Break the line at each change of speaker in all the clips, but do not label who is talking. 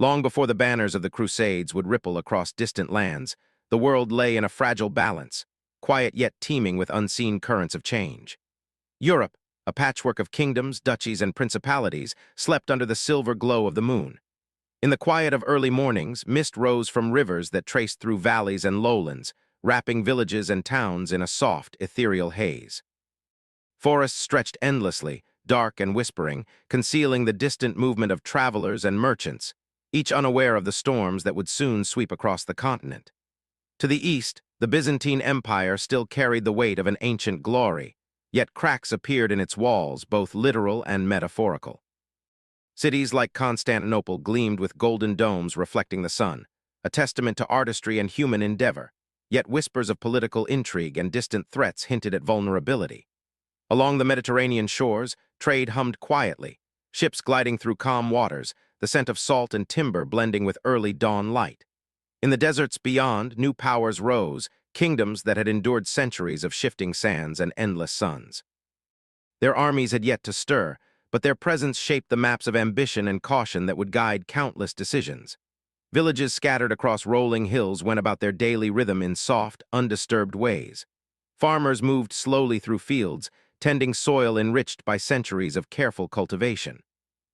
Long before the banners of the Crusades would ripple across distant lands, the world lay in a fragile balance, quiet yet teeming with unseen currents of change. Europe, a patchwork of kingdoms, duchies, and principalities, slept under the silver glow of the moon. In the quiet of early mornings, mist rose from rivers that traced through valleys and lowlands, wrapping villages and towns in a soft, ethereal haze. Forests stretched endlessly, dark and whispering, concealing the distant movement of travelers and merchants, each unaware of the storms that would soon sweep across the continent. To the east, the Byzantine Empire still carried the weight of an ancient glory, yet cracks appeared in its walls, both literal and metaphorical. Cities like Constantinople gleamed with golden domes reflecting the sun, a testament to artistry and human endeavor, yet whispers of political intrigue and distant threats hinted at vulnerability. Along the Mediterranean shores, trade hummed quietly, ships gliding through calm waters, the scent of salt and timber blending with early dawn light. In the deserts beyond, new powers rose, kingdoms that had endured centuries of shifting sands and endless suns. Their armies had yet to stir, but their presence shaped the maps of ambition and caution that would guide countless decisions. Villages scattered across rolling hills went about their daily rhythm in soft, undisturbed ways. Farmers moved slowly through fields, tending soil enriched by centuries of careful cultivation.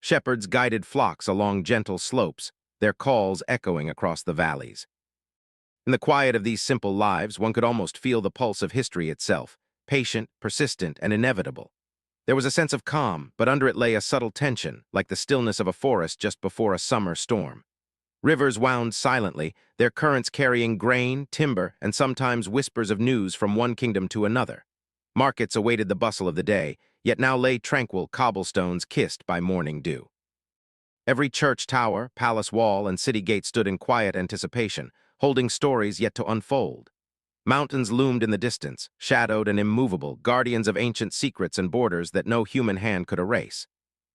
Shepherds guided flocks along gentle slopes, their calls echoing across the valleys. In the quiet of these simple lives, one could almost feel the pulse of history itself, patient, persistent, and inevitable. There was a sense of calm, but under it lay a subtle tension, like the stillness of a forest just before a summer storm. Rivers wound silently, their currents carrying grain, timber, and sometimes whispers of news from one kingdom to another. Markets awaited the bustle of the day, yet now lay tranquil cobblestones kissed by morning dew. Every church tower, palace wall, and city gate stood in quiet anticipation, holding stories yet to unfold. Mountains loomed in the distance, shadowed and immovable, guardians of ancient secrets and borders that no human hand could erase.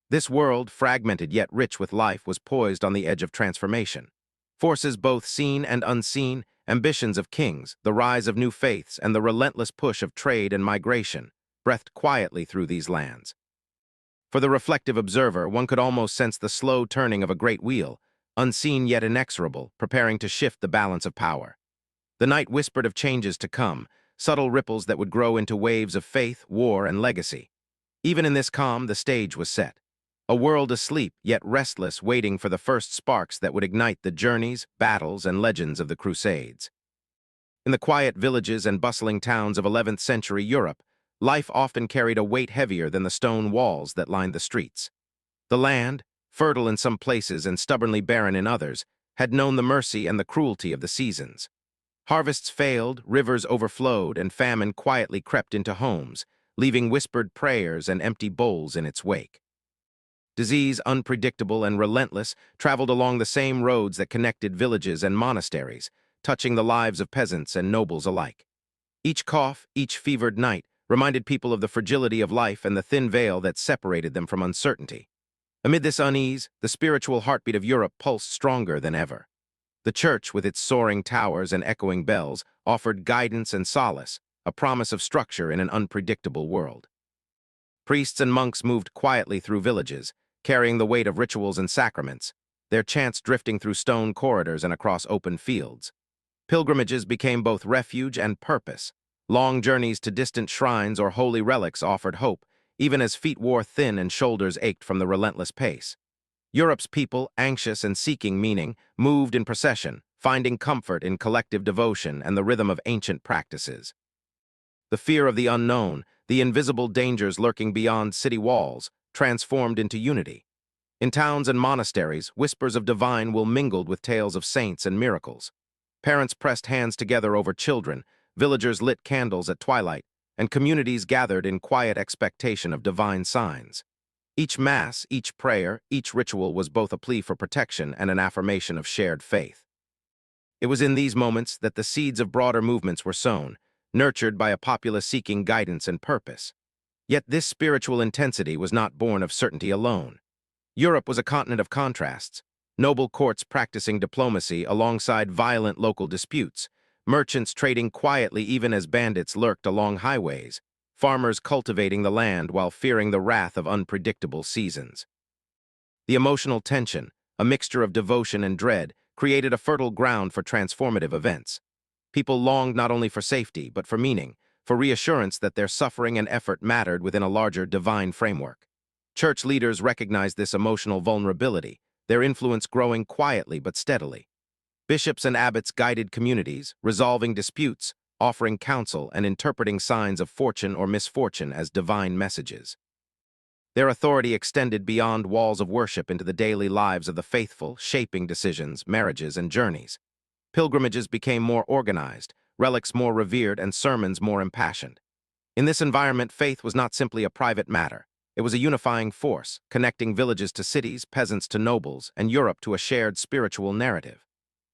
This world, fragmented yet rich with life, was poised on the edge of transformation. Forces both seen and unseen, ambitions of kings, the rise of new faiths, and the relentless push of trade and migration, breathed quietly through these lands. For the reflective observer, one could almost sense the slow turning of a great wheel, unseen yet inexorable, preparing to shift the balance of power. The night whispered of changes to come, subtle ripples that would grow into waves of faith, war, and legacy. Even in this calm, the stage was set. A world asleep, yet restless, waiting for the first sparks that would ignite the journeys, battles, and legends of the Crusades. In the quiet villages and bustling towns of 11th century Europe, life often carried a weight heavier than the stone walls that lined the streets. The land, fertile in some places and stubbornly barren in others, had known the mercy and the cruelty of the seasons. Harvests failed, rivers overflowed, and famine quietly crept into homes, leaving whispered prayers and empty bowls in its wake. Disease, unpredictable and relentless, traveled along the same roads that connected villages and monasteries, touching the lives of peasants and nobles alike. Each cough, each fevered night, reminded people of the fragility of life and the thin veil that separated them from uncertainty. Amid this unease, the spiritual heartbeat of Europe pulsed stronger than ever. The church, with its soaring towers and echoing bells, offered guidance and solace, a promise of structure in an unpredictable world. Priests and monks moved quietly through villages, carrying the weight of rituals and sacraments, their chants drifting through stone corridors and across open fields. Pilgrimages became both refuge and purpose. Long journeys to distant shrines or holy relics offered hope, even as feet wore thin and shoulders ached from the relentless pace. Europe's people, anxious and seeking meaning, moved in procession, finding comfort in collective devotion and the rhythm of ancient practices. The fear of the unknown, the invisible dangers lurking beyond city walls, transformed into unity. In towns and monasteries, whispers of divine will mingled with tales of saints and miracles. Parents pressed hands together over children, villagers lit candles at twilight, and communities gathered in quiet expectation of divine signs. Each mass, each prayer, each ritual was both a plea for protection and an affirmation of shared faith. It was in these moments that the seeds of broader movements were sown, nurtured by a populace seeking guidance and purpose. Yet this spiritual intensity was not born of certainty alone. Europe was a continent of contrasts, noble courts practicing diplomacy alongside violent local disputes, merchants trading quietly even as bandits lurked along highways, farmers cultivating the land while fearing the wrath of unpredictable seasons. The emotional tension, a mixture of devotion and dread, created a fertile ground for transformative events. People longed not only for safety, but for meaning, for reassurance that their suffering and effort mattered within a larger divine framework. Church leaders recognized this emotional vulnerability, their influence growing quietly but steadily. Bishops and abbots guided communities, resolving disputes, offering counsel, and interpreting signs of fortune or misfortune as divine messages. Their authority extended beyond walls of worship into the daily lives of the faithful, shaping decisions, marriages, and journeys. Pilgrimages became more organized, relics more revered, and sermons more impassioned. In this environment, faith was not simply a private matter. It was a unifying force, connecting villages to cities, peasants to nobles, and Europe to a shared spiritual narrative.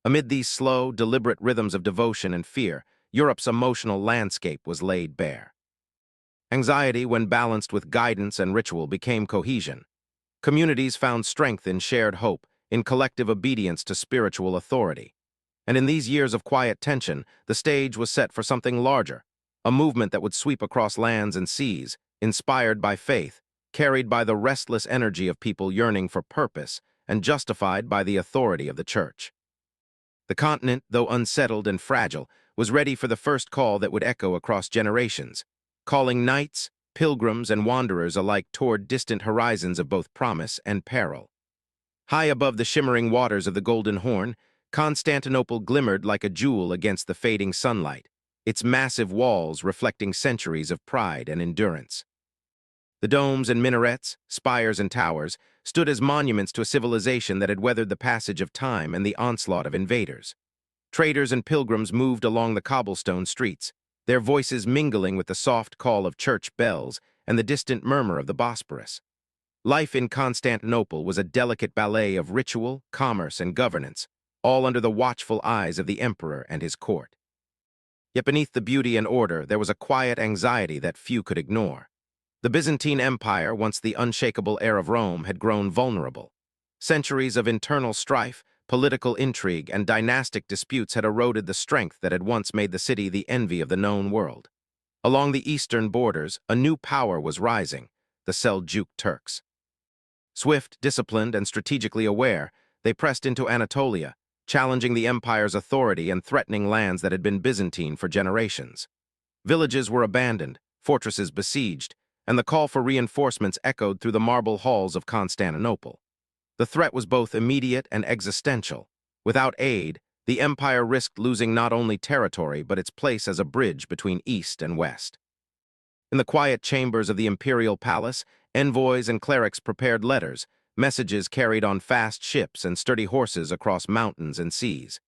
Amid these slow, deliberate rhythms of devotion and fear, Europe's emotional landscape was laid bare. Anxiety, when balanced with guidance and ritual, became cohesion. Communities found strength in shared hope, in collective obedience to spiritual authority. And in these years of quiet tension, the stage was set for something larger, a movement that would sweep across lands and seas, inspired by faith, carried by the restless energy of people yearning for purpose, and justified by the authority of the Church. The continent, though unsettled and fragile, was ready for the first call that would echo across generations, calling knights, pilgrims, and wanderers alike toward distant horizons of both promise and peril. High above the shimmering waters of the Golden Horn, Constantinople glimmered like a jewel against the fading sunlight, its massive walls reflecting centuries of pride and endurance. The domes and minarets, spires and towers, stood as monuments to a civilization that had weathered the passage of time and the onslaught of invaders. Traders and pilgrims moved along the cobblestone streets, their voices mingling with the soft call of church bells and the distant murmur of the Bosporus. Life in Constantinople was a delicate ballet of ritual, commerce, and governance, all under the watchful eyes of the emperor and his court. Yet beneath the beauty and order, there was a quiet anxiety that few could ignore. The Byzantine Empire, once the unshakable heir of Rome, had grown vulnerable. Centuries of internal strife, political intrigue, and dynastic disputes had eroded the strength that had once made the city the envy of the known world. Along the eastern borders, a new power was rising, the Seljuk Turks. Swift, disciplined, and strategically aware, they pressed into Anatolia, challenging the empire's authority and threatening lands that had been Byzantine for generations. Villages were abandoned, fortresses besieged, and the call for reinforcements echoed through the marble halls of Constantinople. The threat was both immediate and existential. Without aid, the empire risked losing not only territory but its place as a bridge between East and West. In the quiet chambers of the imperial palace, envoys and clerics prepared letters, messages carried on fast ships and sturdy horses across mountains and seas.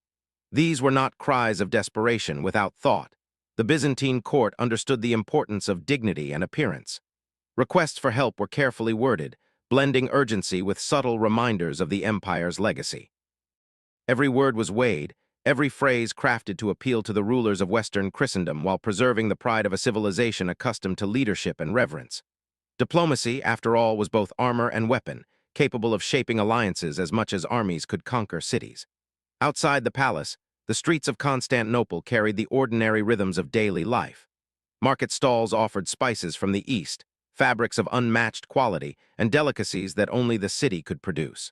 These were not cries of desperation without thought. The Byzantine court understood the importance of dignity and appearance. Requests for help were carefully worded, blending urgency with subtle reminders of the empire's legacy. Every word was weighed, every phrase crafted to appeal to the rulers of Western Christendom while preserving the pride of a civilization accustomed to leadership and reverence. Diplomacy, after all, was both armor and weapon, capable of shaping alliances as much as armies could conquer cities. Outside the palace, the streets of Constantinople carried the ordinary rhythms of daily life. Market stalls offered spices from the east, fabrics of unmatched quality, and delicacies that only the city could produce.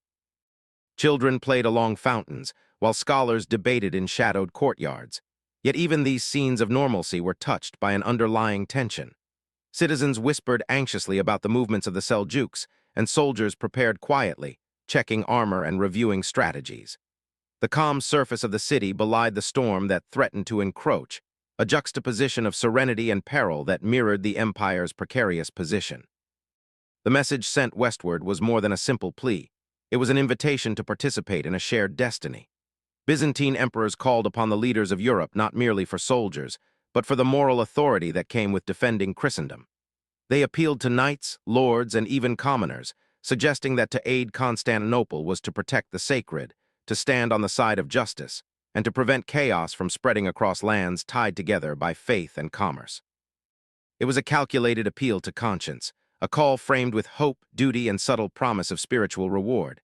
Children played along fountains, while scholars debated in shadowed courtyards. Yet even these scenes of normalcy were touched by an underlying tension. Citizens whispered anxiously about the movements of the Seljuks, and soldiers prepared quietly, checking armor and reviewing strategies. The calm surface of the city belied the storm that threatened to encroach, a juxtaposition of serenity and peril that mirrored the empire's precarious position. The message sent westward was more than a simple plea. It was an invitation to participate in a shared destiny. Byzantine emperors called upon the leaders of Europe not merely for soldiers, but for the moral authority that came with defending Christendom. They appealed to knights, lords, and even commoners, suggesting that to aid Constantinople was to protect the sacred, to stand on the side of justice, and to prevent chaos from spreading across lands tied together by faith and commerce. It was a calculated appeal to conscience, a call framed with hope, duty, and subtle promise of spiritual reward.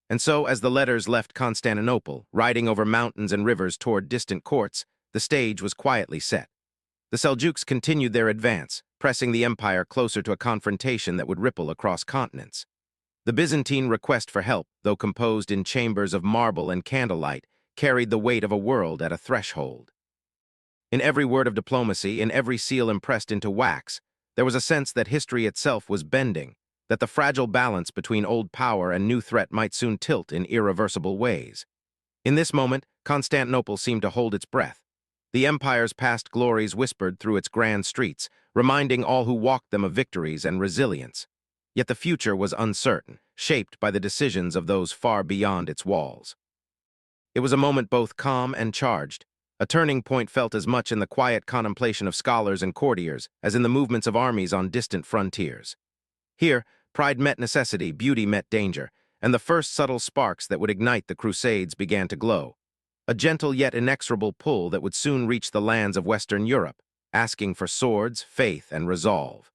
And so, as the letters left Constantinople, riding over mountains and rivers toward distant courts, the stage was quietly set. The Seljuks continued their advance, pressing the empire closer to a confrontation that would ripple across continents. The Byzantine request for help, though composed in chambers of marble and candlelight, carried the weight of a world at a threshold. In every word of diplomacy, in every seal impressed into wax, there was a sense that history itself was bending, that the fragile balance between old power and new threat might soon tilt in irreversible ways. In this moment, Constantinople seemed to hold its breath. The empire's past glories whispered through its grand streets, reminding all who walked them of victories and resilience. Yet the future was uncertain, shaped by the decisions of those far beyond its walls. It was a moment both calm and charged, a turning point felt as much in the quiet contemplation of scholars and courtiers as in the movements of armies on distant frontiers. Here, pride met necessity, beauty met danger, and the first subtle sparks that would ignite the Crusades began to glow. A gentle yet inexorable pull that would soon reach the lands of Western Europe, asking for swords, faith, and resolve.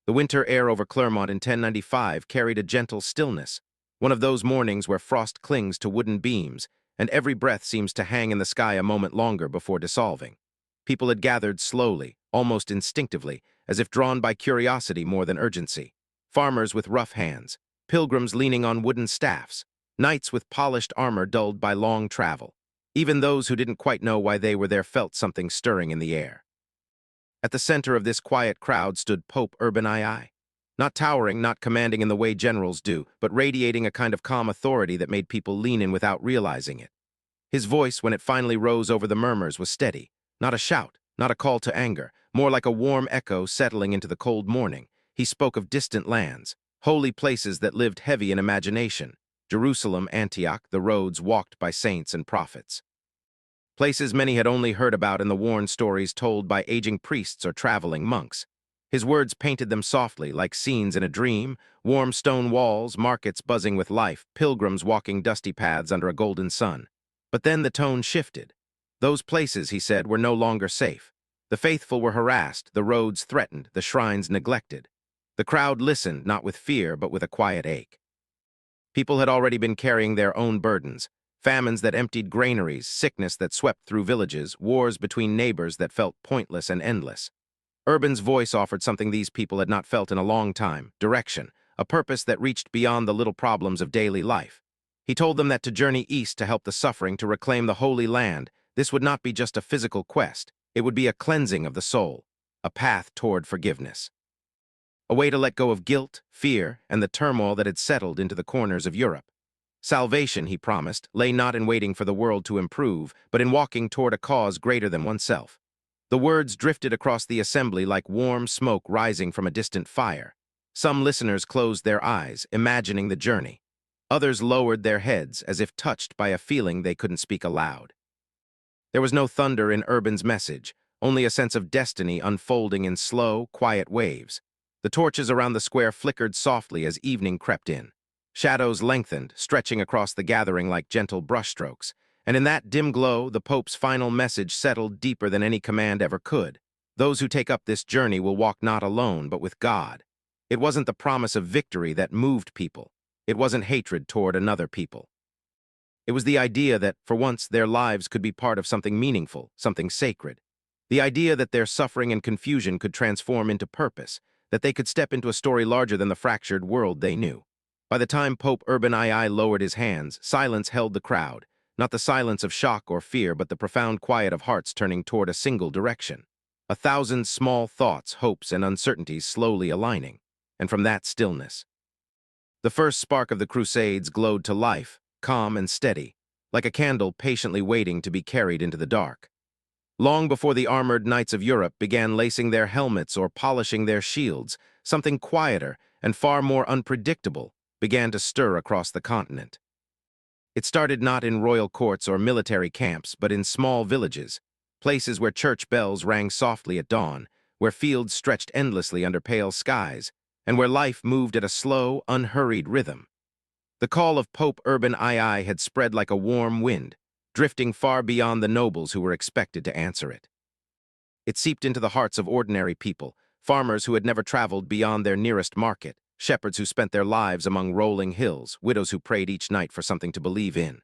The winter air over Clermont in 1095 carried a gentle stillness, one of those mornings where frost clings to wooden beams, and every breath seems to hang in the sky a moment longer before dissolving. People had gathered slowly, almost instinctively, as if drawn by curiosity more than urgency. Farmers with rough hands, pilgrims leaning on wooden staffs, knights with polished armor dulled by long travel. Even those who didn't quite know why they were there felt something stirring in the air. At the center of this quiet crowd stood Pope Urban II. Not towering, not commanding in the way generals do, but radiating a kind of calm authority that made people lean in without realizing it. His voice, when it finally rose over the murmurs, was steady, not a shout, not a call to anger, more like a warm echo settling into the cold morning. He spoke of distant lands, holy places that lived heavy in imagination, Jerusalem, Antioch, the roads walked by saints and prophets. Places many had only heard about in the worn stories told by aging priests or traveling monks. His words painted them softly, like scenes in a dream, warm stone walls, markets buzzing with life, pilgrims walking dusty paths under a golden sun. But then the tone shifted. Those places, he said, were no longer safe. The faithful were harassed, the roads threatened, the shrines neglected. The crowd listened, not with fear, but with a quiet ache. People had already been carrying their own burdens, famines that emptied granaries, sickness that swept through villages, wars between neighbors that felt pointless and endless. Urban's voice offered something these people had not felt in a long time, direction, a purpose that reached beyond the little problems of daily life. He told them that to journey east to help the suffering, to reclaim the Holy Land, this would not be just a physical quest, it would be a cleansing of the soul, a path toward forgiveness. A way to let go of guilt, fear, and the turmoil that had settled into the corners of Europe. Salvation, he promised, lay not in waiting for the world to improve, but in walking toward a cause greater than oneself. The words drifted across the assembly like warm smoke rising from a distant fire. Some listeners closed their eyes, imagining the journey. Others lowered their heads as if touched by a feeling they couldn't speak aloud. There was no thunder in Urban's message, only a sense of destiny unfolding in slow, quiet waves. The torches around the square flickered softly as evening crept in. Shadows lengthened, stretching across the gathering like gentle brushstrokes. And in that dim glow, the Pope's final message settled deeper than any command ever could. Those who take up this journey will walk not alone, but with God. It wasn't the promise of victory that moved people. It wasn't hatred toward another people. It was the idea that, for once, their lives could be part of something meaningful, something sacred. The idea that their suffering and confusion could transform into purpose, that they could step into a story larger than the fractured world they knew. By the time Pope Urban II lowered his hands, silence held the crowd. Not the silence of shock or fear, but the profound quiet of hearts turning toward a single direction. 1,000 small thoughts, hopes, and uncertainties slowly aligning. And from that stillness, the first spark of the Crusades glowed to life, calm and steady, like a candle patiently waiting to be carried into the dark. Long before the armored knights of Europe began lacing their helmets or polishing their shields, something quieter and far more unpredictable began to stir across the continent. It started not in royal courts or military camps, but in small villages, places where church bells rang softly at dawn, where fields stretched endlessly under pale skies, and where life moved at a slow, unhurried rhythm. The call of Pope Urban II had spread like a warm wind, drifting far beyond the nobles who were expected to answer it. It seeped into the hearts of ordinary people, farmers who had never traveled beyond their nearest market, shepherds who spent their lives among rolling hills, widows who prayed each night for something to believe in.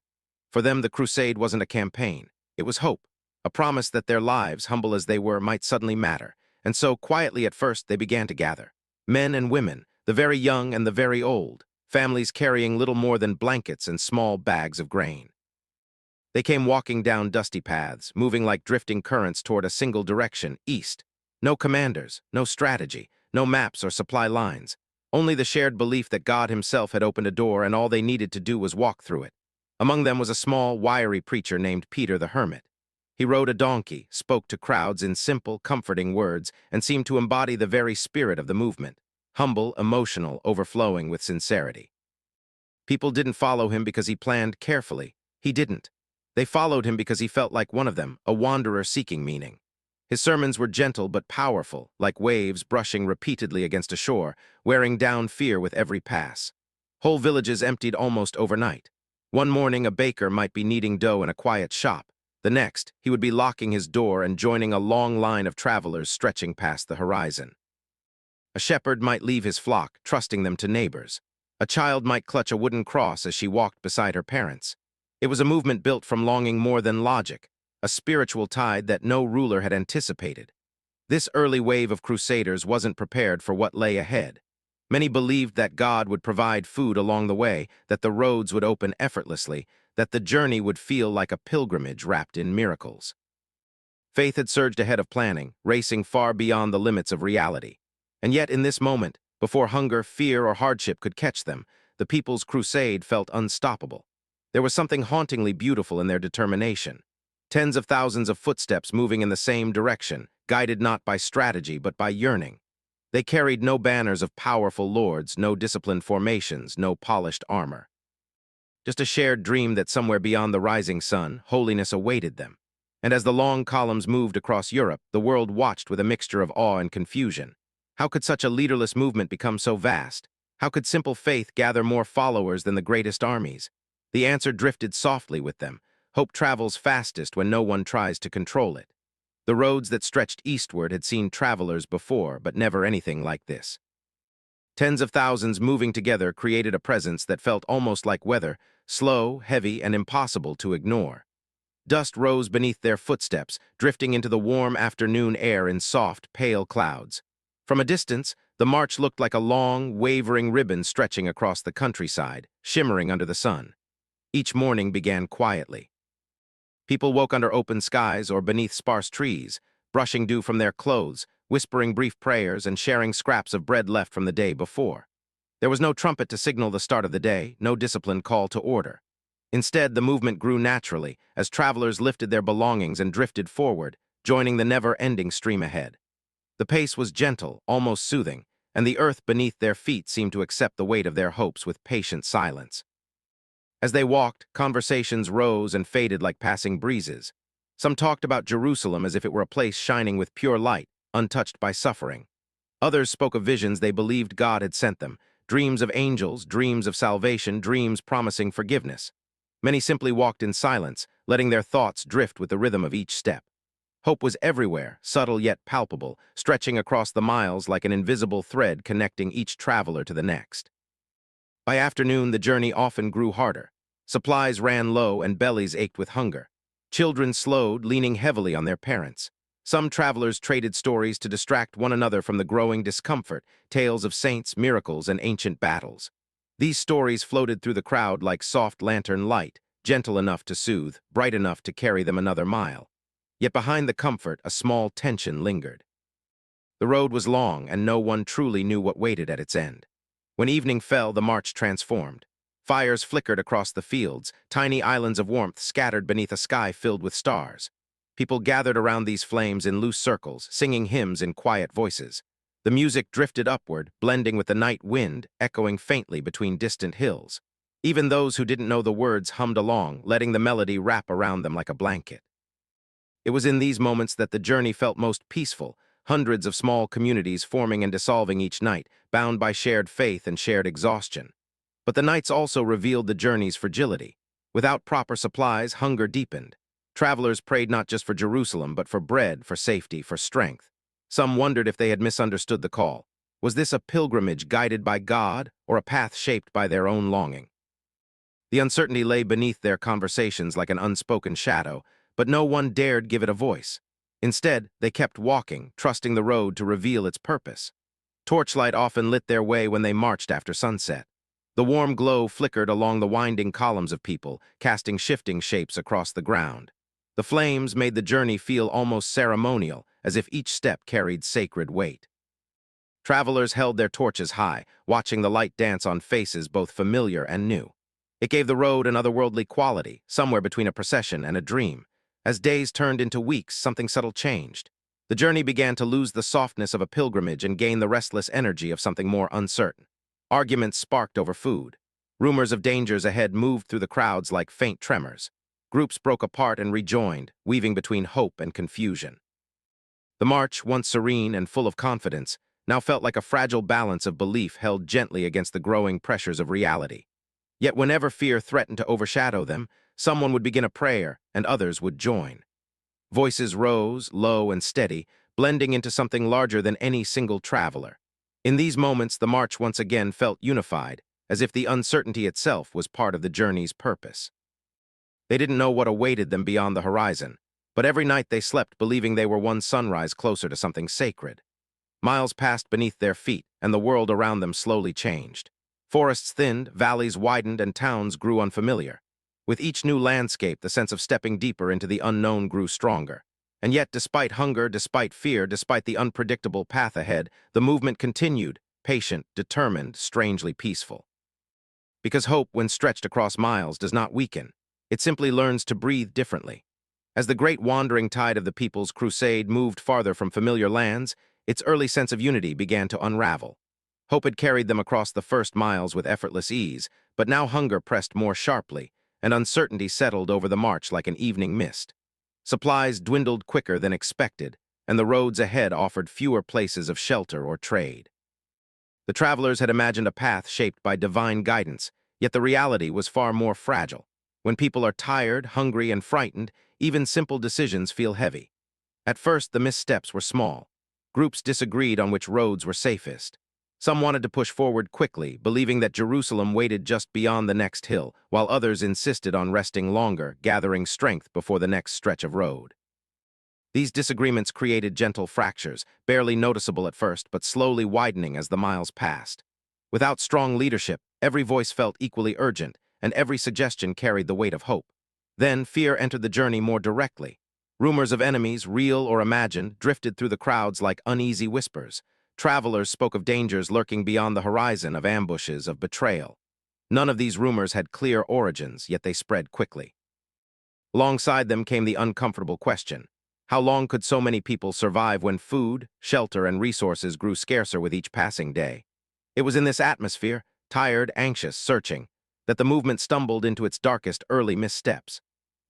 For them, the crusade wasn't a campaign. It was hope, a promise that their lives, humble as they were, might suddenly matter. And so, quietly at first, they began to gather. Men and women, the very young and the very old, families carrying little more than blankets and small bags of grain. They came walking down dusty paths, moving like drifting currents toward a single direction, east. No commanders, no strategy, no maps or supply lines. Only the shared belief that God himself had opened a door and all they needed to do was walk through it. Among them was a small, wiry preacher named Peter the Hermit. He rode a donkey, spoke to crowds in simple, comforting words, and seemed to embody the very spirit of the movement. Humble, emotional, overflowing with sincerity. People didn't follow him because he planned carefully. He didn't. They followed him because he felt like one of them, a wanderer seeking meaning. His sermons were gentle but powerful, like waves brushing repeatedly against a shore, wearing down fear with every pass. Whole villages emptied almost overnight. One morning, a baker might be kneading dough in a quiet shop. The next, he would be locking his door and joining a long line of travelers stretching past the horizon. A shepherd might leave his flock, trusting them to neighbors. A child might clutch a wooden cross as she walked beside her parents. It was a movement built from longing more than logic, a spiritual tide that no ruler had anticipated. This early wave of crusaders wasn't prepared for what lay ahead. Many believed that God would provide food along the way, that the roads would open effortlessly, that the journey would feel like a pilgrimage wrapped in miracles. Faith had surged ahead of planning, racing far beyond the limits of reality. And yet in this moment, before hunger, fear, or hardship could catch them, the people's crusade felt unstoppable. There was something hauntingly beautiful in their determination. Tens of thousands of footsteps moving in the same direction, guided not by strategy but by yearning. They carried no banners of powerful lords, no disciplined formations, no polished armor. Just a shared dream that somewhere beyond the rising sun, holiness awaited them. And as the long columns moved across Europe, the world watched with a mixture of awe and confusion. How could such a leaderless movement become so vast? How could simple faith gather more followers than the greatest armies? The answer drifted softly with them. Hope travels fastest when no one tries to control it. The roads that stretched eastward had seen travelers before, but never anything like this. Tens of thousands moving together created a presence that felt almost like weather, slow, heavy, and impossible to ignore. Dust rose beneath their footsteps, drifting into the warm afternoon air in soft, pale clouds. From a distance, the march looked like a long, wavering ribbon stretching across the countryside, shimmering under the sun. Each morning began quietly. People woke under open skies or beneath sparse trees, brushing dew from their clothes, whispering brief prayers and sharing scraps of bread left from the day before. There was no trumpet to signal the start of the day, no disciplined call to order. Instead, the movement grew naturally as travelers lifted their belongings and drifted forward, joining the never-ending stream ahead. The pace was gentle, almost soothing, and the earth beneath their feet seemed to accept the weight of their hopes with patient silence. As they walked, conversations rose and faded like passing breezes. Some talked about Jerusalem as if it were a place shining with pure light, untouched by suffering. Others spoke of visions they believed God had sent them, dreams of angels, dreams of salvation, dreams promising forgiveness. Many simply walked in silence, letting their thoughts drift with the rhythm of each step. Hope was everywhere, subtle yet palpable, stretching across the miles like an invisible thread connecting each traveler to the next. By afternoon, the journey often grew harder. Supplies ran low and bellies ached with hunger. Children slowed, leaning heavily on their parents. Some travelers traded stories to distract one another from the growing discomfort, tales of saints, miracles, and ancient battles. These stories floated through the crowd like soft lantern light, gentle enough to soothe, bright enough to carry them another mile. Yet behind the comfort, a small tension lingered. The road was long, and no one truly knew what waited at its end. When evening fell, the march transformed. Fires flickered across the fields, tiny islands of warmth scattered beneath a sky filled with stars. People gathered around these flames in loose circles, singing hymns in quiet voices. The music drifted upward, blending with the night wind, echoing faintly between distant hills. Even those who didn't know the words hummed along, letting the melody wrap around them like a blanket. It was in these moments that the journey felt most peaceful, hundreds of small communities forming and dissolving each night, bound by shared faith and shared exhaustion. But the nights also revealed the journey's fragility. Without proper supplies, hunger deepened. Travelers prayed not just for Jerusalem, but for bread, for safety, for strength. Some wondered if they had misunderstood the call. Was this a pilgrimage guided by God, or a path shaped by their own longing? The uncertainty lay beneath their conversations like an unspoken shadow, but no one dared give it a voice. Instead, they kept walking, trusting the road to reveal its purpose. Torchlight often lit their way when they marched after sunset. The warm glow flickered along the winding columns of people, casting shifting shapes across the ground. The flames made the journey feel almost ceremonial, as if each step carried sacred weight. Travelers held their torches high, watching the light dance on faces both familiar and new. It gave the road an otherworldly quality, somewhere between a procession and a dream. As days turned into weeks, something subtle changed. The journey began to lose the softness of a pilgrimage and gain the restless energy of something more uncertain. Arguments sparked over food. Rumors of dangers ahead moved through the crowds like faint tremors. Groups broke apart and rejoined, weaving between hope and confusion. The march, once serene and full of confidence, now felt like a fragile balance of belief held gently against the growing pressures of reality. Yet whenever fear threatened to overshadow them, someone would begin a prayer, and others would join. Voices rose, low and steady, blending into something larger than any single traveler. In these moments, the march once again felt unified, as if the uncertainty itself was part of the journey's purpose. They didn't know what awaited them beyond the horizon, but every night they slept believing they were one sunrise closer to something sacred. Miles passed beneath their feet, and the world around them slowly changed. Forests thinned, valleys widened, and towns grew unfamiliar. With each new landscape, the sense of stepping deeper into the unknown grew stronger. And yet, despite hunger, despite fear, despite the unpredictable path ahead, the movement continued, patient, determined, strangely peaceful. Because hope, when stretched across miles, does not weaken. It simply learns to breathe differently. As the great wandering tide of the People's Crusade moved farther from familiar lands, its early sense of unity began to unravel. Hope had carried them across the first miles with effortless ease, but now hunger pressed more sharply, and uncertainty settled over the march like an evening mist. Supplies dwindled quicker than expected, and the roads ahead offered fewer places of shelter or trade. The travelers had imagined a path shaped by divine guidance, yet the reality was far more fragile. When people are tired, hungry, and frightened, even simple decisions feel heavy. At first, the missteps were small. Groups disagreed on which roads were safest. Some wanted to push forward quickly, believing that Jerusalem waited just beyond the next hill, while others insisted on resting longer, gathering strength before the next stretch of road. These disagreements created gentle fractures, barely noticeable at first, but slowly widening as the miles passed. Without strong leadership, every voice felt equally urgent, and every suggestion carried the weight of hope. Then, fear entered the journey more directly. Rumors of enemies, real or imagined, drifted through the crowds like uneasy whispers. Travelers spoke of dangers lurking beyond the horizon, of ambushes, of betrayal. None of these rumors had clear origins, yet they spread quickly. Alongside them came the uncomfortable question: how long could so many people survive when food, shelter, and resources grew scarcer with each passing day? It was in this atmosphere, tired, anxious, searching, that the movement stumbled into its darkest early missteps.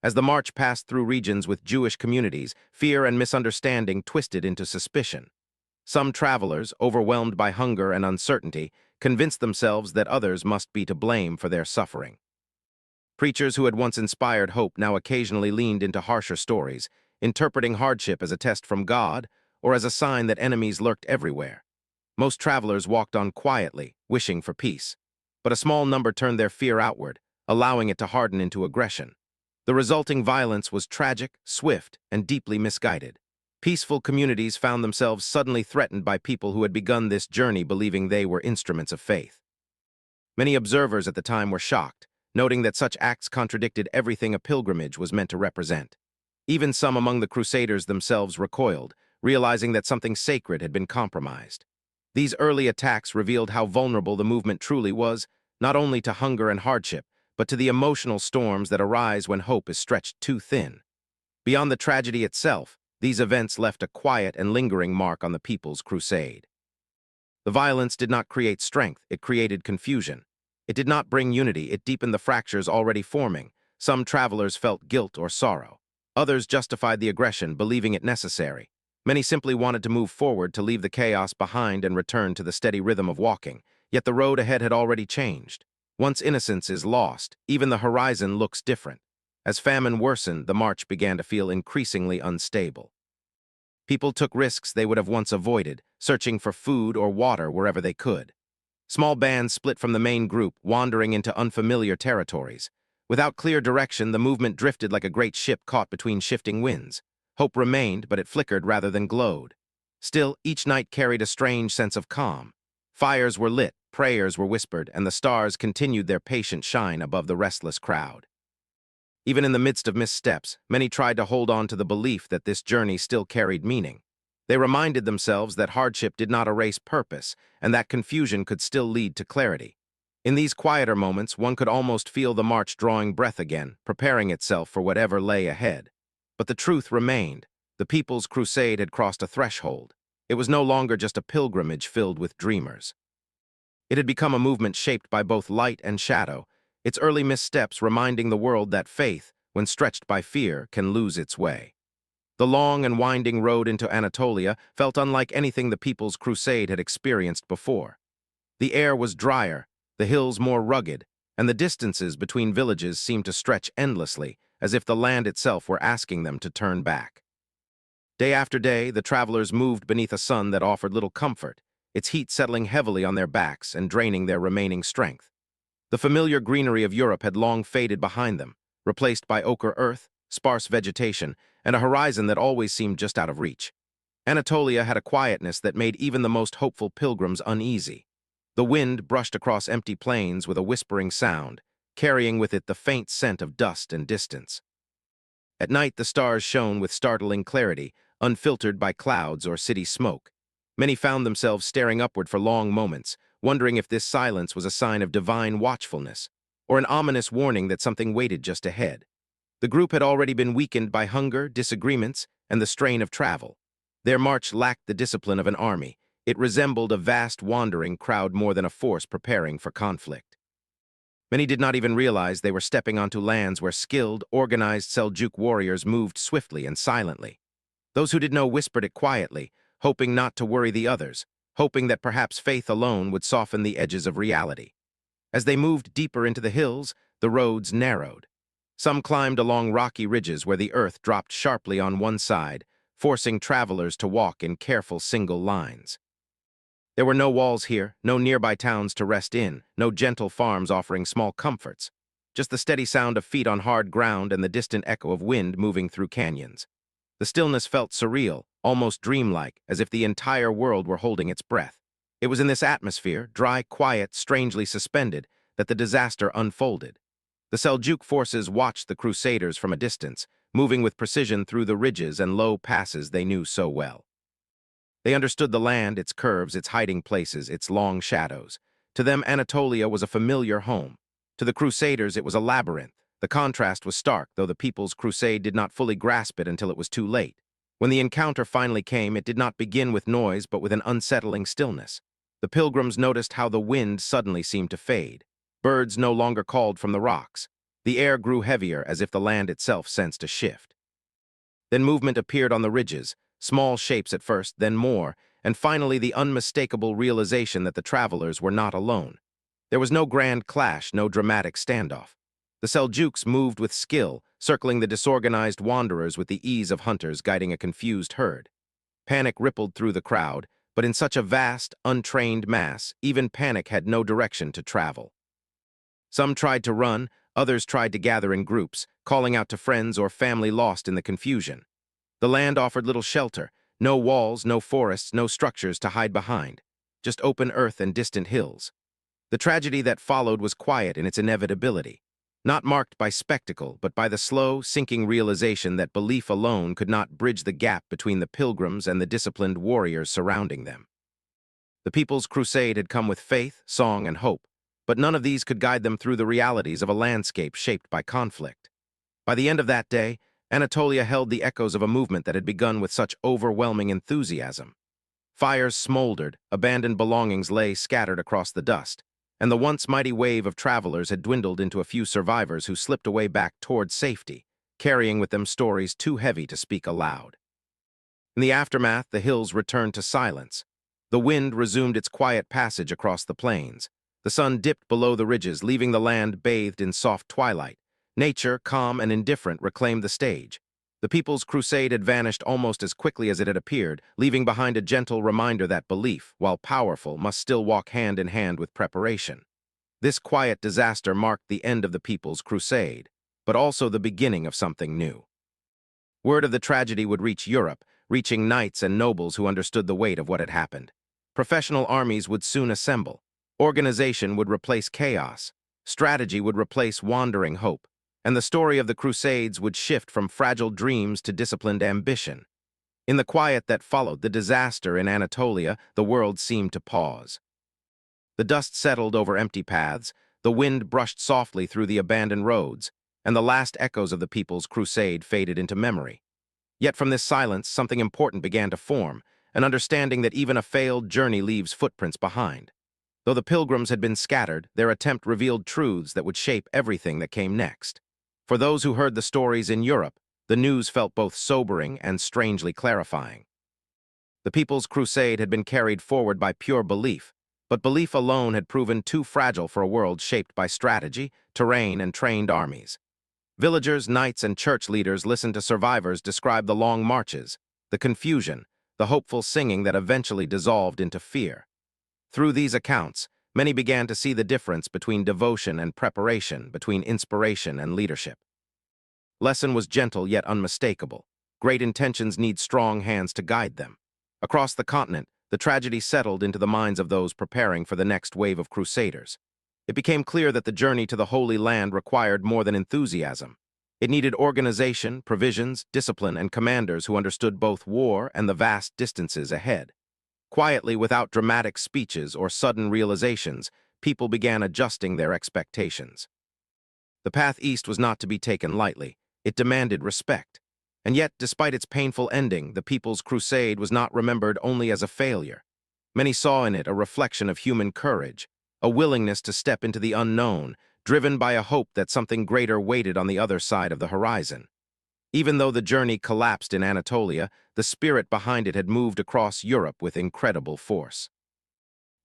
As the march passed through regions with Jewish communities, fear and misunderstanding twisted into suspicion. Some travelers, overwhelmed by hunger and uncertainty, convinced themselves that others must be to blame for their suffering. Preachers who had once inspired hope now occasionally leaned into harsher stories, interpreting hardship as a test from God or as a sign that enemies lurked everywhere. Most travelers walked on quietly, wishing for peace. But a small number turned their fear outward, allowing it to harden into aggression. The resulting violence was tragic, swift, and deeply misguided. Peaceful communities found themselves suddenly threatened by people who had begun this journey believing they were instruments of faith. Many observers at the time were shocked, noting that such acts contradicted everything a pilgrimage was meant to represent. Even some among the Crusaders themselves recoiled, realizing that something sacred had been compromised. These early attacks revealed how vulnerable the movement truly was, not only to hunger and hardship, but to the emotional storms that arise when hope is stretched too thin. Beyond the tragedy itself, these events left a quiet and lingering mark on the People's Crusade. The violence did not create strength, it created confusion. It did not bring unity, it deepened the fractures already forming. Some travelers felt guilt or sorrow. Others justified the aggression, believing it necessary. Many simply wanted to move forward, to leave the chaos behind and return to the steady rhythm of walking. Yet the road ahead had already changed. Once innocence is lost, even the horizon looks different. As famine worsened, the march began to feel increasingly unstable. People took risks they would have once avoided, searching for food or water wherever they could. Small bands split from the main group, wandering into unfamiliar territories. Without clear direction, the movement drifted like a great ship caught between shifting winds. Hope remained, but it flickered rather than glowed. Still, each night carried a strange sense of calm. Fires were lit, prayers were whispered, and the stars continued their patient shine above the restless crowd. Even in the midst of missteps, many tried to hold on to the belief that this journey still carried meaning. They reminded themselves that hardship did not erase purpose, and that confusion could still lead to clarity. In these quieter moments, one could almost feel the march drawing breath again, preparing itself for whatever lay ahead. But the truth remained. The People's Crusade had crossed a threshold. It was no longer just a pilgrimage filled with dreamers. It had become a movement shaped by both light and shadow, its early missteps reminding the world that faith, when stretched by fear, can lose its way. The long and winding road into Anatolia felt unlike anything the People's Crusade had experienced before. The air was drier, the hills more rugged, and the distances between villages seemed to stretch endlessly, as if the land itself were asking them to turn back. Day after day, the travelers moved beneath a sun that offered little comfort, its heat settling heavily on their backs and draining their remaining strength. The familiar greenery of Europe had long faded behind them, replaced by ochre earth, sparse vegetation, and a horizon that always seemed just out of reach. Anatolia had a quietness that made even the most hopeful pilgrims uneasy. The wind brushed across empty plains with a whispering sound, carrying with it the faint scent of dust and distance. At night, the stars shone with startling clarity, unfiltered by clouds or city smoke. Many found themselves staring upward for long moments, wondering if this silence was a sign of divine watchfulness, or an ominous warning that something waited just ahead. The group had already been weakened by hunger, disagreements, and the strain of travel. Their march lacked the discipline of an army. It resembled a vast wandering crowd more than a force preparing for conflict. Many did not even realize they were stepping onto lands where skilled, organized Seljuk warriors moved swiftly and silently. Those who did know whispered it quietly, hoping not to worry the others, hoping that perhaps faith alone would soften the edges of reality. As they moved deeper into the hills, the roads narrowed. Some climbed along rocky ridges where the earth dropped sharply on one side, forcing travelers to walk in careful single lines. There were no walls here, no nearby towns to rest in, no gentle farms offering small comforts, just the steady sound of feet on hard ground and the distant echo of wind moving through canyons. The stillness felt surreal, almost dreamlike, as if the entire world were holding its breath. It was in this atmosphere, dry, quiet, strangely suspended, that the disaster unfolded. The Seljuk forces watched the Crusaders from a distance, moving with precision through the ridges and low passes they knew so well. They understood the land, its curves, its hiding places, its long shadows. To them, Anatolia was a familiar home. To the Crusaders, it was a labyrinth. The contrast was stark, though the People's Crusade did not fully grasp it until it was too late. When the encounter finally came, it did not begin with noise, but with an unsettling stillness. The pilgrims noticed how the wind suddenly seemed to fade. Birds no longer called from the rocks. The air grew heavier, as if the land itself sensed a shift. Then movement appeared on the ridges, small shapes at first, then more, and finally the unmistakable realization that the travelers were not alone. There was no grand clash, no dramatic standoff. The Seljuks moved with skill, circling the disorganized wanderers with the ease of hunters guiding a confused herd. Panic rippled through the crowd, but in such a vast, untrained mass, even panic had no direction to travel. Some tried to run, others tried to gather in groups, calling out to friends or family lost in the confusion. The land offered little shelter, no walls, no forests, no structures to hide behind, just open earth and distant hills. The tragedy that followed was quiet in its inevitability, not marked by spectacle, but by the slow, sinking realization that belief alone could not bridge the gap between the pilgrims and the disciplined warriors surrounding them. The People's Crusade had come with faith, song, and hope, but none of these could guide them through the realities of a landscape shaped by conflict. By the end of that day, Anatolia held the echoes of a movement that had begun with such overwhelming enthusiasm. Fires smoldered, abandoned belongings lay scattered across the dust, and the once mighty wave of travelers had dwindled into a few survivors who slipped away back toward safety, carrying with them stories too heavy to speak aloud. In the aftermath, the hills returned to silence. The wind resumed its quiet passage across the plains. The sun dipped below the ridges, leaving the land bathed in soft twilight. Nature, calm and indifferent, reclaimed the stage. The People's Crusade had vanished almost as quickly as it had appeared, leaving behind a gentle reminder that belief, while powerful, must still walk hand in hand with preparation. This quiet disaster marked the end of the People's Crusade, but also the beginning of something new. Word of the tragedy would reach Europe, reaching knights and nobles who understood the weight of what had happened. Professional armies would soon assemble. Organization would replace chaos, strategy would replace wandering hope, and the story of the Crusades would shift from fragile dreams to disciplined ambition. In the quiet that followed the disaster in Anatolia, the world seemed to pause. The dust settled over empty paths, the wind brushed softly through the abandoned roads, and the last echoes of the people's crusade faded into memory. Yet from this silence, something important began to form, an understanding that even a failed journey leaves footprints behind. Though the pilgrims had been scattered, their attempt revealed truths that would shape everything that came next. For those who heard the stories in Europe, the news felt both sobering and strangely clarifying. The people's crusade had been carried forward by pure belief, but belief alone had proven too fragile for a world shaped by strategy, terrain, and trained armies. Villagers, knights, and church leaders listened to survivors describe the long marches, the confusion, the hopeful singing that eventually dissolved into fear. Through these accounts, many began to see the difference between devotion and preparation, between inspiration and leadership. Lesson was gentle yet unmistakable. Great intentions need strong hands to guide them. Across the continent, the tragedy settled into the minds of those preparing for the next wave of crusaders. It became clear that the journey to the Holy Land required more than enthusiasm. It needed organization, provisions, discipline, and commanders who understood both war and the vast distances ahead. Quietly, without dramatic speeches or sudden realizations, people began adjusting their expectations. The path east was not to be taken lightly. It demanded respect. And yet, despite its painful ending, the People's Crusade was not remembered only as a failure. Many saw in it a reflection of human courage, a willingness to step into the unknown, driven by a hope that something greater waited on the other side of the horizon. Even though the journey collapsed in Anatolia, the spirit behind it had moved across Europe with incredible force.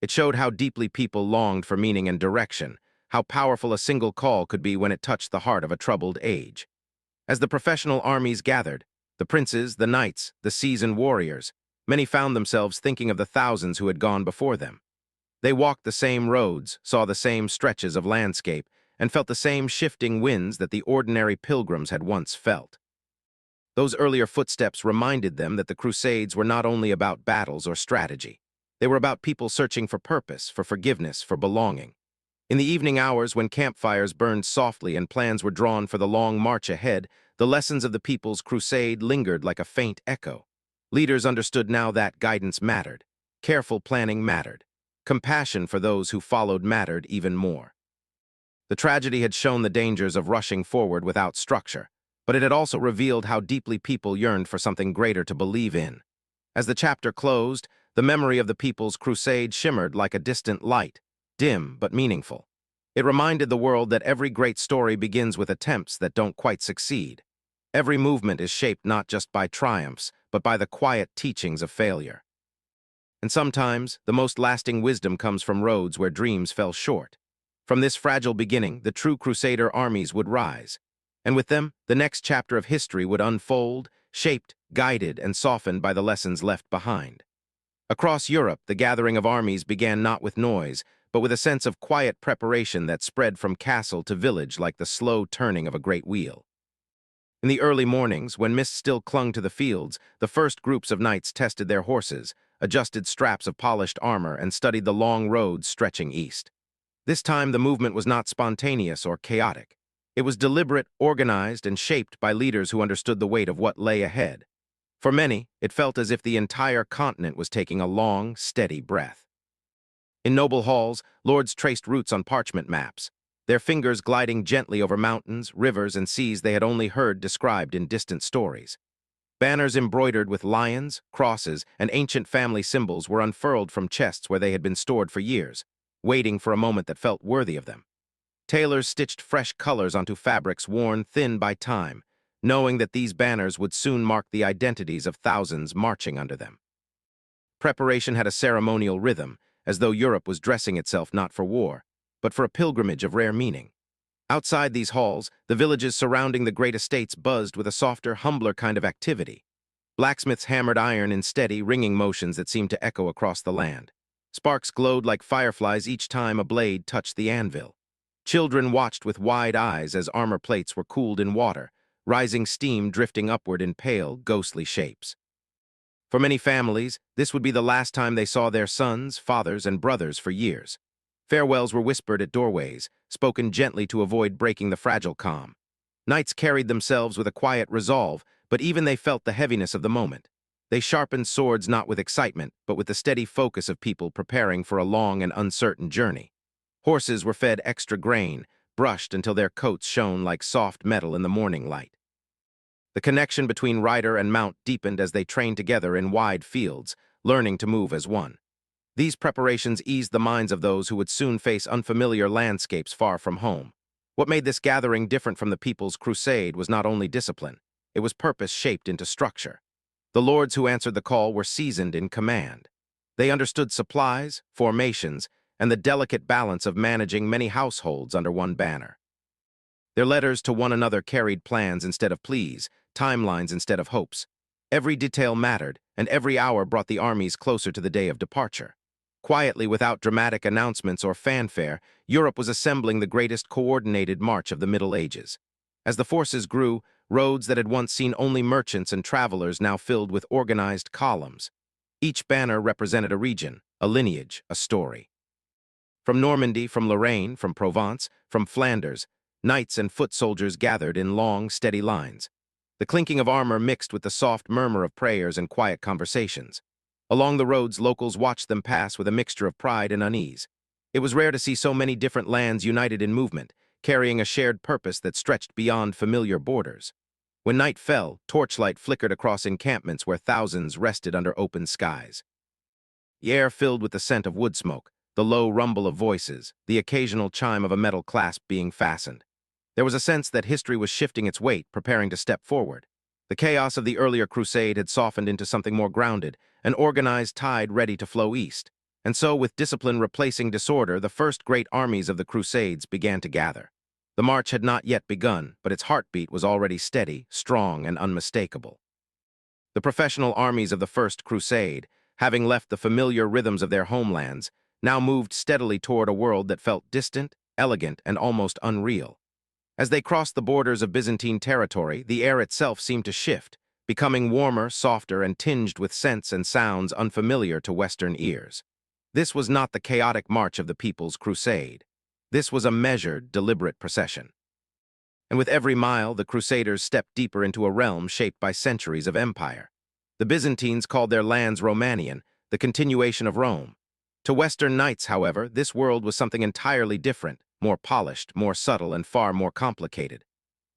It showed how deeply people longed for meaning and direction, how powerful a single call could be when it touched the heart of a troubled age. As the professional armies gathered, the princes, the knights, the seasoned warriors, many found themselves thinking of the thousands who had gone before them. They walked the same roads, saw the same stretches of landscape, and felt the same shifting winds that the ordinary pilgrims had once felt. Those earlier footsteps reminded them that the Crusades were not only about battles or strategy. They were about people searching for purpose, for forgiveness, for belonging. In the evening hours, when campfires burned softly and plans were drawn for the long march ahead, the lessons of the People's Crusade lingered like a faint echo. Leaders understood now that guidance mattered. Careful planning mattered. Compassion for those who followed mattered even more. The tragedy had shown the dangers of rushing forward without structure, but it had also revealed how deeply people yearned for something greater to believe in. As the chapter closed, the memory of the People's Crusade shimmered like a distant light, dim but meaningful. It reminded the world that every great story begins with attempts that don't quite succeed. Every movement is shaped not just by triumphs, but by the quiet teachings of failure. And sometimes, the most lasting wisdom comes from roads where dreams fell short. From this fragile beginning, the true Crusader armies would rise. And with them, the next chapter of history would unfold, shaped, guided, and softened by the lessons left behind. Across Europe, the gathering of armies began not with noise, but with a sense of quiet preparation that spread from castle to village like the slow turning of a great wheel. In the early mornings, when mist still clung to the fields, the first groups of knights tested their horses, adjusted straps of polished armor, and studied the long roads stretching east. This time, the movement was not spontaneous or chaotic. It was deliberate, organized, and shaped by leaders who understood the weight of what lay ahead. For many, it felt as if the entire continent was taking a long, steady breath. In noble halls, lords traced routes on parchment maps, their fingers gliding gently over mountains, rivers, and seas they had only heard described in distant stories. Banners embroidered with lions, crosses, and ancient family symbols were unfurled from chests where they had been stored for years, waiting for a moment that felt worthy of them. Tailors stitched fresh colors onto fabrics worn thin by time, knowing that these banners would soon mark the identities of thousands marching under them. Preparation had a ceremonial rhythm, as though Europe was dressing itself not for war, but for a pilgrimage of rare meaning. Outside these halls, the villages surrounding the great estates buzzed with a softer, humbler kind of activity. Blacksmiths hammered iron in steady, ringing motions that seemed to echo across the land. Sparks glowed like fireflies each time a blade touched the anvil. Children watched with wide eyes as armor plates were cooled in water, rising steam drifting upward in pale, ghostly shapes. For many families, this would be the last time they saw their sons, fathers, and brothers for years. Farewells were whispered at doorways, spoken gently to avoid breaking the fragile calm. Knights carried themselves with a quiet resolve, but even they felt the heaviness of the moment. They sharpened swords not with excitement, but with the steady focus of people preparing for a long and uncertain journey. Horses were fed extra grain, brushed until their coats shone like soft metal in the morning light. The connection between rider and mount deepened as they trained together in wide fields, learning to move as one. These preparations eased the minds of those who would soon face unfamiliar landscapes far from home. What made this gathering different from the People's Crusade was not only discipline, it was purpose shaped into structure. The lords who answered the call were seasoned in command. They understood supplies, formations, and the delicate balance of managing many households under one banner. Their letters to one another carried plans instead of pleas, timelines instead of hopes. Every detail mattered, and every hour brought the armies closer to the day of departure. Quietly, without dramatic announcements or fanfare, Europe was assembling the greatest coordinated march of the Middle Ages. As the forces grew, roads that had once seen only merchants and travelers now filled with organized columns. Each banner represented a region, a lineage, a story. From Normandy, from Lorraine, from Provence, from Flanders, knights and foot soldiers gathered in long, steady lines. The clinking of armor mixed with the soft murmur of prayers and quiet conversations. Along the roads, locals watched them pass with a mixture of pride and unease. It was rare to see so many different lands united in movement, carrying a shared purpose that stretched beyond familiar borders. When night fell, torchlight flickered across encampments where thousands rested under open skies. The air filled with the scent of wood smoke, the low rumble of voices, the occasional chime of a metal clasp being fastened. There was a sense that history was shifting its weight, preparing to step forward. The chaos of the earlier crusade had softened into something more grounded, an organized tide ready to flow east. And so, with discipline replacing disorder, the first great armies of the Crusades began to gather. The march had not yet begun, but its heartbeat was already steady, strong, and unmistakable. The professional armies of the First Crusade, having left the familiar rhythms of their homelands, now moved steadily toward a world that felt distant, elegant, and almost unreal. As they crossed the borders of Byzantine territory, the air itself seemed to shift, becoming warmer, softer, and tinged with scents and sounds unfamiliar to Western ears. This was not the chaotic march of the People's Crusade. This was a measured, deliberate procession. And with every mile, the Crusaders stepped deeper into a realm shaped by centuries of empire. The Byzantines called their lands Romanian, the continuation of Rome. To Western knights, however, this world was something entirely different, more polished, more subtle, and far more complicated.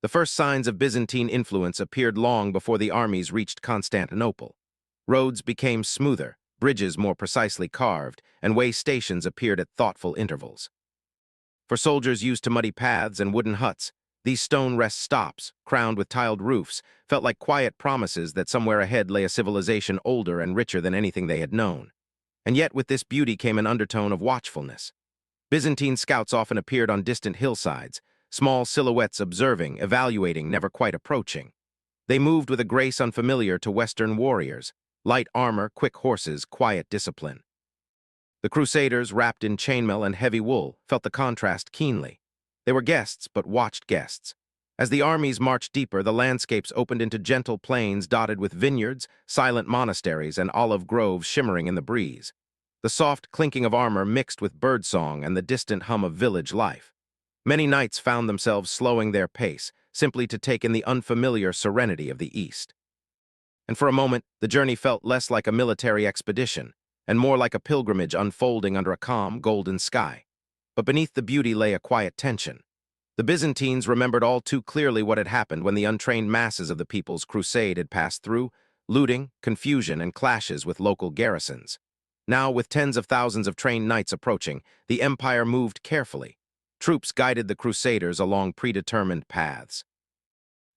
The first signs of Byzantine influence appeared long before the armies reached Constantinople. Roads became smoother, bridges more precisely carved, and way stations appeared at thoughtful intervals. For soldiers used to muddy paths and wooden huts, these stone rest stops, crowned with tiled roofs, felt like quiet promises that somewhere ahead lay a civilization older and richer than anything they had known. And yet with this beauty came an undertone of watchfulness. Byzantine scouts often appeared on distant hillsides, small silhouettes observing, evaluating, never quite approaching. They moved with a grace unfamiliar to Western warriors, light armor, quick horses, quiet discipline. The Crusaders, wrapped in chainmail and heavy wool, felt the contrast keenly. They were guests, but watched guests. As the armies marched deeper, the landscapes opened into gentle plains dotted with vineyards, silent monasteries, and olive groves shimmering in the breeze. The soft clinking of armor mixed with birdsong and the distant hum of village life. Many knights found themselves slowing their pace, simply to take in the unfamiliar serenity of the East. And for a moment, the journey felt less like a military expedition, and more like a pilgrimage unfolding under a calm, golden sky. But beneath the beauty lay a quiet tension. The Byzantines remembered all too clearly what had happened when the untrained masses of the People's Crusade had passed through, looting, confusion, and clashes with local garrisons. Now, with tens of thousands of trained knights approaching, the empire moved carefully. Troops guided the Crusaders along predetermined paths.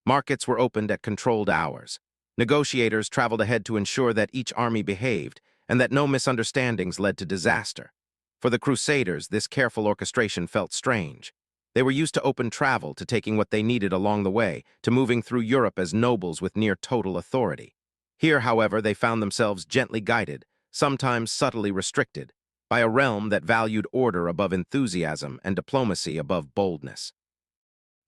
Markets were opened at controlled hours. Negotiators traveled ahead to ensure that each army behaved and that no misunderstandings led to disaster. For the Crusaders, this careful orchestration felt strange. They were used to open travel, to taking what they needed along the way, to moving through Europe as nobles with near total authority. Here, however, they found themselves gently guided, sometimes subtly restricted, by a realm that valued order above enthusiasm and diplomacy above boldness.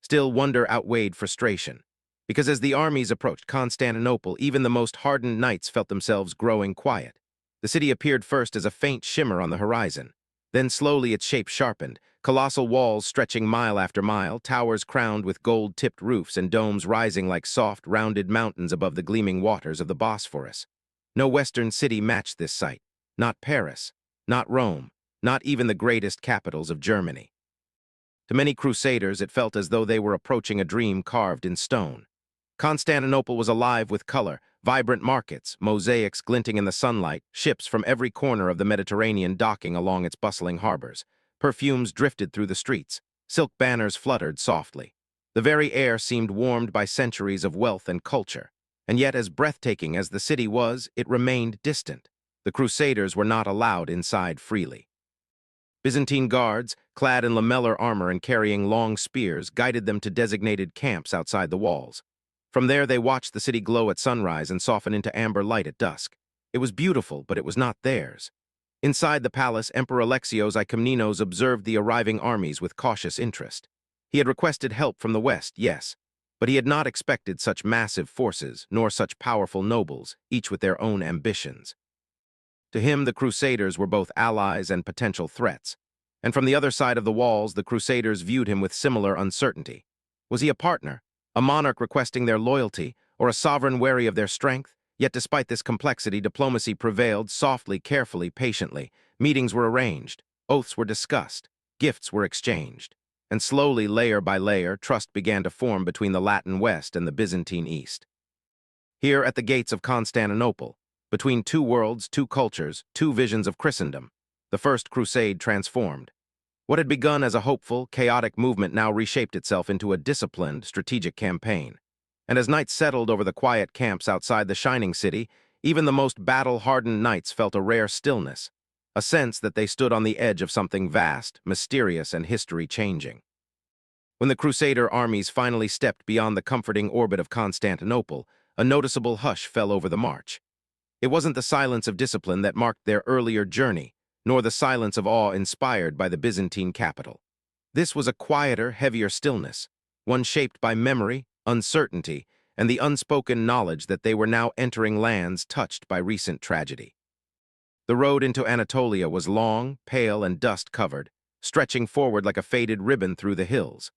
Still, wonder outweighed frustration, because as the armies approached Constantinople, even the most hardened knights felt themselves growing quiet. The city appeared first as a faint shimmer on the horizon. Then slowly its shape sharpened, colossal walls stretching mile after mile, towers crowned with gold-tipped roofs and domes rising like soft, rounded mountains above the gleaming waters of the Bosphorus. No Western city matched this sight. Not Paris, not Rome, not even the greatest capitals of Germany. To many crusaders, it felt as though they were approaching a dream carved in stone. Constantinople was alive with color, vibrant markets, mosaics glinting in the sunlight, ships from every corner of the Mediterranean docking along its bustling harbors. Perfumes drifted through the streets. Silk banners fluttered softly. The very air seemed warmed by centuries of wealth and culture. And yet, as breathtaking as the city was, it remained distant. The Crusaders were not allowed inside freely. Byzantine guards, clad in lamellar armor and carrying long spears, guided them to designated camps outside the walls. From there, they watched the city glow at sunrise and soften into amber light at dusk. It was beautiful, but it was not theirs. Inside the palace, Emperor Alexios I Komnenos observed the arriving armies with cautious interest. He had requested help from the west, yes, but he had not expected such massive forces, nor such powerful nobles, each with their own ambitions. To him, the Crusaders were both allies and potential threats, and from the other side of the walls, the Crusaders viewed him with similar uncertainty. Was he a partner? A monarch requesting their loyalty, or a sovereign wary of their strength? Yet despite this complexity, diplomacy prevailed softly, carefully, patiently. Meetings were arranged, oaths were discussed, gifts were exchanged. And slowly, layer by layer, trust began to form between the Latin West and the Byzantine East. Here at the gates of Constantinople, between two worlds, two cultures, two visions of Christendom, the First Crusade transformed. What had begun as a hopeful, chaotic movement now reshaped itself into a disciplined, strategic campaign. And as night settled over the quiet camps outside the shining city, even the most battle-hardened knights felt a rare stillness, a sense that they stood on the edge of something vast, mysterious, and history-changing. When the Crusader armies finally stepped beyond the comforting orbit of Constantinople, a noticeable hush fell over the march. It wasn't the silence of discipline that marked their earlier journey, nor the silence of awe inspired by the Byzantine capital. This was a quieter, heavier stillness, one shaped by memory, uncertainty, and the unspoken knowledge that they were now entering lands touched by recent tragedy. The road into Anatolia was long, pale, and dust-covered, stretching forward like a faded ribbon through the hills.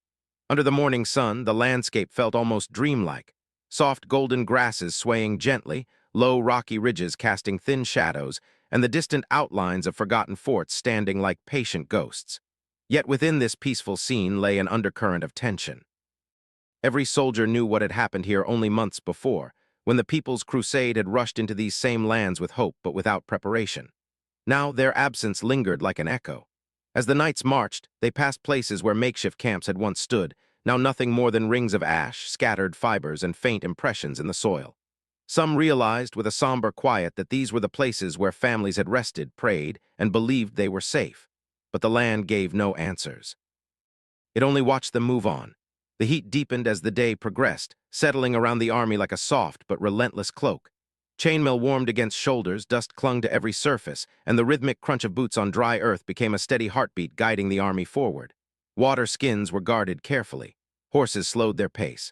Under the morning sun, the landscape felt almost dreamlike, soft golden grasses swaying gently, low rocky ridges casting thin shadows, and the distant outlines of forgotten forts standing like patient ghosts. Yet within this peaceful scene lay an undercurrent of tension. Every soldier knew what had happened here only months before, when the People's Crusade had rushed into these same lands with hope but without preparation. Now their absence lingered like an echo. As the knights marched, they passed places where makeshift camps had once stood, now nothing more than rings of ash, scattered fibers, and faint impressions in the soil. Some realized with a somber quiet that these were the places where families had rested, prayed, and believed they were safe. But the land gave no answers. It only watched them move on. The heat deepened as the day progressed, settling around the army like a soft but relentless cloak. Chainmail warmed against shoulders, dust clung to every surface, and the rhythmic crunch of boots on dry earth became a steady heartbeat guiding the army forward. Water skins were guarded carefully. Horses slowed their pace.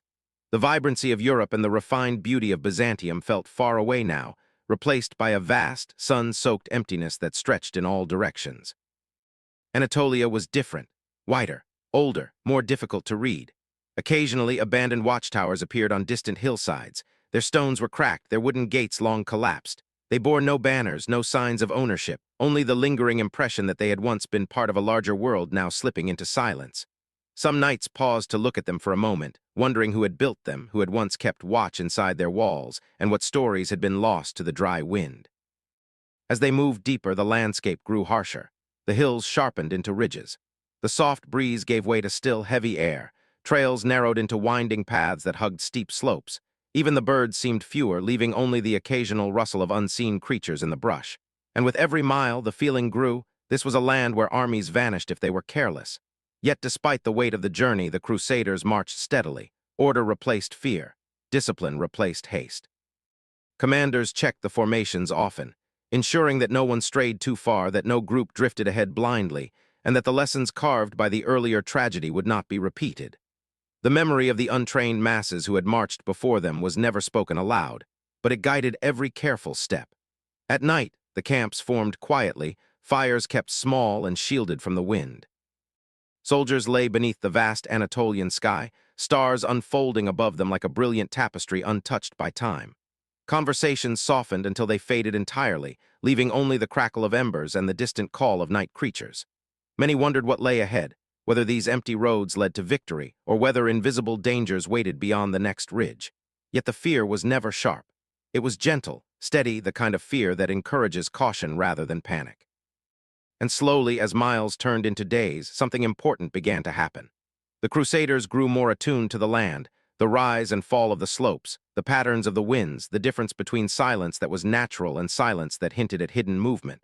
The vibrancy of Europe and the refined beauty of Byzantium felt far away now, replaced by a vast, sun-soaked emptiness that stretched in all directions. Anatolia was different, wider, older, more difficult to read. Occasionally, abandoned watchtowers appeared on distant hillsides. Their stones were cracked, their wooden gates long collapsed. They bore no banners, no signs of ownership, only the lingering impression that they had once been part of a larger world now slipping into silence. Some knights paused to look at them for a moment, wondering who had built them, who had once kept watch inside their walls, and what stories had been lost to the dry wind. As they moved deeper, the landscape grew harsher. The hills sharpened into ridges. The soft breeze gave way to still, heavy air. Trails narrowed into winding paths that hugged steep slopes. Even the birds seemed fewer, leaving only the occasional rustle of unseen creatures in the brush. And with every mile, the feeling grew. This was a land where armies vanished if they were careless. Yet despite the weight of the journey, the Crusaders marched steadily. Order replaced fear. Discipline replaced haste. Commanders checked the formations often, ensuring that no one strayed too far, that no group drifted ahead blindly, and that the lessons carved by the earlier tragedy would not be repeated. The memory of the untrained masses who had marched before them was never spoken aloud, but it guided every careful step. At night, the camps formed quietly, fires kept small and shielded from the wind. Soldiers lay beneath the vast Anatolian sky, stars unfolding above them like a brilliant tapestry untouched by time. Conversations softened until they faded entirely, leaving only the crackle of embers and the distant call of night creatures. Many wondered what lay ahead, whether these empty roads led to victory or whether invisible dangers waited beyond the next ridge. Yet the fear was never sharp. It was gentle, steady, the kind of fear that encourages caution rather than panic. And slowly, as miles turned into days, something important began to happen. The Crusaders grew more attuned to the land, the rise and fall of the slopes, the patterns of the winds, the difference between silence that was natural and silence that hinted at hidden movement.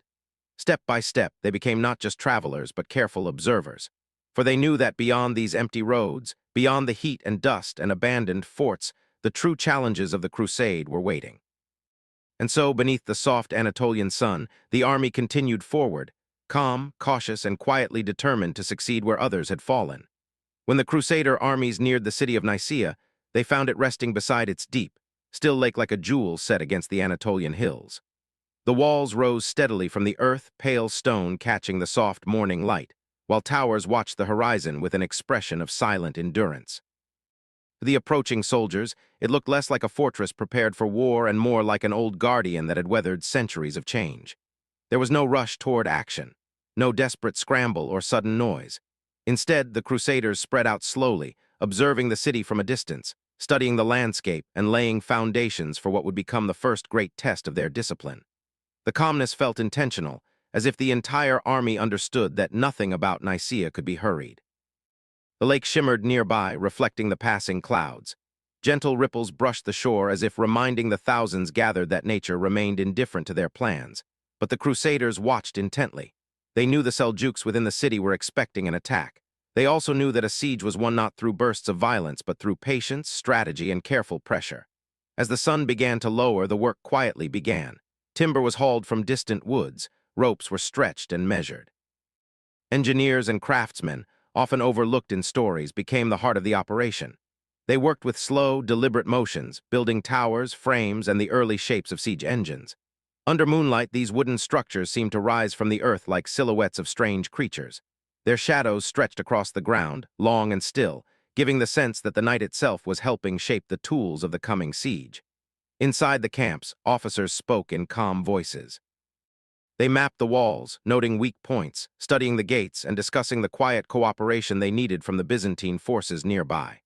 Step by step, they became not just travelers but careful observers. For they knew that beyond these empty roads, beyond the heat and dust and abandoned forts, the true challenges of the crusade were waiting. And so, beneath the soft Anatolian sun, the army continued forward, calm, cautious, and quietly determined to succeed where others had fallen. When the Crusader armies neared the city of Nicaea, they found it resting beside its deep, still lake like a jewel set against the Anatolian hills. The walls rose steadily from the earth, pale stone catching the soft morning light, while towers watched the horizon with an expression of silent endurance. To the approaching soldiers, it looked less like a fortress prepared for war and more like an old guardian that had weathered centuries of change. There was no rush toward action, no desperate scramble or sudden noise. Instead, the Crusaders spread out slowly, observing the city from a distance, studying the landscape and laying foundations for what would become the first great test of their discipline. The calmness felt intentional, as if the entire army understood that nothing about Nicaea could be hurried. The lake shimmered nearby, reflecting the passing clouds. Gentle ripples brushed the shore as if reminding the thousands gathered that nature remained indifferent to their plans. But the Crusaders watched intently. They knew the Seljuks within the city were expecting an attack. They also knew that a siege was won not through bursts of violence, but through patience, strategy, and careful pressure. As the sun began to lower, the work quietly began. Timber was hauled from distant woods. Ropes were stretched and measured. Engineers and craftsmen, often overlooked in stories, became the heart of the operation. They worked with slow, deliberate motions, building towers, frames, and the early shapes of siege engines. Under moonlight, these wooden structures seemed to rise from the earth like silhouettes of strange creatures. Their shadows stretched across the ground, long and still, giving the sense that the night itself was helping shape the tools of the coming siege. Inside the camps, officers spoke in calm voices. They mapped the walls, noting weak points, studying the gates, and discussing the quiet cooperation they needed from the Byzantine forces nearby.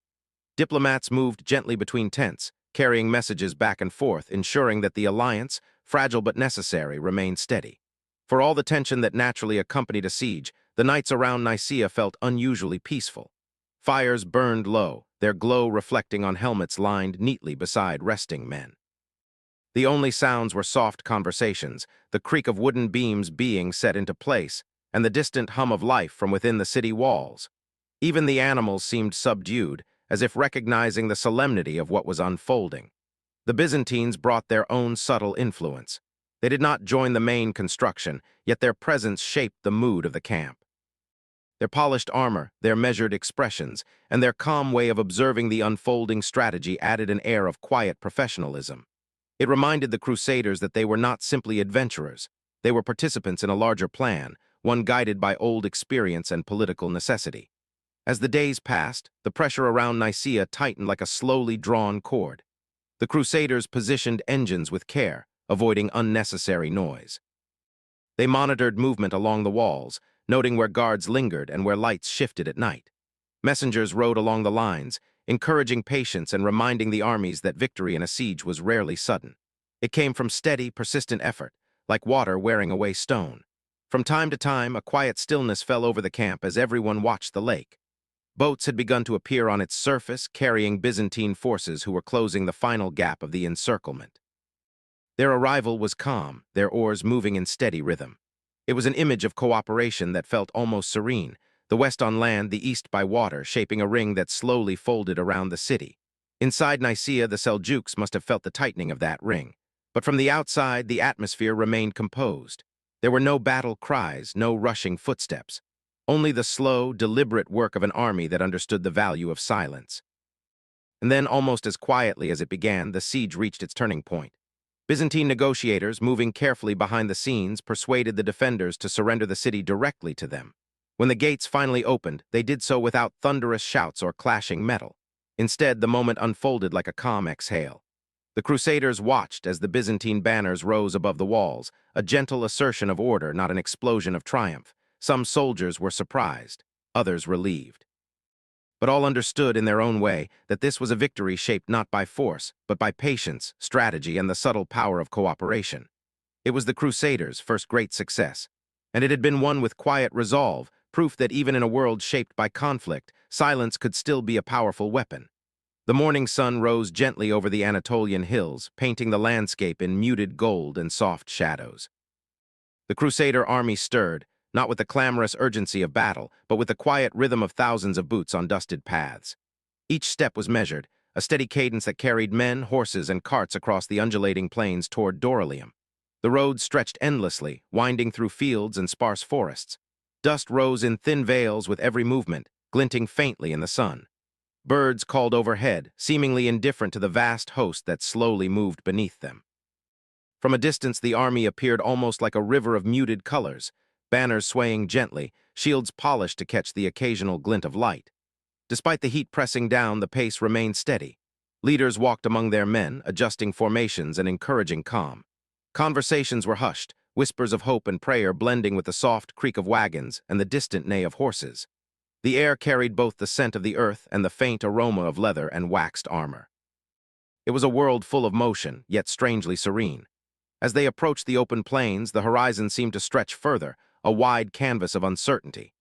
Diplomats moved gently between tents, carrying messages back and forth, ensuring that the alliance, fragile but necessary, remained steady. For all the tension that naturally accompanied a siege, the nights around Nicaea felt unusually peaceful. Fires burned low, their glow reflecting on helmets lined neatly beside resting men. The only sounds were soft conversations, the creak of wooden beams being set into place, and the distant hum of life from within the city walls. Even the animals seemed subdued, as if recognizing the solemnity of what was unfolding. The Byzantines brought their own subtle influence. They did not join the main construction, yet their presence shaped the mood of the camp. Their polished armor, their measured expressions, and their calm way of observing the unfolding strategy added an air of quiet professionalism. It reminded the Crusaders that they were not simply adventurers. They were participants in a larger plan, one guided by old experience and political necessity. As the days passed, the pressure around Nicaea tightened like a slowly drawn cord. The Crusaders positioned engines with care, avoiding unnecessary noise. They monitored movement along the walls, noting where guards lingered and where lights shifted at night. Messengers rode along the lines, encouraging patience and reminding the armies that victory in a siege was rarely sudden. It came from steady, persistent effort, like water wearing away stone. From time to time, a quiet stillness fell over the camp as everyone watched the lake. Boats had begun to appear on its surface, carrying Byzantine forces who were closing the final gap of the encirclement. Their arrival was calm, their oars moving in steady rhythm. It was an image of cooperation that felt almost serene, the west on land, the east by water, shaping a ring that slowly folded around the city. Inside Nicaea, the Seljuks must have felt the tightening of that ring. But from the outside, the atmosphere remained composed. There were no battle cries, no rushing footsteps. Only the slow, deliberate work of an army that understood the value of silence. And then, almost as quietly as it began, the siege reached its turning point. Byzantine negotiators, moving carefully behind the scenes, persuaded the defenders to surrender the city directly to them. When the gates finally opened, they did so without thunderous shouts or clashing metal. Instead, the moment unfolded like a calm exhale. The Crusaders watched as the Byzantine banners rose above the walls, a gentle assertion of order, not an explosion of triumph. Some soldiers were surprised, others relieved. But all understood in their own way that this was a victory shaped not by force, but by patience, strategy, and the subtle power of cooperation. It was the Crusaders' first great success, and it had been won with quiet resolve, proof that even in a world shaped by conflict, silence could still be a powerful weapon. The morning sun rose gently over the Anatolian hills, painting the landscape in muted gold and soft shadows. The Crusader army stirred, not with the clamorous urgency of battle, but with the quiet rhythm of thousands of boots on dusted paths. Each step was measured, a steady cadence that carried men, horses, and carts across the undulating plains toward Doralium. The road stretched endlessly, winding through fields and sparse forests. Dust rose in thin veils with every movement, glinting faintly in the sun. Birds called overhead, seemingly indifferent to the vast host that slowly moved beneath them. From a distance, the army appeared almost like a river of muted colors, banners swaying gently, shields polished to catch the occasional glint of light. Despite the heat pressing down, the pace remained steady. Leaders walked among their men, adjusting formations and encouraging calm. Conversations were hushed, whispers of hope and prayer blending with the soft creak of wagons and the distant neigh of horses. The air carried both the scent of the earth and the faint aroma of leather and waxed armor. It was a world full of motion, yet strangely serene. As they approached the open plains, the horizon seemed to stretch further, a wide canvas of uncertainty.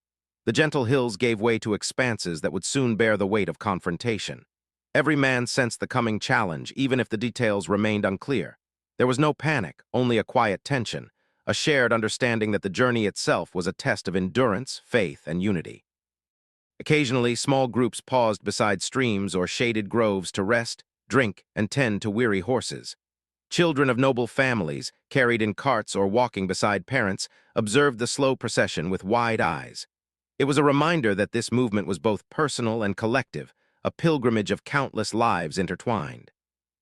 The gentle hills gave way to expanses that would soon bear the weight of confrontation. Every man sensed the coming challenge, even if the details remained unclear. There was no panic, only a quiet tension, a shared understanding that the journey itself was a test of endurance, faith, and unity. Occasionally, small groups paused beside streams or shaded groves to rest, drink, and tend to weary horses. Children of noble families, carried in carts or walking beside parents, observed the slow procession with wide eyes. It was a reminder that this movement was both personal and collective, a pilgrimage of countless lives intertwined.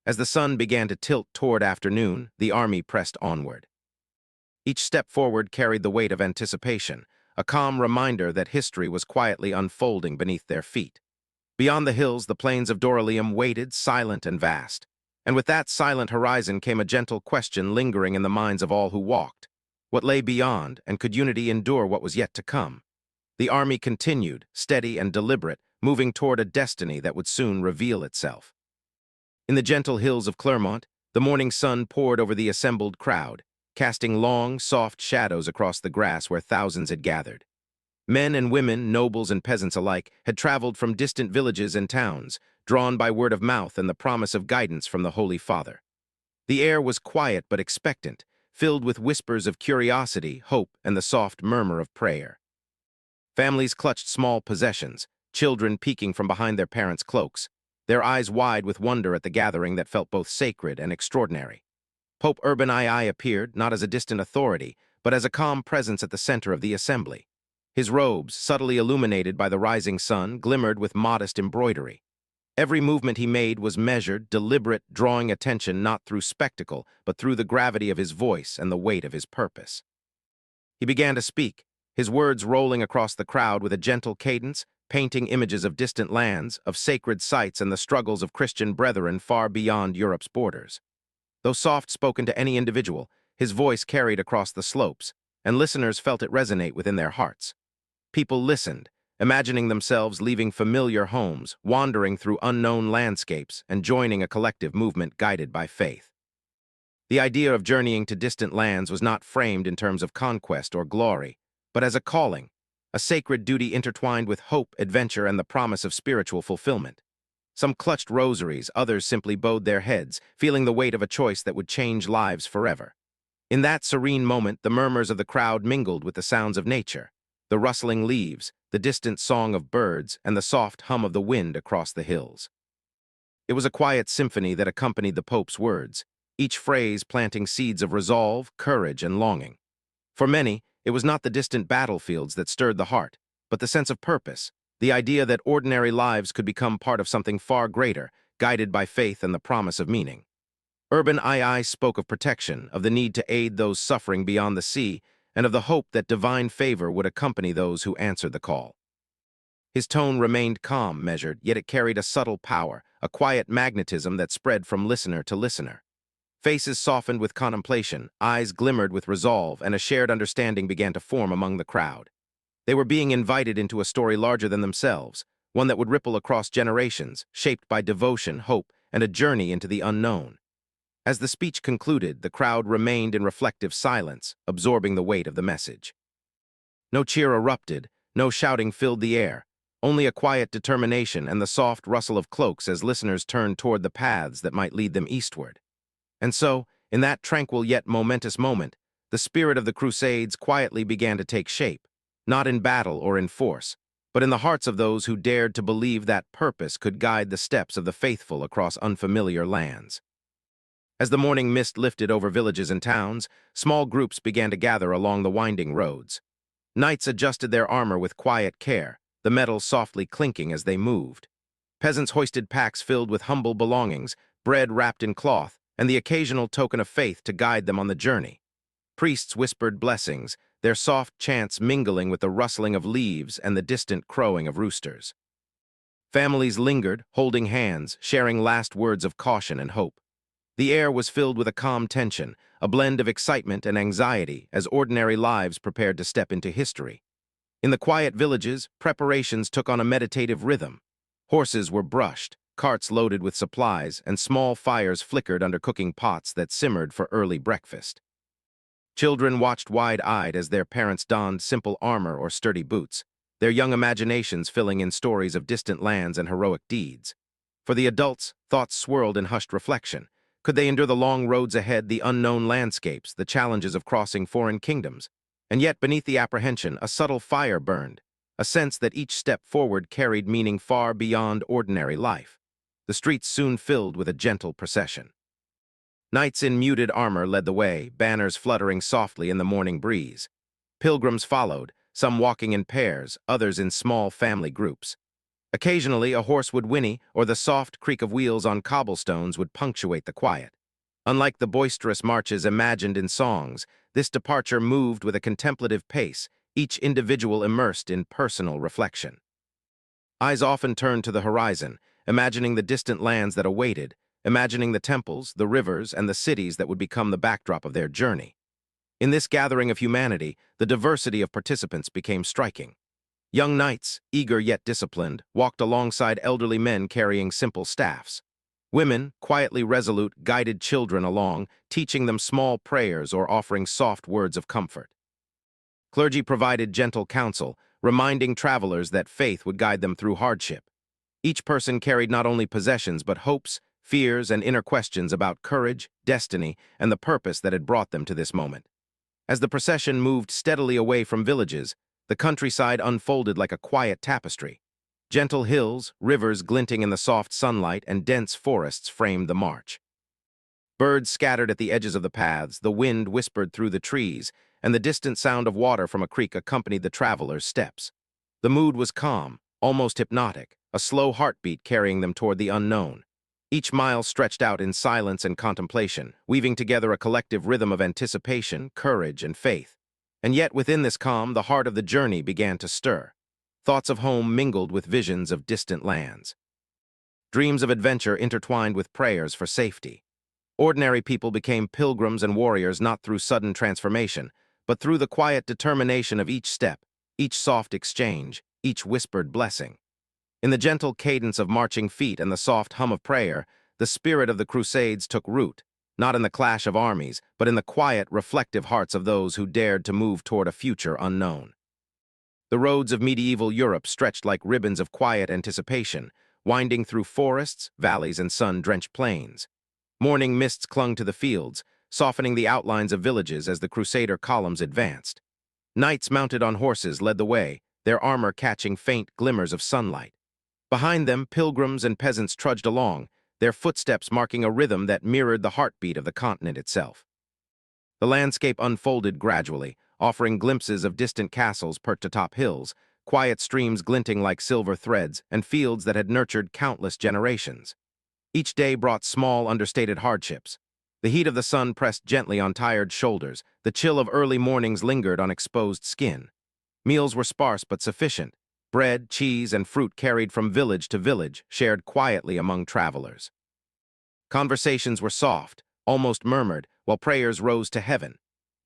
As the sun began to tilt toward afternoon, the army pressed onward. Each step forward carried the weight of anticipation, a calm reminder that history was quietly unfolding beneath their feet. Beyond the hills, the plains of Doralium waited, silent and vast. And with that silent horizon came a gentle question lingering in the minds of all who walked. What lay beyond, and could unity endure what was yet to come? The army continued, steady and deliberate, moving toward a destiny that would soon reveal itself. In the gentle hills of Clermont, the morning sun poured over the assembled crowd, casting long, soft shadows across the grass where thousands had gathered. Men and women, nobles and peasants alike, had traveled from distant villages and towns, drawn by word of mouth and the promise of guidance from the Holy Father. The air was quiet but expectant, filled with whispers of curiosity, hope, and the soft murmur of prayer. Families clutched small possessions, children peeking from behind their parents' cloaks, their eyes wide with wonder at the gathering that felt both sacred and extraordinary. Pope Urban II appeared, not as a distant authority, but as a calm presence at the center of the assembly. His robes, subtly illuminated by the rising sun, glimmered with modest embroidery. Every movement he made was measured, deliberate, drawing attention not through spectacle, but through the gravity of his voice and the weight of his purpose. He began to speak, his words rolling across the crowd with a gentle cadence, painting images of distant lands, of sacred sites and the struggles of Christian brethren far beyond Europe's borders. Though soft-spoken to any individual, his voice carried across the slopes, and listeners felt it resonate within their hearts. People listened, imagining themselves leaving familiar homes, wandering through unknown landscapes, and joining a collective movement guided by faith. The idea of journeying to distant lands was not framed in terms of conquest or glory, but as a calling, a sacred duty intertwined with hope, adventure, and the promise of spiritual fulfillment. Some clutched rosaries, others simply bowed their heads, feeling the weight of a choice that would change lives forever. In that serene moment, the murmurs of the crowd mingled with the sounds of nature, the rustling leaves, the distant song of birds, and the soft hum of the wind across the hills. It was a quiet symphony that accompanied the Pope's words, each phrase planting seeds of resolve, courage, and longing. For many, it was not the distant battlefields that stirred the heart, but the sense of purpose, the idea that ordinary lives could become part of something far greater, guided by faith and the promise of meaning. Urban II spoke of protection, of the need to aid those suffering beyond the sea, and of the hope that divine favor would accompany those who answered the call. His tone remained calm, measured, yet it carried a subtle power, a quiet magnetism that spread from listener to listener. Faces softened with contemplation, eyes glimmered with resolve, and a shared understanding began to form among the crowd. They were being invited into a story larger than themselves, one that would ripple across generations, shaped by devotion, hope, and a journey into the unknown. As the speech concluded, the crowd remained in reflective silence, absorbing the weight of the message. No cheer erupted, no shouting filled the air, only a quiet determination and the soft rustle of cloaks as listeners turned toward the paths that might lead them eastward. And so, in that tranquil yet momentous moment, the spirit of the Crusades quietly began to take shape, not in battle or in force, but in the hearts of those who dared to believe that purpose could guide the steps of the faithful across unfamiliar lands. As the morning mist lifted over villages and towns, small groups began to gather along the winding roads. Knights adjusted their armor with quiet care, the metal softly clinking as they moved. Peasants hoisted packs filled with humble belongings, bread wrapped in cloth, and the occasional token of faith to guide them on the journey. Priests whispered blessings, their soft chants mingling with the rustling of leaves and the distant crowing of roosters. Families lingered, holding hands, sharing last words of caution and hope. The air was filled with a calm tension, a blend of excitement and anxiety as ordinary lives prepared to step into history. In the quiet villages, preparations took on a meditative rhythm. Horses were brushed, carts loaded with supplies, and small fires flickered under cooking pots that simmered for early breakfast. Children watched wide-eyed as their parents donned simple armor or sturdy boots, their young imaginations filling in stories of distant lands and heroic deeds. For the adults, thoughts swirled in hushed reflection. Could they endure the long roads ahead, the unknown landscapes, the challenges of crossing foreign kingdoms? And yet, beneath the apprehension, a subtle fire burned, a sense that each step forward carried meaning far beyond ordinary life. The streets soon filled with a gentle procession. Knights in muted armor led the way, banners fluttering softly in the morning breeze. Pilgrims followed, some walking in pairs, others in small family groups. Occasionally, a horse would whinny, or the soft creak of wheels on cobblestones would punctuate the quiet. Unlike the boisterous marches imagined in songs, this departure moved with a contemplative pace, each individual immersed in personal reflection. Eyes often turned to the horizon, imagining the distant lands that awaited, imagining the temples, the rivers, and the cities that would become the backdrop of their journey. In this gathering of humanity, the diversity of participants became striking. Young knights, eager yet disciplined, walked alongside elderly men carrying simple staffs. Women, quietly resolute, guided children along, teaching them small prayers or offering soft words of comfort. Clergy provided gentle counsel, reminding travelers that faith would guide them through hardship. Each person carried not only possessions but hopes, fears, and inner questions about courage, destiny, and the purpose that had brought them to this moment. As the procession moved steadily away from villages, the countryside unfolded like a quiet tapestry. Gentle hills, rivers glinting in the soft sunlight, and dense forests framed the march. Birds scattered at the edges of the paths, the wind whispered through the trees, and the distant sound of water from a creek accompanied the travelers' steps. The mood was calm, almost hypnotic, a slow heartbeat carrying them toward the unknown. Each mile stretched out in silence and contemplation, weaving together a collective rhythm of anticipation, courage, and faith. And yet within this calm, the heart of the journey began to stir. Thoughts of home mingled with visions of distant lands. Dreams of adventure intertwined with prayers for safety. Ordinary people became pilgrims and warriors not through sudden transformation, but through the quiet determination of each step, each soft exchange, each whispered blessing. In the gentle cadence of marching feet and the soft hum of prayer, the spirit of the Crusades took root, not in the clash of armies, but in the quiet, reflective hearts of those who dared to move toward a future unknown. The roads of medieval Europe stretched like ribbons of quiet anticipation, winding through forests, valleys, and sun-drenched plains. Morning mists clung to the fields, softening the outlines of villages as the Crusader columns advanced. Knights mounted on horses led the way, their armor catching faint glimmers of sunlight. Behind them, pilgrims and peasants trudged along, their footsteps marking a rhythm that mirrored the heartbeat of the continent itself. The landscape unfolded gradually, offering glimpses of distant castles perched atop hills, quiet streams glinting like silver threads, and fields that had nurtured countless generations. Each day brought small, understated hardships. The heat of the sun pressed gently on tired shoulders. The chill of early mornings lingered on exposed skin. Meals were sparse but sufficient. Bread, cheese, and fruit carried from village to village, shared quietly among travelers. Conversations were soft, almost murmured, while prayers rose to heaven.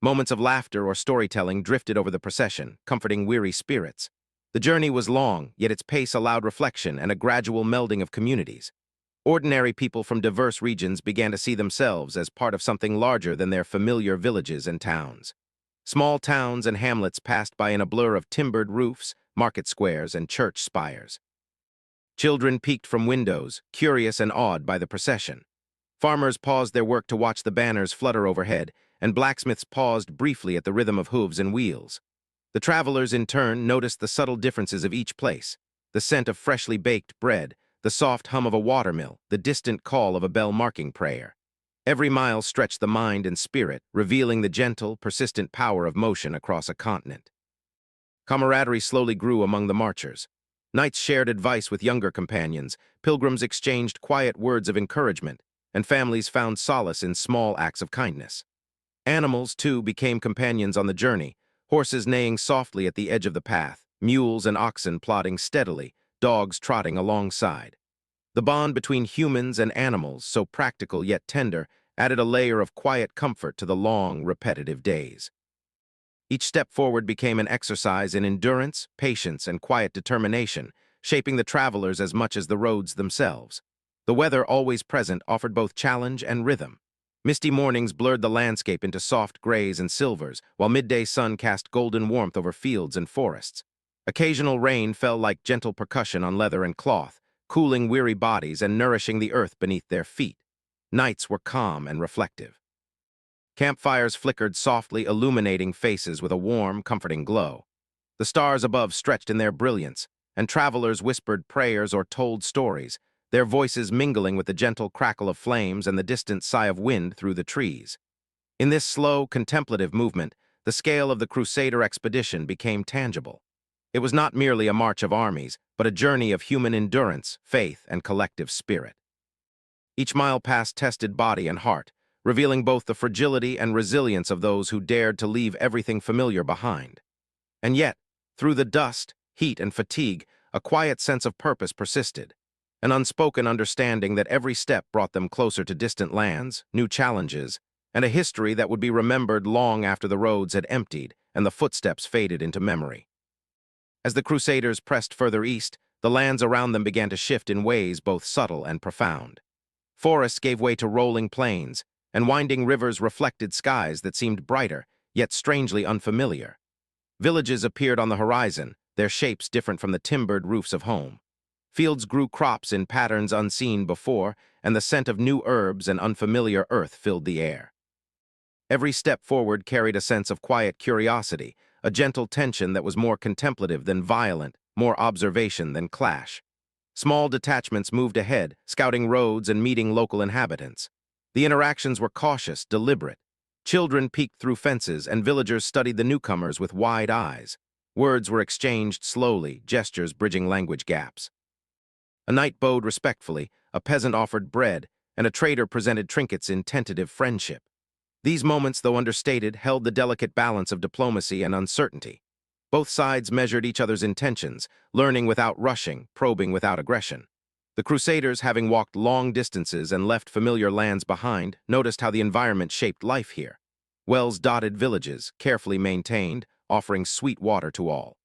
Moments of laughter or storytelling drifted over the procession, comforting weary spirits. The journey was long, yet its pace allowed reflection and a gradual melding of communities. Ordinary people from diverse regions began to see themselves as part of something larger than their familiar villages and towns. Small towns and hamlets passed by in a blur of timbered roofs, market squares, and church spires. Children peeked from windows, curious and awed by the procession. Farmers paused their work to watch the banners flutter overhead, and blacksmiths paused briefly at the rhythm of hooves and wheels. The travelers, in turn, noticed the subtle differences of each place: the scent of freshly baked bread, the soft hum of a watermill, the distant call of a bell marking prayer. Every mile stretched the mind and spirit, revealing the gentle, persistent power of motion across a continent. Camaraderie slowly grew among the marchers. Knights shared advice with younger companions, pilgrims exchanged quiet words of encouragement, and families found solace in small acts of kindness. Animals, too, became companions on the journey, horses neighing softly at the edge of the path, mules and oxen plodding steadily, dogs trotting alongside. The bond between humans and animals, so practical yet tender, added a layer of quiet comfort to the long, repetitive days. Each step forward became an exercise in endurance, patience, and quiet determination, shaping the travelers as much as the roads themselves. The weather, always present, offered both challenge and rhythm. Misty mornings blurred the landscape into soft grays and silvers, while midday sun cast golden warmth over fields and forests. Occasional rain fell like gentle percussion on leather and cloth, cooling weary bodies and nourishing the earth beneath their feet. Nights were calm and reflective. Campfires flickered softly, illuminating faces with a warm, comforting glow. The stars above stretched in their brilliance, and travelers whispered prayers or told stories, their voices mingling with the gentle crackle of flames and the distant sigh of wind through the trees. In this slow, contemplative movement, the scale of the Crusader expedition became tangible. It was not merely a march of armies, but a journey of human endurance, faith, and collective spirit. Each mile passed tested body and heart, revealing both the fragility and resilience of those who dared to leave everything familiar behind. And yet, through the dust, heat, and fatigue, a quiet sense of purpose persisted, an unspoken understanding that every step brought them closer to distant lands, new challenges, and a history that would be remembered long after the roads had emptied and the footsteps faded into memory. As the Crusaders pressed further east, the lands around them began to shift in ways both subtle and profound. Forests gave way to rolling plains, and winding rivers reflected skies that seemed brighter, yet strangely unfamiliar. Villages appeared on the horizon, their shapes different from the timbered roofs of home. Fields grew crops in patterns unseen before, and the scent of new herbs and unfamiliar earth filled the air. Every step forward carried a sense of quiet curiosity, a gentle tension that was more contemplative than violent, more observation than clash. Small detachments moved ahead, scouting roads and meeting local inhabitants. The interactions were cautious, deliberate. Children peeked through fences, and villagers studied the newcomers with wide eyes. Words were exchanged slowly, gestures bridging language gaps. A knight bowed respectfully, a peasant offered bread, and a trader presented trinkets in tentative friendship. These moments, though understated, held the delicate balance of diplomacy and uncertainty. Both sides measured each other's intentions, learning without rushing, probing without aggression. The Crusaders, having walked long distances and left familiar lands behind, noticed how the environment shaped life here. Wells-dotted villages, carefully maintained, offering sweet water to all.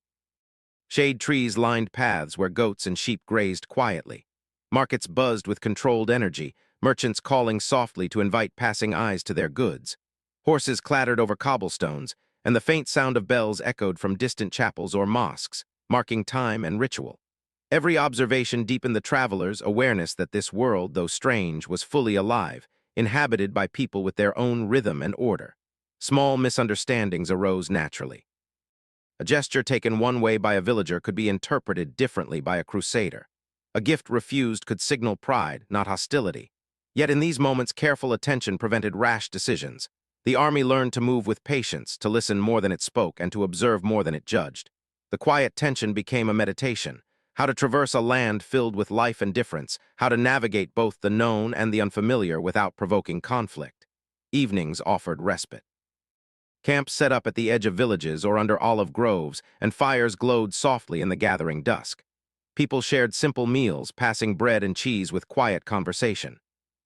Shade trees lined paths where goats and sheep grazed quietly. Markets buzzed with controlled energy, merchants calling softly to invite passing eyes to their goods. Horses clattered over cobblestones, and the faint sound of bells echoed from distant chapels or mosques, marking time and ritual. Every observation deepened the travelers' awareness that this world, though strange, was fully alive, inhabited by people with their own rhythm and order. Small misunderstandings arose naturally. A gesture taken one way by a villager could be interpreted differently by a crusader. A gift refused could signal pride, not hostility. Yet in these moments, careful attention prevented rash decisions. The army learned to move with patience, to listen more than it spoke, and to observe more than it judged. The quiet tension became a meditation: how to traverse a land filled with life and difference, how to navigate both the known and the unfamiliar without provoking conflict. Evenings offered respite. Camps set up at the edge of villages or under olive groves, and fires glowed softly in the gathering dusk. People shared simple meals, passing bread and cheese with quiet conversation.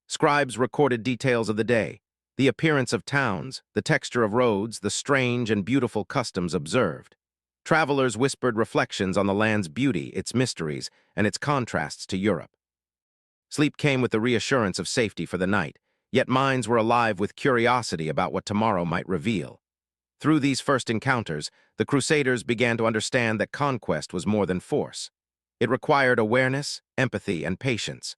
Scribes recorded details of the day, the appearance of towns, the texture of roads, the strange and beautiful customs observed. Travelers whispered reflections on the land's beauty, its mysteries, and its contrasts to Europe. Sleep came with the reassurance of safety for the night, yet minds were alive with curiosity about what tomorrow might reveal. Through these first encounters, the Crusaders began to understand that conquest was more than force. It required awareness, empathy, and patience.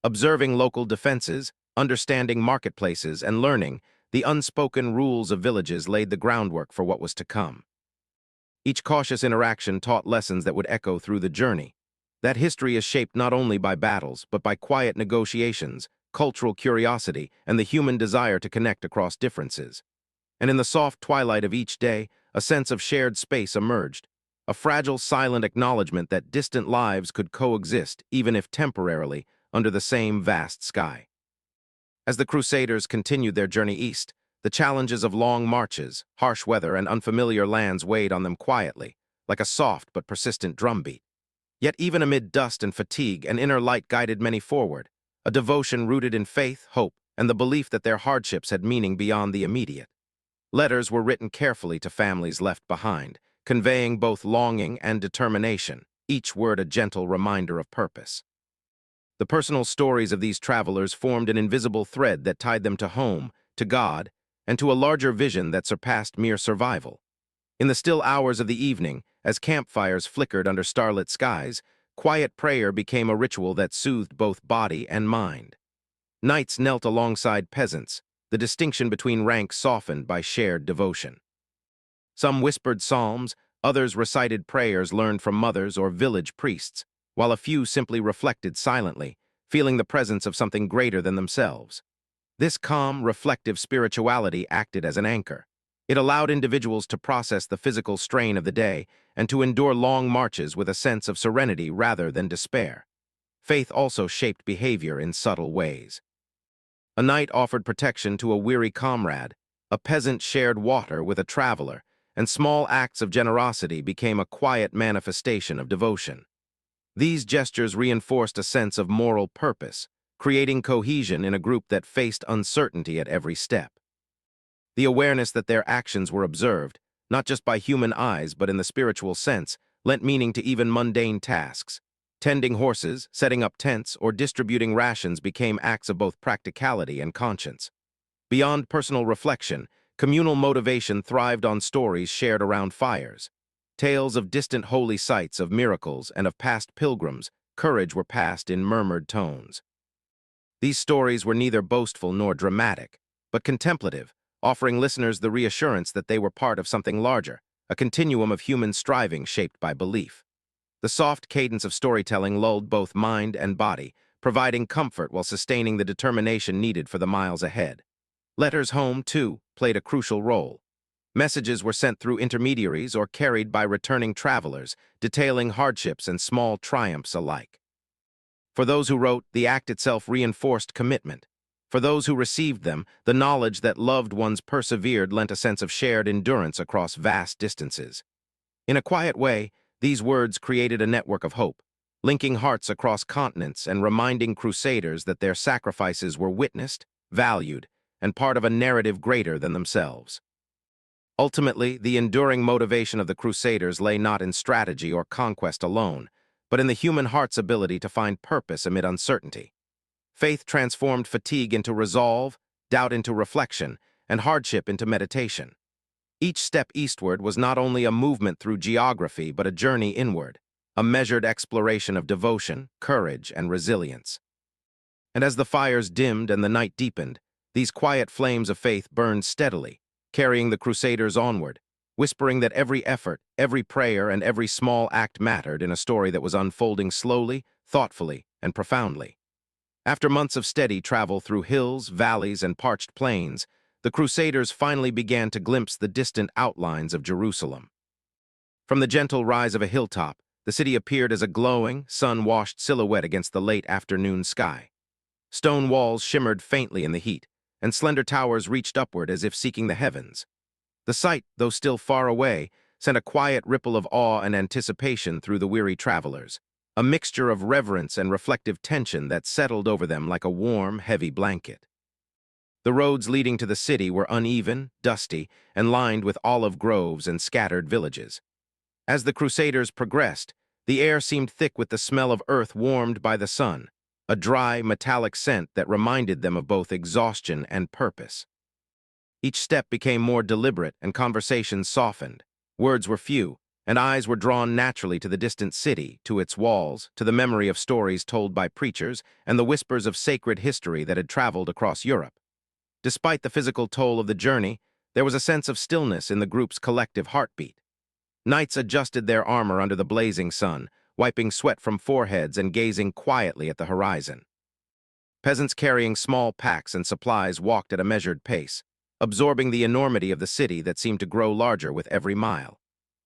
Observing local defenses, understanding marketplaces, and learning the unspoken rules of villages laid the groundwork for what was to come. Each cautious interaction taught lessons that would echo through the journey. That history is shaped not only by battles, but by quiet negotiations, cultural curiosity, and the human desire to connect across differences. And in the soft twilight of each day, a sense of shared space emerged, a fragile, silent acknowledgement that distant lives could coexist, even if temporarily, under the same vast sky. As the Crusaders continued their journey east, the challenges of long marches, harsh weather, and unfamiliar lands weighed on them quietly, like a soft but persistent drumbeat. Yet even amid dust and fatigue, an inner light guided many forward, a devotion rooted in faith, hope, and the belief that their hardships had meaning beyond the immediate. Letters were written carefully to families left behind, conveying both longing and determination, each word a gentle reminder of purpose. The personal stories of these travelers formed an invisible thread that tied them to home, to God, and to a larger vision that surpassed mere survival. In the still hours of the evening, as campfires flickered under starlit skies, quiet prayer became a ritual that soothed both body and mind. Knights knelt alongside peasants, the distinction between ranks softened by shared devotion. Some whispered psalms, others recited prayers learned from mothers or village priests, while a few simply reflected silently, feeling the presence of something greater than themselves. This calm, reflective spirituality acted as an anchor. It allowed individuals to process the physical strain of the day and to endure long marches with a sense of serenity rather than despair. Faith also shaped behavior in subtle ways. A knight offered protection to a weary comrade, a peasant shared water with a traveler, and small acts of generosity became a quiet manifestation of devotion. These gestures reinforced a sense of moral purpose, creating cohesion in a group that faced uncertainty at every step. The awareness that their actions were observed, not just by human eyes but in the spiritual sense, lent meaning to even mundane tasks. Tending horses, setting up tents, or distributing rations became acts of both practicality and conscience. Beyond personal reflection, communal motivation thrived on stories shared around fires. Tales of distant holy sites, of miracles, and of past pilgrims, courage were passed in murmured tones. These stories were neither boastful nor dramatic, but contemplative, offering listeners the reassurance that they were part of something larger, a continuum of human striving shaped by belief. The soft cadence of storytelling lulled both mind and body, providing comfort while sustaining the determination needed for the miles ahead. Letters home, too, played a crucial role. Messages were sent through intermediaries or carried by returning travelers, detailing hardships and small triumphs alike. For those who wrote, the act itself reinforced commitment. For those who received them, the knowledge that loved ones persevered lent a sense of shared endurance across vast distances. In a quiet way, these words created a network of hope, linking hearts across continents and reminding crusaders that their sacrifices were witnessed, valued, and part of a narrative greater than themselves. Ultimately, the enduring motivation of the Crusaders lay not in strategy or conquest alone, but in the human heart's ability to find purpose amid uncertainty. Faith transformed fatigue into resolve, doubt into reflection, and hardship into meditation. Each step eastward was not only a movement through geography, but a journey inward, a measured exploration of devotion, courage, and resilience. And as the fires dimmed and the night deepened, these quiet flames of faith burned steadily, carrying the Crusaders onward, whispering that every effort, every prayer, and every small act mattered in a story that was unfolding slowly, thoughtfully, and profoundly. After months of steady travel through hills, valleys, and parched plains, the Crusaders finally began to glimpse the distant outlines of Jerusalem. From the gentle rise of a hilltop, the city appeared as a glowing, sun-washed silhouette against the late afternoon sky. Stone walls shimmered faintly in the heat, and slender towers reached upward as if seeking the heavens. The sight, though still far away, sent a quiet ripple of awe and anticipation through the weary travelers, a mixture of reverence and reflective tension that settled over them like a warm, heavy blanket. The roads leading to the city were uneven, dusty, and lined with olive groves and scattered villages. As the Crusaders progressed, the air seemed thick with the smell of earth warmed by the sun, a dry, metallic scent that reminded them of both exhaustion and purpose. Each step became more deliberate and conversations softened. Words were few, and eyes were drawn naturally to the distant city, to its walls, to the memory of stories told by preachers, and the whispers of sacred history that had traveled across Europe. Despite the physical toll of the journey, there was a sense of stillness in the group's collective heartbeat. Knights adjusted their armor under the blazing sun, wiping sweat from foreheads and gazing quietly at the horizon. Peasants carrying small packs and supplies walked at a measured pace, absorbing the enormity of the city that seemed to grow larger with every mile.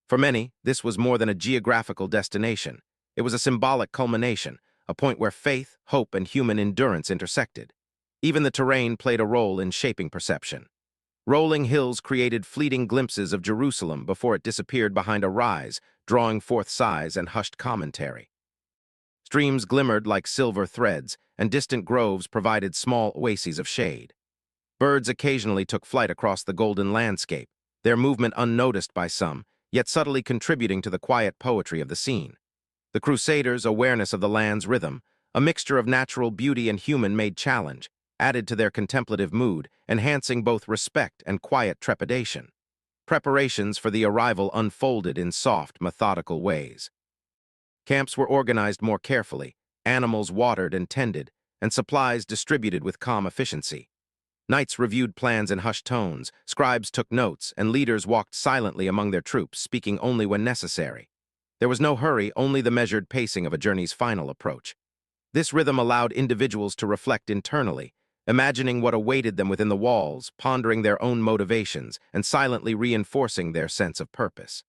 For many, this was more than a geographical destination. It was a symbolic culmination, a point where faith, hope, and human endurance intersected. Even the terrain played a role in shaping perception. Rolling hills created fleeting glimpses of Jerusalem before it disappeared behind a rise, drawing forth sighs and hushed commentary. Streams glimmered like silver threads, and distant groves provided small oases of shade. Birds occasionally took flight across the golden landscape, their movement unnoticed by some, yet subtly contributing to the quiet poetry of the scene. The Crusaders' awareness of the land's rhythm, a mixture of natural beauty and human-made challenge, added to their contemplative mood, enhancing both respect and quiet trepidation. Preparations for the arrival unfolded in soft, methodical ways. Camps were organized more carefully, animals watered and tended, and supplies distributed with calm efficiency. Knights reviewed plans in hushed tones, scribes took notes, and leaders walked silently among their troops, speaking only when necessary. There was no hurry, only the measured pacing of a journey's final approach. This rhythm allowed individuals to reflect internally, imagining what awaited them within the walls, pondering their own motivations, and silently reinforcing their sense of purpose.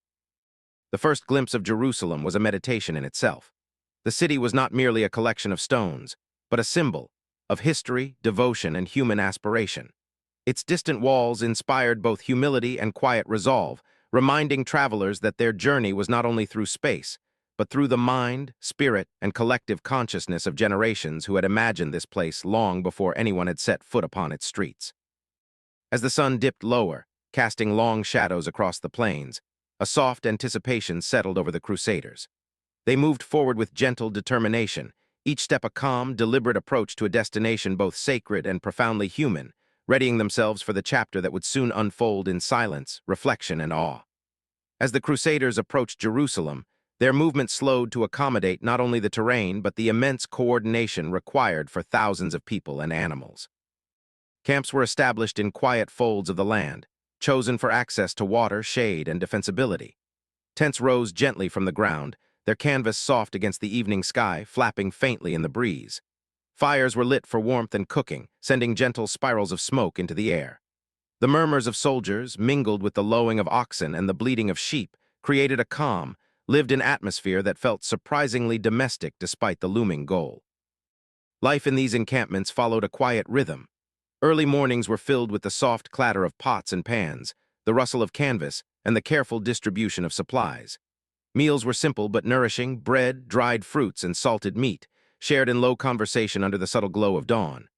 The first glimpse of Jerusalem was a meditation in itself. The city was not merely a collection of stones, but a symbol of history, devotion, and human aspiration. Its distant walls inspired both humility and quiet resolve, reminding travelers that their journey was not only through space, but through the mind, spirit, and collective consciousness of generations who had imagined this place long before anyone had set foot upon its streets. As the sun dipped lower, casting long shadows across the plains, a soft anticipation settled over the Crusaders. They moved forward with gentle determination, each step a calm, deliberate approach to a destination both sacred and profoundly human, readying themselves for the chapter that would soon unfold in silence, reflection, and awe. As the Crusaders approached Jerusalem, their movement slowed to accommodate not only the terrain but the immense coordination required for thousands of people and animals. Camps were established in quiet folds of the land, chosen for access to water, shade, and defensibility. Tents rose gently from the ground, their canvas soft against the evening sky, flapping faintly in the breeze. Fires were lit for warmth and cooking, sending gentle spirals of smoke into the air. The murmurs of soldiers, mingled with the lowing of oxen and the bleating of sheep, created a calm, lived-in atmosphere that felt surprisingly domestic despite the looming goal. Life in these encampments followed a quiet rhythm. Early mornings were filled with the soft clatter of pots and pans, the rustle of canvas, and the careful distribution of supplies. Meals were simple but nourishing: bread, dried fruits, and salted meat, shared in low conversation under the subtle glow of dawn.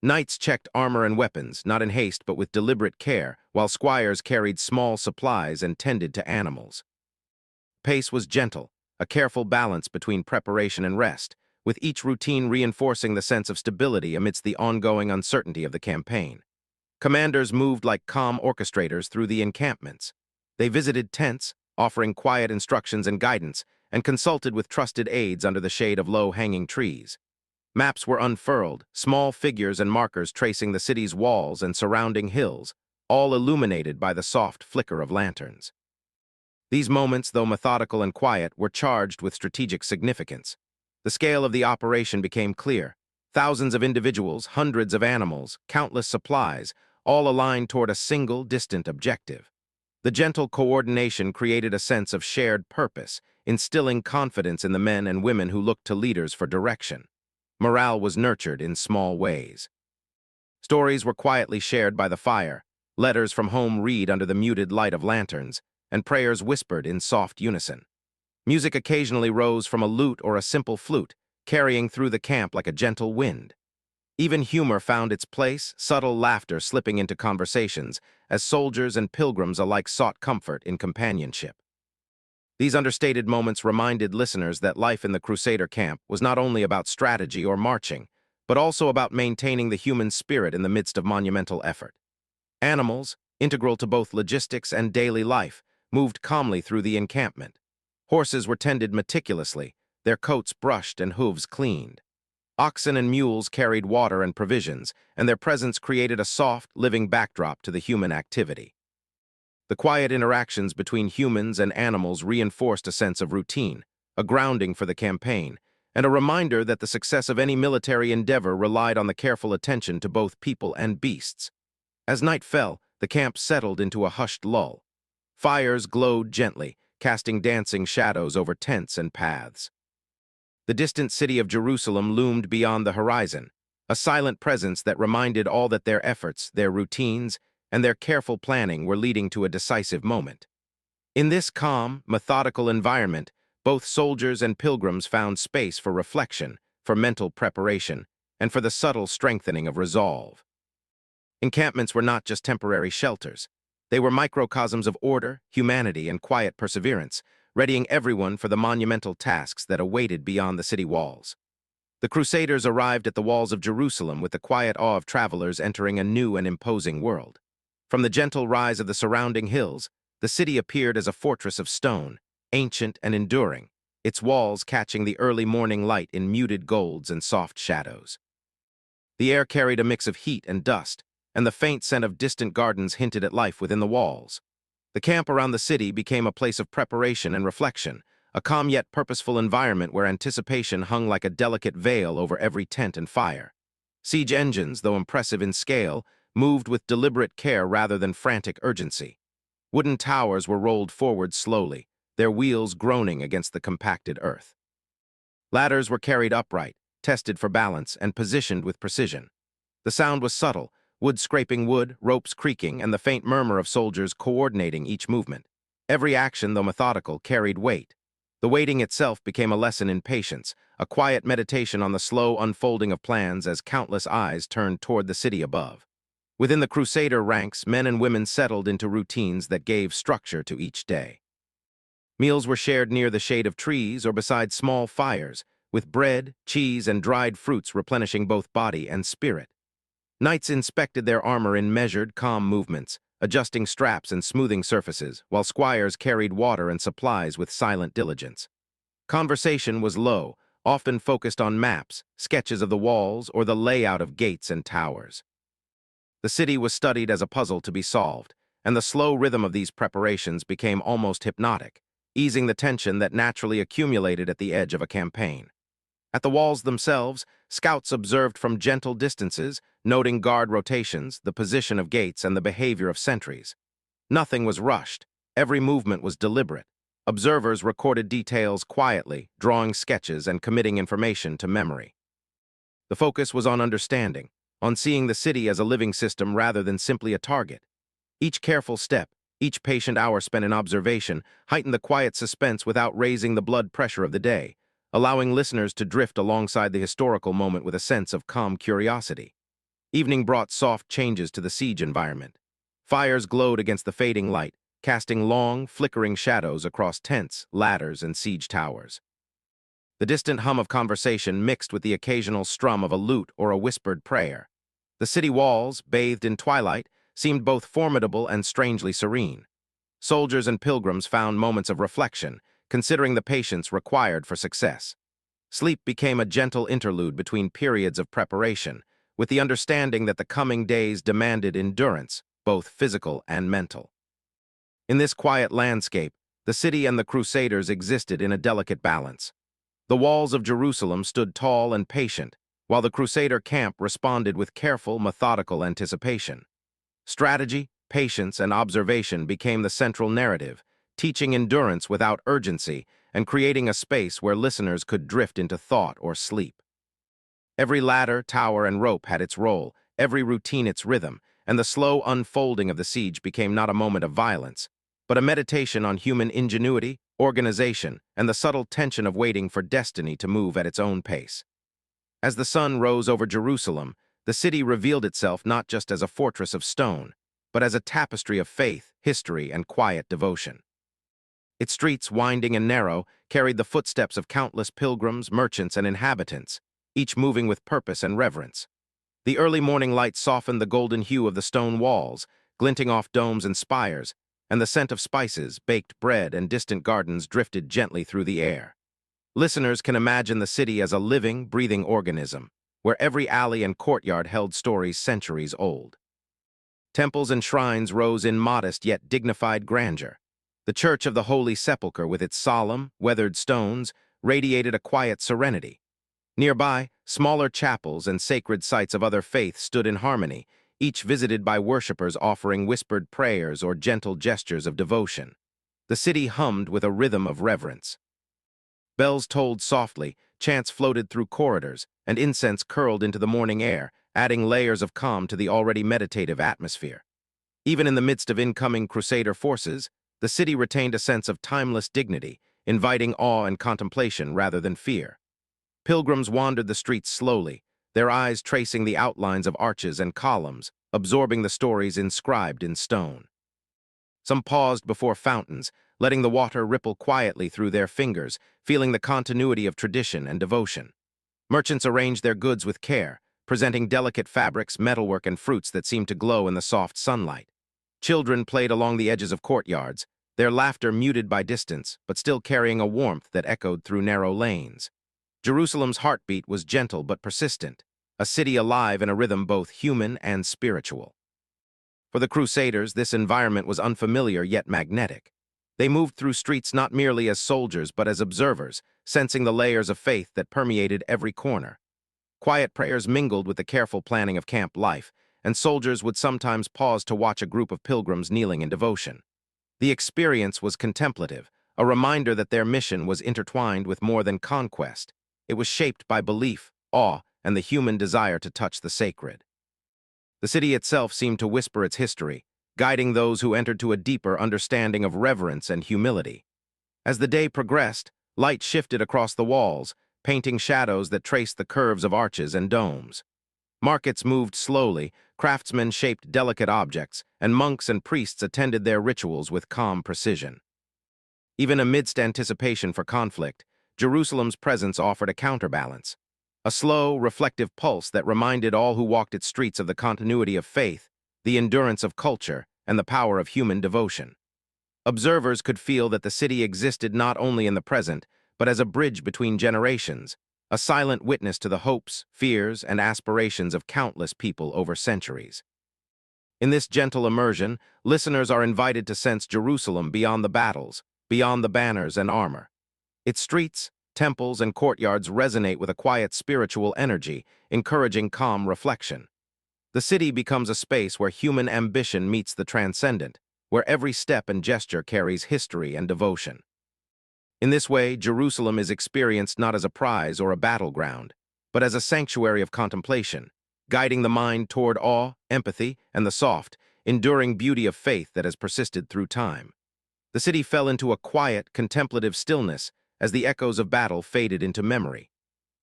Knights checked armor and weapons, not in haste but with deliberate care, while squires carried small supplies and tended to animals. Pace was gentle, a careful balance between preparation and rest, with each routine reinforcing the sense of stability amidst the ongoing uncertainty of the campaign. Commanders moved like calm orchestrators through the encampments. They visited tents, offering quiet instructions and guidance, and consulted with trusted aides under the shade of low-hanging trees. Maps were unfurled, small figures and markers tracing the city's walls and surrounding hills, all illuminated by the soft flicker of lanterns. These moments, though methodical and quiet, were charged with strategic significance. The scale of the operation became clear. Thousands of individuals, hundreds of animals, countless supplies, all aligned toward a single, distant objective. The gentle coordination created a sense of shared purpose, instilling confidence in the men and women who looked to leaders for direction. Morale was nurtured in small ways. Stories were quietly shared by the fire, letters from home read under the muted light of lanterns, and prayers whispered in soft unison. Music occasionally rose from a lute or a simple flute, carrying through the camp like a gentle wind. Even humor found its place, subtle laughter slipping into conversations, as soldiers and pilgrims alike sought comfort in companionship. These understated moments reminded listeners that life in the Crusader camp was not only about strategy or marching, but also about maintaining the human spirit in the midst of monumental effort. Animals, integral to both logistics and daily life, moved calmly through the encampment. Horses were tended meticulously, their coats brushed and hooves cleaned. Oxen and mules carried water and provisions, and their presence created a soft, living backdrop to the human activity. The quiet interactions between humans and animals reinforced a sense of routine, a grounding for the campaign, and a reminder that the success of any military endeavor relied on the careful attention to both people and beasts. As night fell, the camp settled into a hushed lull. Fires glowed gently, casting dancing shadows over tents and paths. The distant city of Jerusalem loomed beyond the horizon, a silent presence that reminded all that their efforts, their routines, and their careful planning were leading to a decisive moment. In this calm, methodical environment, both soldiers and pilgrims found space for reflection, for mental preparation, and for the subtle strengthening of resolve. Encampments were not just temporary shelters. They were microcosms of order, humanity, and quiet perseverance, readying everyone for the monumental tasks that awaited beyond the city walls. The Crusaders arrived at the walls of Jerusalem with the quiet awe of travelers entering a new and imposing world. From the gentle rise of the surrounding hills, the city appeared as a fortress of stone, ancient and enduring, its walls catching the early morning light in muted golds and soft shadows. The air carried a mix of heat and dust, and the faint scent of distant gardens hinted at life within the walls. The camp around the city became a place of preparation and reflection, a calm yet purposeful environment where anticipation hung like a delicate veil over every tent and fire. Siege engines, though impressive in scale, moved with deliberate care rather than frantic urgency. Wooden towers were rolled forward slowly, their wheels groaning against the compacted earth. Ladders were carried upright, tested for balance, and positioned with precision. The sound was subtle, wood scraping wood, ropes creaking, and the faint murmur of soldiers coordinating each movement. Every action, though methodical, carried weight. The waiting itself became a lesson in patience, a quiet meditation on the slow unfolding of plans as countless eyes turned toward the city above. Within the Crusader ranks, men and women settled into routines that gave structure to each day. Meals were shared near the shade of trees or beside small fires, with bread, cheese, and dried fruits replenishing both body and spirit. Knights inspected their armor in measured, calm movements, adjusting straps and smoothing surfaces, while squires carried water and supplies with silent diligence. Conversation was low, often focused on maps, sketches of the walls, or the layout of gates and towers. The city was studied as a puzzle to be solved, and the slow rhythm of these preparations became almost hypnotic, easing the tension that naturally accumulated at the edge of a campaign. At the walls themselves, scouts observed from gentle distances, noting guard rotations, the position of gates, and the behavior of sentries. Nothing was rushed. Every movement was deliberate. Observers recorded details quietly, drawing sketches and committing information to memory. The focus was on understanding, on seeing the city as a living system rather than simply a target. Each careful step, each patient hour spent in observation, heightened the quiet suspense without raising the blood pressure of the day, allowing listeners to drift alongside the historical moment with a sense of calm curiosity. Evening brought soft changes to the siege environment. Fires glowed against the fading light, casting long, flickering shadows across tents, ladders, and siege towers. The distant hum of conversation mixed with the occasional strum of a lute or a whispered prayer. The city walls, bathed in twilight, seemed both formidable and strangely serene. Soldiers and pilgrims found moments of reflection, considering the patience required for success. Sleep became a gentle interlude between periods of preparation, with the understanding that the coming days demanded endurance, both physical and mental. In this quiet landscape, the city and the Crusaders existed in a delicate balance. The walls of Jerusalem stood tall and patient, while the Crusader camp responded with careful, methodical anticipation. Strategy, patience, and observation became the central narrative, teaching endurance without urgency and creating a space where listeners could drift into thought or sleep. Every ladder, tower, and rope had its role, every routine its rhythm, and the slow unfolding of the siege became not a moment of violence, but a meditation on human ingenuity, organization, and the subtle tension of waiting for destiny to move at its own pace. As the sun rose over Jerusalem, the city revealed itself not just as a fortress of stone, but as a tapestry of faith, history, and quiet devotion. Its streets, winding and narrow, carried the footsteps of countless pilgrims, merchants, and inhabitants, each moving with purpose and reverence. The early morning light softened the golden hue of the stone walls, glinting off domes and spires, and the scent of spices, baked bread, and distant gardens drifted gently through the air. Listeners can imagine the city as a living, breathing organism, where every alley and courtyard held stories centuries old. Temples and shrines rose in modest yet dignified grandeur. The Church of the Holy Sepulchre, with its solemn, weathered stones, radiated a quiet serenity. Nearby, smaller chapels and sacred sites of other faiths stood in harmony, each visited by worshippers offering whispered prayers or gentle gestures of devotion. The city hummed with a rhythm of reverence. Bells tolled softly, chants floated through corridors, and incense curled into the morning air, adding layers of calm to the already meditative atmosphere. Even in the midst of incoming Crusader forces, the city retained a sense of timeless dignity, inviting awe and contemplation rather than fear. Pilgrims wandered the streets slowly, their eyes tracing the outlines of arches and columns, absorbing the stories inscribed in stone. Some paused before fountains, letting the water ripple quietly through their fingers, feeling the continuity of tradition and devotion. Merchants arranged their goods with care, presenting delicate fabrics, metalwork, and fruits that seemed to glow in the soft sunlight. Children played along the edges of courtyards, their laughter muted by distance, but still carrying a warmth that echoed through narrow lanes. Jerusalem's heartbeat was gentle but persistent, a city alive in a rhythm both human and spiritual. For the Crusaders, this environment was unfamiliar yet magnetic. They moved through streets not merely as soldiers but as observers, sensing the layers of faith that permeated every corner. Quiet prayers mingled with the careful planning of camp life, and soldiers would sometimes pause to watch a group of pilgrims kneeling in devotion. The experience was contemplative, a reminder that their mission was intertwined with more than conquest. It was shaped by belief, awe, and the human desire to touch the sacred. The city itself seemed to whisper its history, guiding those who entered to a deeper understanding of reverence and humility. As the day progressed, light shifted across the walls, painting shadows that traced the curves of arches and domes. Markets moved slowly, craftsmen shaped delicate objects, and monks and priests attended their rituals with calm precision. Even amidst anticipation for conflict, Jerusalem's presence offered a counterbalance, a slow, reflective pulse that reminded all who walked its streets of the continuity of faith, the endurance of culture, and the power of human devotion. Observers could feel that the city existed not only in the present, but as a bridge between generations, a silent witness to the hopes, fears, and aspirations of countless people over centuries. In this gentle immersion, listeners are invited to sense Jerusalem beyond the battles, beyond the banners and armor. Its streets, temples, and courtyards resonate with a quiet spiritual energy, encouraging calm reflection. The city becomes a space where human ambition meets the transcendent, where every step and gesture carries history and devotion. In this way, Jerusalem is experienced not as a prize or a battleground, but as a sanctuary of contemplation, guiding the mind toward awe, empathy, and the soft, enduring beauty of faith that has persisted through time. The city fell into a quiet, contemplative stillness as the echoes of battle faded into memory.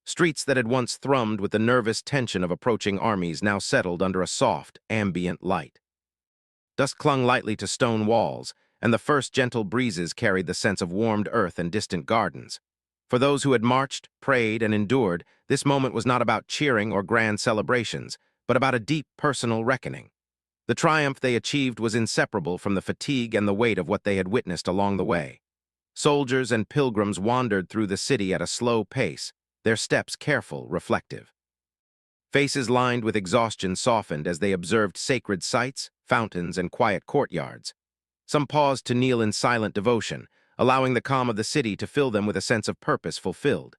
Streets that had once thrummed with the nervous tension of approaching armies now settled under a soft, ambient light. Dust clung lightly to stone walls, and the first gentle breezes carried the sense of warmed earth and distant gardens. For those who had marched, prayed, and endured, this moment was not about cheering or grand celebrations, but about a deep personal reckoning. The triumph they achieved was inseparable from the fatigue and the weight of what they had witnessed along the way. Soldiers and pilgrims wandered through the city at a slow pace, their steps careful, reflective. Faces lined with exhaustion softened as they observed sacred sites, fountains, and quiet courtyards. Some paused to kneel in silent devotion, allowing the calm of the city to fill them with a sense of purpose fulfilled.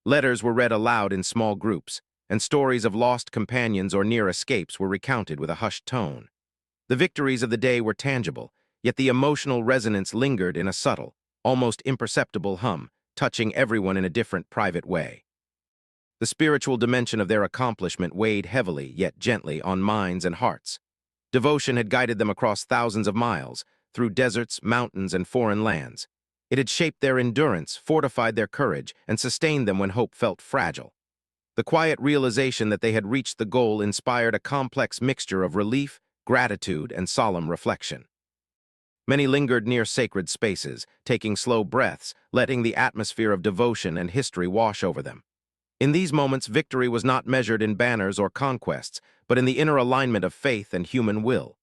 Letters were read aloud in small groups, and stories of lost companions or near escapes were recounted with a hushed tone. The victories of the day were tangible, yet the emotional resonance lingered in a subtle, almost imperceptible hum, touching everyone in a different private way. The spiritual dimension of their accomplishment weighed heavily, yet gently, on minds and hearts. Devotion had guided them across thousands of miles, through deserts, mountains, and foreign lands. It had shaped their endurance, fortified their courage, and sustained them when hope felt fragile. The quiet realization that they had reached the goal inspired a complex mixture of relief, gratitude, and solemn reflection. Many lingered near sacred spaces, taking slow breaths, letting the atmosphere of devotion and history wash over them. In these moments, victory was not measured in banners or conquests, but in the inner alignment of faith and human will.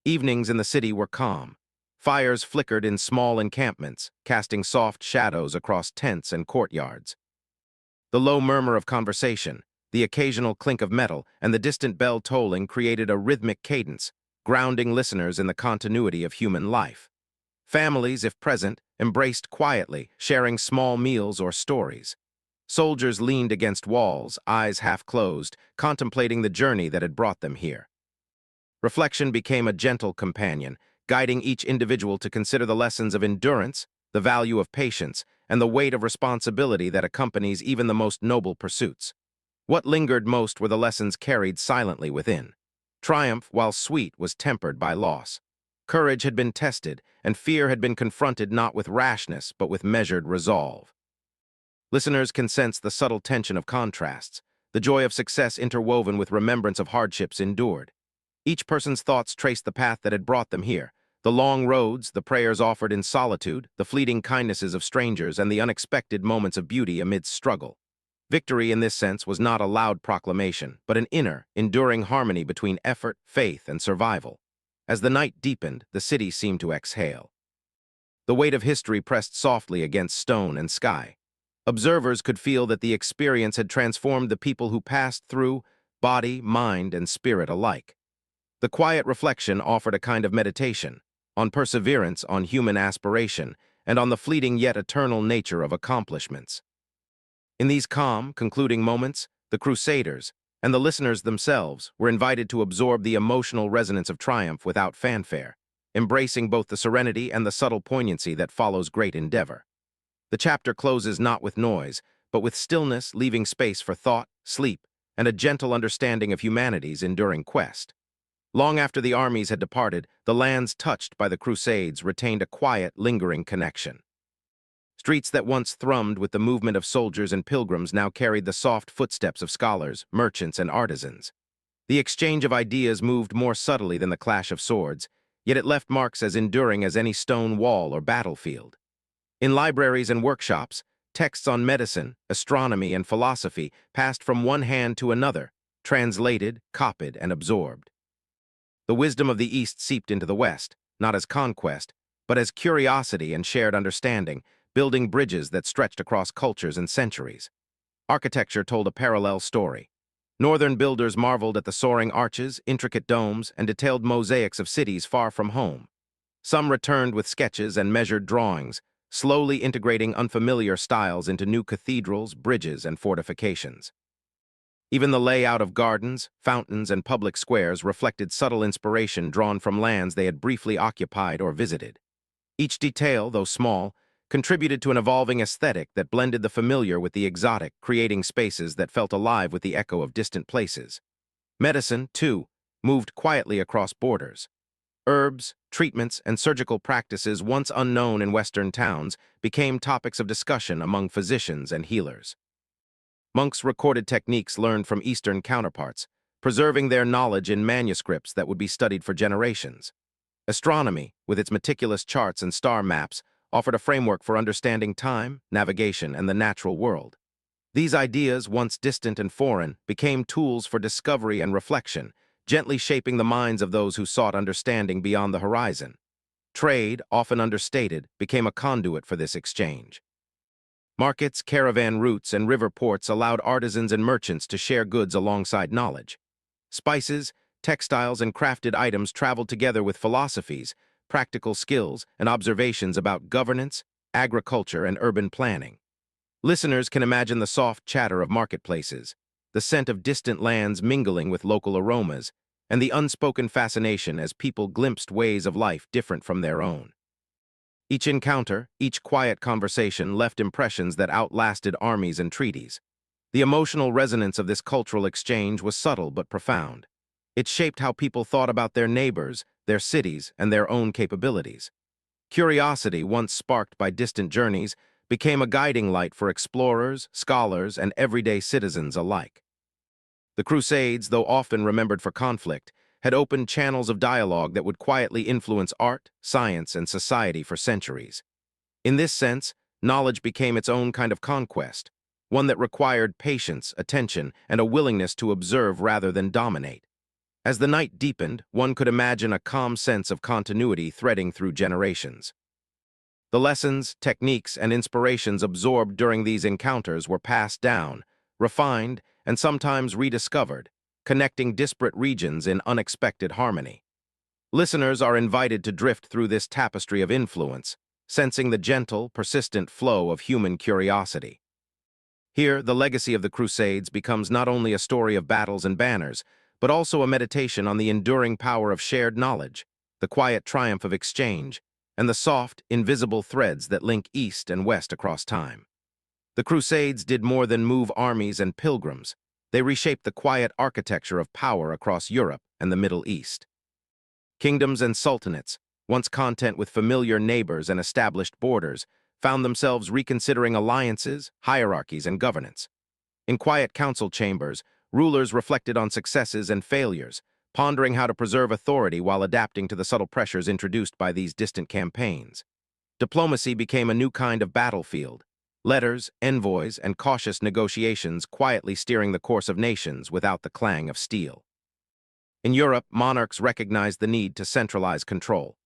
Evenings in the city were calm. Fires flickered in small encampments, casting soft shadows across tents and courtyards. The low murmur of conversation, the occasional clink of metal, and the distant bell tolling created a rhythmic cadence, grounding listeners in the continuity of human life. Families, if present, embraced quietly, sharing small meals or stories. Soldiers leaned against walls, eyes half closed, contemplating the journey that had brought them here. Reflection became a gentle companion, guiding each individual to consider the lessons of endurance, the value of patience, and the weight of responsibility that accompanies even the most noble pursuits. What lingered most were the lessons carried silently within. Triumph, while sweet, was tempered by loss. Courage had been tested, and fear had been confronted not with rashness, but with measured resolve. Listeners can sense the subtle tension of contrasts, the joy of success interwoven with remembrance of hardships endured. Each person's thoughts traced the path that had brought them here. The long roads, the prayers offered in solitude, the fleeting kindnesses of strangers, and the unexpected moments of beauty amidst struggle. Victory, in this sense, was not a loud proclamation, but an inner, enduring harmony between effort, faith, and survival. As the night deepened, the city seemed to exhale. The weight of history pressed softly against stone and sky. Observers could feel that the experience had transformed the people who passed through, body, mind, and spirit alike. The quiet reflection offered a kind of meditation, on perseverance, on human aspiration, and on the fleeting yet eternal nature of accomplishments. In these calm, concluding moments, the Crusaders, and the listeners themselves, were invited to absorb the emotional resonance of triumph without fanfare, embracing both the serenity and the subtle poignancy that follows great endeavor. The chapter closes not with noise, but with stillness, leaving space for thought, sleep, and a gentle understanding of humanity's enduring quest. Long after the armies had departed, the lands touched by the Crusades retained a quiet, lingering connection. Streets that once thrummed with the movement of soldiers and pilgrims now carried the soft footsteps of scholars, merchants, and artisans. The exchange of ideas moved more subtly than the clash of swords, yet it left marks as enduring as any stone wall or battlefield. In libraries and workshops, texts on medicine, astronomy, and philosophy passed from one hand to another, translated, copied, and absorbed. The wisdom of the East seeped into the West, not as conquest, but as curiosity and shared understanding, building bridges that stretched across cultures and centuries. Architecture told a parallel story. Northern builders marveled at the soaring arches, intricate domes, and detailed mosaics of cities far from home. Some returned with sketches and measured drawings, slowly integrating unfamiliar styles into new cathedrals, bridges, and fortifications. Even the layout of gardens, fountains, and public squares reflected subtle inspiration drawn from lands they had briefly occupied or visited. Each detail, though small, contributed to an evolving aesthetic that blended the familiar with the exotic, creating spaces that felt alive with the echo of distant places. Medicine, too, moved quietly across borders. Herbs, treatments, and surgical practices once unknown in Western towns became topics of discussion among physicians and healers. Monks recorded techniques learned from Eastern counterparts, preserving their knowledge in manuscripts that would be studied for generations. Astronomy, with its meticulous charts and star maps, offered a framework for understanding time, navigation, and the natural world. These ideas, once distant and foreign, became tools for discovery and reflection, gently shaping the minds of those who sought understanding beyond the horizon. Trade, often understated, became a conduit for this exchange. Markets, caravan routes, and river ports allowed artisans and merchants to share goods alongside knowledge. Spices, textiles, and crafted items traveled together with philosophies, practical skills, and observations about governance, agriculture, and urban planning. Listeners can imagine the soft chatter of marketplaces, the scent of distant lands mingling with local aromas, and the unspoken fascination as people glimpsed ways of life different from their own. Each encounter, each quiet conversation left impressions that outlasted armies and treaties. The emotional resonance of this cultural exchange was subtle but profound. It shaped how people thought about their neighbors, their cities, and their own capabilities. Curiosity, once sparked by distant journeys, became a guiding light for explorers, scholars, and everyday citizens alike. The Crusades, though often remembered for conflict, had opened channels of dialogue that would quietly influence art, science, and society for centuries. In this sense, knowledge became its own kind of conquest, one that required patience, attention, and a willingness to observe rather than dominate. As the night deepened, one could imagine a calm sense of continuity threading through generations. The lessons, techniques, and inspirations absorbed during these encounters were passed down, refined, and sometimes rediscovered, connecting disparate regions in unexpected harmony. Listeners are invited to drift through this tapestry of influence, sensing the gentle, persistent flow of human curiosity. Here, the legacy of the Crusades becomes not only a story of battles and banners, but also a meditation on the enduring power of shared knowledge, the quiet triumph of exchange, and the soft, invisible threads that link East and West across time. The Crusades did more than move armies and pilgrims. They reshaped the quiet architecture of power across Europe and the Middle East. Kingdoms and sultanates, once content with familiar neighbors and established borders, found themselves reconsidering alliances, hierarchies, and governance. In quiet council chambers, rulers reflected on successes and failures, pondering how to preserve authority while adapting to the subtle pressures introduced by these distant campaigns. Diplomacy became a new kind of battlefield. Letters, envoys, and cautious negotiations quietly steering the course of nations without the clang of steel. In Europe, monarchs recognized the need to centralize control.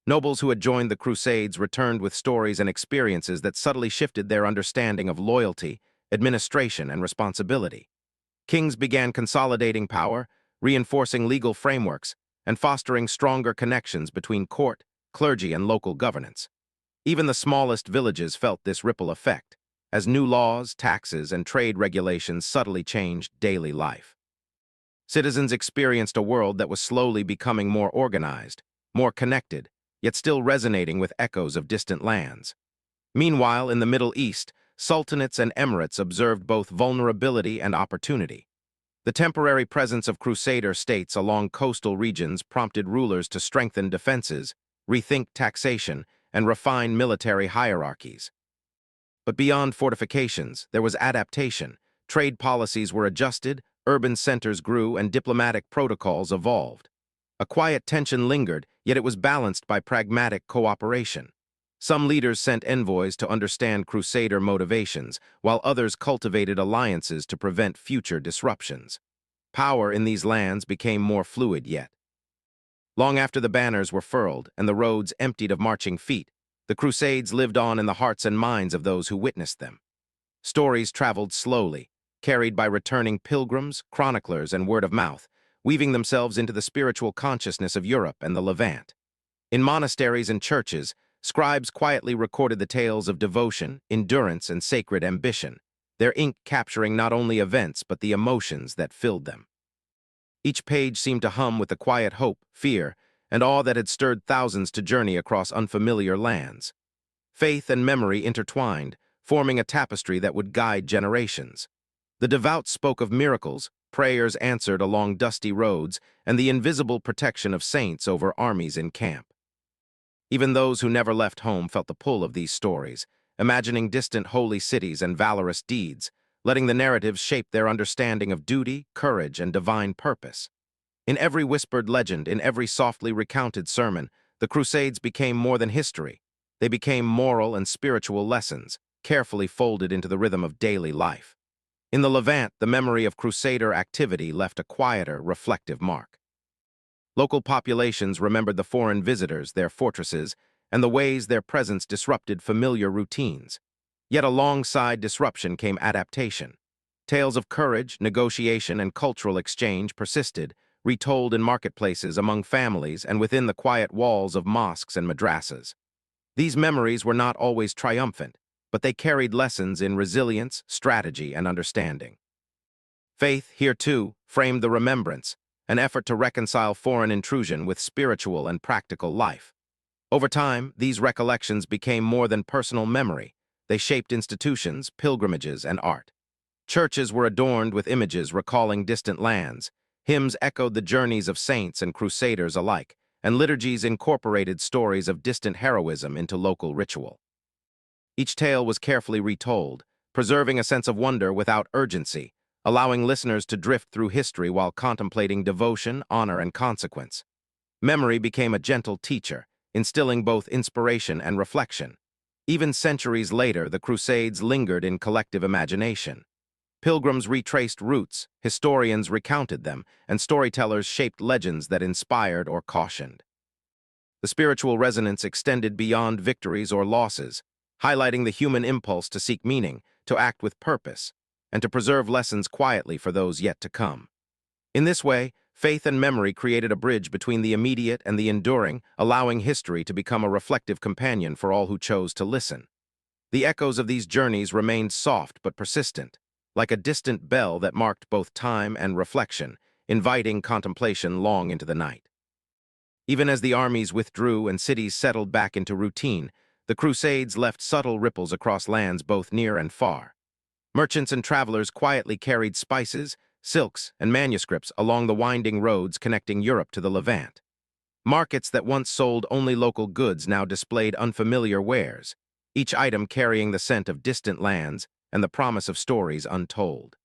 Nobles who had joined the Crusades returned with stories and experiences that subtly shifted their understanding of loyalty, administration, and responsibility. Kings began consolidating power, reinforcing legal frameworks, and fostering stronger connections between court, clergy, and local governance. Even the smallest villages felt this ripple effect, as new laws, taxes, and trade regulations subtly changed daily life. Citizens experienced a world that was slowly becoming more organized, more connected, yet still resonating with echoes of distant lands. Meanwhile, in the Middle East, sultanates and emirates observed both vulnerability and opportunity. The temporary presence of crusader states along coastal regions prompted rulers to strengthen defenses, rethink taxation, and refine military hierarchies. But beyond fortifications, there was adaptation. Trade policies were adjusted, urban centers grew, and diplomatic protocols evolved. A quiet tension lingered, yet it was balanced by pragmatic cooperation. Some leaders sent envoys to understand crusader motivations, while others cultivated alliances to prevent future disruptions. Power in these lands became more fluid yet. Long after the banners were furled and the roads emptied of marching feet, the Crusades lived on in the hearts and minds of those who witnessed them. Stories traveled slowly, carried by returning pilgrims, chroniclers, and word of mouth, weaving themselves into the spiritual consciousness of Europe and the Levant. In monasteries and churches, scribes quietly recorded the tales of devotion, endurance, and sacred ambition, their ink capturing not only events but the emotions that filled them. Each page seemed to hum with the quiet hope, fear, and awe that had stirred thousands to journey across unfamiliar lands. Faith and memory intertwined, forming a tapestry that would guide generations. The devout spoke of miracles, prayers answered along dusty roads, and the invisible protection of saints over armies in camp. Even those who never left home felt the pull of these stories, imagining distant holy cities and valorous deeds, letting the narratives shape their understanding of duty, courage, and divine purpose. In every whispered legend, in every softly recounted sermon, the Crusades became more than history. They became moral and spiritual lessons, carefully folded into the rhythm of daily life. In the Levant, the memory of Crusader activity left a quieter, reflective mark. Local populations remembered the foreign visitors, their fortresses, and the ways their presence disrupted familiar routines. Yet alongside disruption came adaptation. Tales of courage, negotiation, and cultural exchange persisted, retold in marketplaces, among families, and within the quiet walls of mosques and madrasas. These memories were not always triumphant, but they carried lessons in resilience, strategy, and understanding. Faith, here too, framed the remembrance, an effort to reconcile foreign intrusion with spiritual and practical life. Over time, these recollections became more than personal memory. They shaped institutions, pilgrimages, and art. Churches were adorned with images recalling distant lands. Hymns echoed the journeys of saints and crusaders alike, and liturgies incorporated stories of distant heroism into local ritual. Each tale was carefully retold, preserving a sense of wonder without urgency, allowing listeners to drift through history while contemplating devotion, honor, and consequence. Memory became a gentle teacher, instilling both inspiration and reflection. Even centuries later, the Crusades lingered in collective imagination. Pilgrims retraced routes, historians recounted them, and storytellers shaped legends that inspired or cautioned. The spiritual resonance extended beyond victories or losses, highlighting the human impulse to seek meaning, to act with purpose, and to preserve lessons quietly for those yet to come. In this way, faith and memory created a bridge between the immediate and the enduring, allowing history to become a reflective companion for all who chose to listen. The echoes of these journeys remained soft but persistent, like a distant bell that marked both time and reflection, inviting contemplation long into the night. Even as the armies withdrew and cities settled back into routine, the Crusades left subtle ripples across lands both near and far. Merchants and travelers quietly carried spices, silks, and manuscripts along the winding roads connecting Europe to the Levant. Markets that once sold only local goods now displayed unfamiliar wares, each item carrying the scent of distant lands and the promise of stories untold.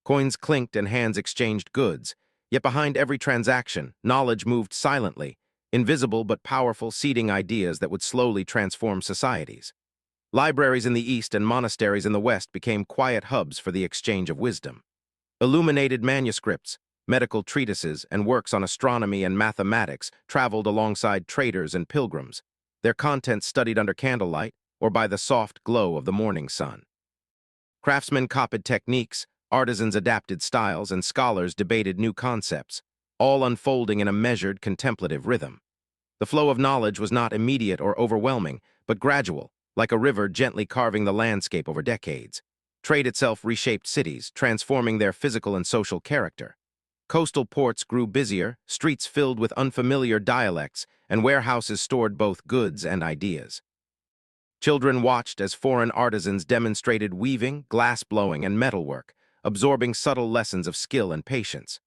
Coins clinked and hands exchanged goods, yet behind every transaction, knowledge moved silently, invisible but powerful, seeding ideas that would slowly transform societies. Libraries in the East and monasteries in the West became quiet hubs for the exchange of wisdom. Illuminated manuscripts, medical treatises, and works on astronomy and mathematics traveled alongside traders and pilgrims, their contents studied under candlelight or by the soft glow of the morning sun. Craftsmen copied techniques, artisans adapted styles, and scholars debated new concepts, all unfolding in a measured, contemplative rhythm. The flow of knowledge was not immediate or overwhelming, but gradual, like a river gently carving the landscape over decades. Trade itself reshaped cities, transforming their physical and social character. Coastal ports grew busier, streets filled with unfamiliar dialects, and warehouses stored both goods and ideas. Children watched as foreign artisans demonstrated weaving, glass-blowing, and metalwork, absorbing subtle lessons of skill and patience.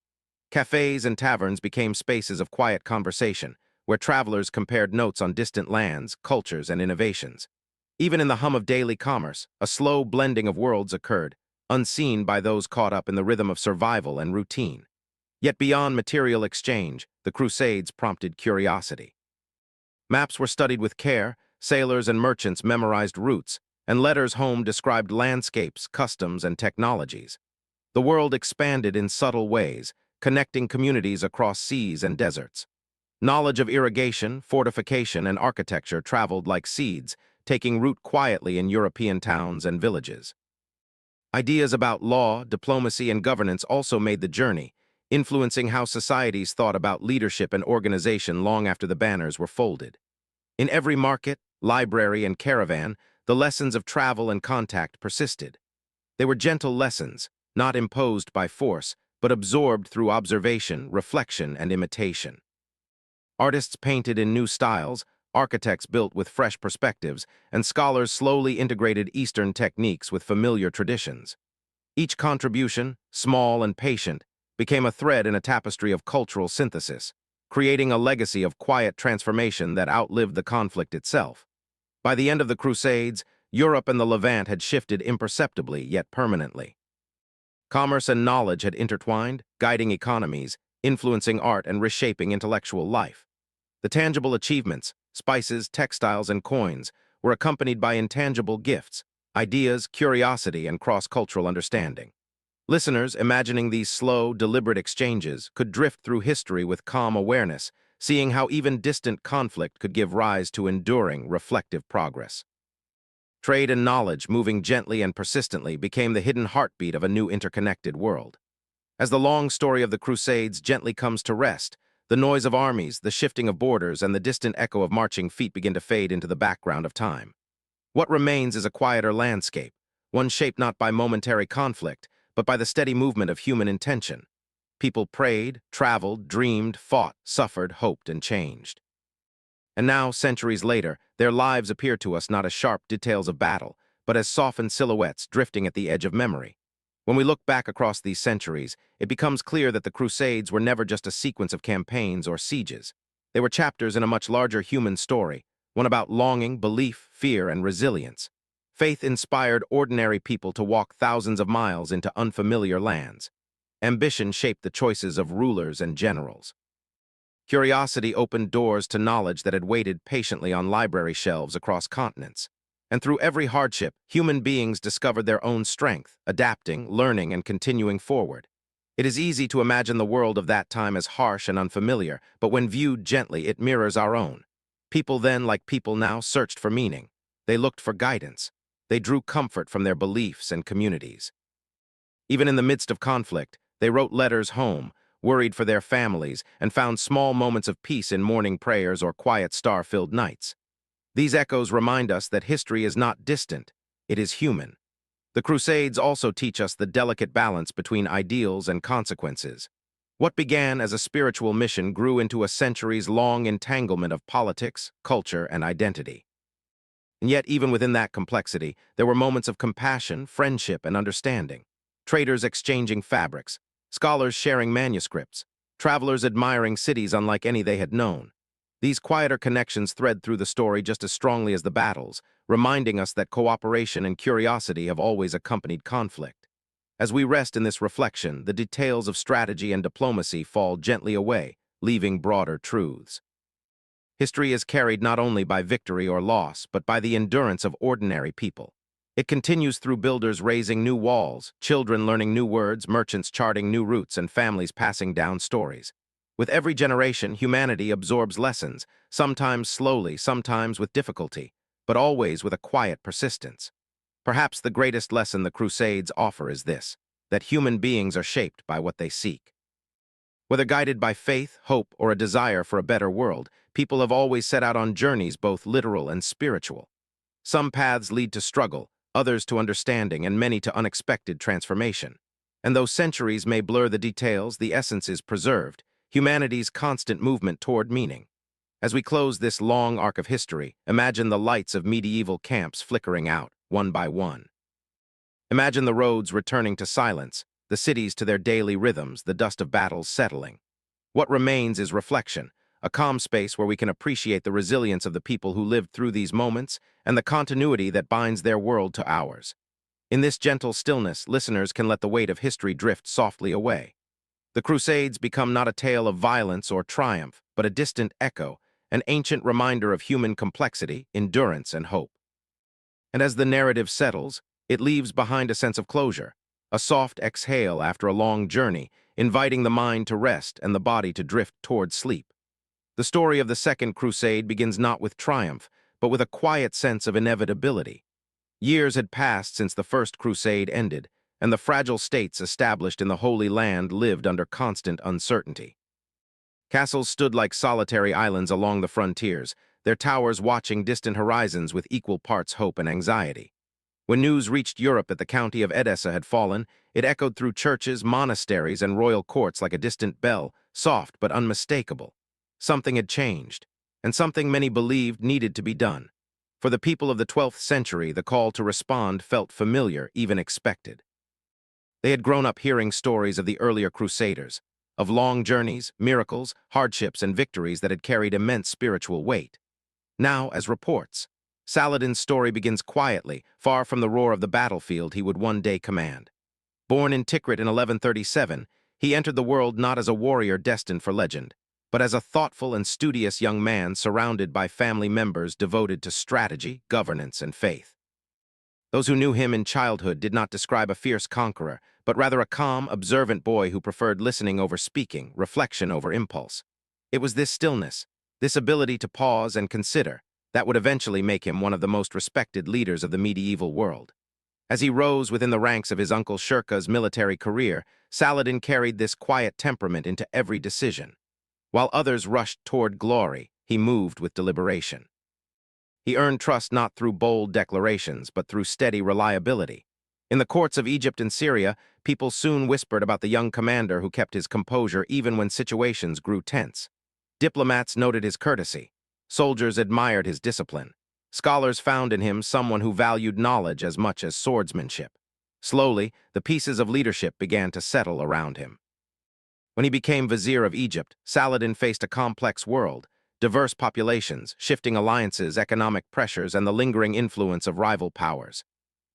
Cafes and taverns became spaces of quiet conversation, where travelers compared notes on distant lands, cultures, and innovations. Even in the hum of daily commerce, a slow blending of worlds occurred, unseen by those caught up in the rhythm of survival and routine. Yet beyond material exchange, the Crusades prompted curiosity. Maps were studied with care, sailors and merchants memorized routes, and letters home described landscapes, customs, and technologies. The world expanded in subtle ways, connecting communities across seas and deserts. Knowledge of irrigation, fortification, and architecture traveled like seeds, taking root quietly in European towns and villages. Ideas about law, diplomacy, and governance also made the journey, influencing how societies thought about leadership and organization long after the banners were folded. In every market, library, and caravan, the lessons of travel and contact persisted. They were gentle lessons, not imposed by force, but absorbed through observation, reflection, and imitation. Artists painted in new styles, architects built with fresh perspectives, and scholars slowly integrated Eastern techniques with familiar traditions. Each contribution, small and patient, became a thread in a tapestry of cultural synthesis, creating a legacy of quiet transformation that outlived the conflict itself. By the end of the Crusades, Europe and the Levant had shifted imperceptibly yet permanently. Commerce and knowledge had intertwined, guiding economies, influencing art, and reshaping intellectual life. The tangible achievements, spices, textiles, and coins, were accompanied by intangible gifts, ideas, curiosity, and cross-cultural understanding. Listeners, imagining these slow, deliberate exchanges, could drift through history with calm awareness, seeing how even distant conflict could give rise to enduring, reflective progress. Trade and knowledge, moving gently and persistently, became the hidden heartbeat of a new interconnected world. As the long story of the Crusades gently comes to rest, the noise of armies, the shifting of borders, and the distant echo of marching feet begin to fade into the background of time. What remains is a quieter landscape, one shaped not by momentary conflict, but by the steady movement of human intention. People prayed, traveled, dreamed, fought, suffered, hoped, and changed. And now, centuries later, their lives appear to us not as sharp details of battle, but as softened silhouettes drifting at the edge of memory. When we look back across these centuries, it becomes clear that the Crusades were never just a sequence of campaigns or sieges. They were chapters in a much larger human story, one about longing, belief, fear, and resilience. Faith inspired ordinary people to walk thousands of miles into unfamiliar lands. Ambition shaped the choices of rulers and generals. Curiosity opened doors to knowledge that had waited patiently on library shelves across continents. And through every hardship, human beings discovered their own strength, adapting, learning, and continuing forward. It is easy to imagine the world of that time as harsh and unfamiliar, but when viewed gently, it mirrors our own. People then, like people now, searched for meaning. They looked for guidance. They drew comfort from their beliefs and communities. Even in the midst of conflict, they wrote letters home, worried for their families, and found small moments of peace in morning prayers or quiet star-filled nights. These echoes remind us that history is not distant, it is human. The Crusades also teach us the delicate balance between ideals and consequences. What began as a spiritual mission grew into a centuries-long entanglement of politics, culture, and identity. And yet, even within that complexity, there were moments of compassion, friendship, and understanding. Traders exchanging fabrics, scholars sharing manuscripts, travelers admiring cities unlike any they had known. These quieter connections thread through the story just as strongly as the battles, reminding us that cooperation and curiosity have always accompanied conflict. As we rest in this reflection, the details of strategy and diplomacy fall gently away, leaving broader truths. History is carried not only by victory or loss, but by the endurance of ordinary people. It continues through builders raising new walls, children learning new words, merchants charting new routes, and families passing down stories. With every generation, humanity absorbs lessons, sometimes slowly, sometimes with difficulty, but always with a quiet persistence. Perhaps the greatest lesson the Crusades offer is this, that human beings are shaped by what they seek. Whether guided by faith, hope, or a desire for a better world, people have always set out on journeys both literal and spiritual. Some paths lead to struggle, others to understanding, and many to unexpected transformation. And though centuries may blur the details, the essence is preserved, humanity's constant movement toward meaning. As we close this long arc of history, imagine the lights of medieval camps flickering out, one by one. Imagine the roads returning to silence, the cities to their daily rhythms, the dust of battles settling. What remains is reflection, a calm space where we can appreciate the resilience of the people who lived through these moments and the continuity that binds their world to ours. In this gentle stillness, listeners can let the weight of history drift softly away. The Crusades become not a tale of violence or triumph, but a distant echo, an ancient reminder of human complexity, endurance, and hope. And as the narrative settles, it leaves behind a sense of closure, a soft exhale after a long journey, inviting the mind to rest and the body to drift toward sleep. The story of the Second Crusade begins not with triumph, but with a quiet sense of inevitability. Years had passed since the First Crusade ended, and the fragile states established in the Holy Land lived under constant uncertainty. Castles stood like solitary islands along the frontiers, their towers watching distant horizons with equal parts hope and anxiety. When news reached Europe that the county of Edessa had fallen, it echoed through churches, monasteries, and royal courts like a distant bell, soft but unmistakable. Something had changed, and something many believed needed to be done. For the people of the 12th century, the call to respond felt familiar, even expected. They had grown up hearing stories of the earlier Crusaders, of long journeys, miracles, hardships, and victories that had carried immense spiritual weight. Now, as reports, Saladin's story begins quietly, far from the roar of the battlefield he would one day command. Born in Tikrit in 1137, he entered the world not as a warrior destined for legend, but as a thoughtful and studious young man surrounded by family members devoted to strategy, governance, and faith. Those who knew him in childhood did not describe a fierce conqueror, but rather a calm, observant boy who preferred listening over speaking, reflection over impulse. It was this stillness, this ability to pause and consider, that would eventually make him one of the most respected leaders of the medieval world. As he rose within the ranks of his uncle Shirkuh's military career, Saladin carried this quiet temperament into every decision. While others rushed toward glory, he moved with deliberation. He earned trust not through bold declarations, but through steady reliability. In the courts of Egypt and Syria, people soon whispered about the young commander who kept his composure even when situations grew tense. Diplomats noted his courtesy. Soldiers admired his discipline. Scholars found in him someone who valued knowledge as much as swordsmanship. Slowly, the pieces of leadership began to settle around him. When he became vizier of Egypt, Saladin faced a complex world, diverse populations, shifting alliances, economic pressures, and the lingering influence of rival powers.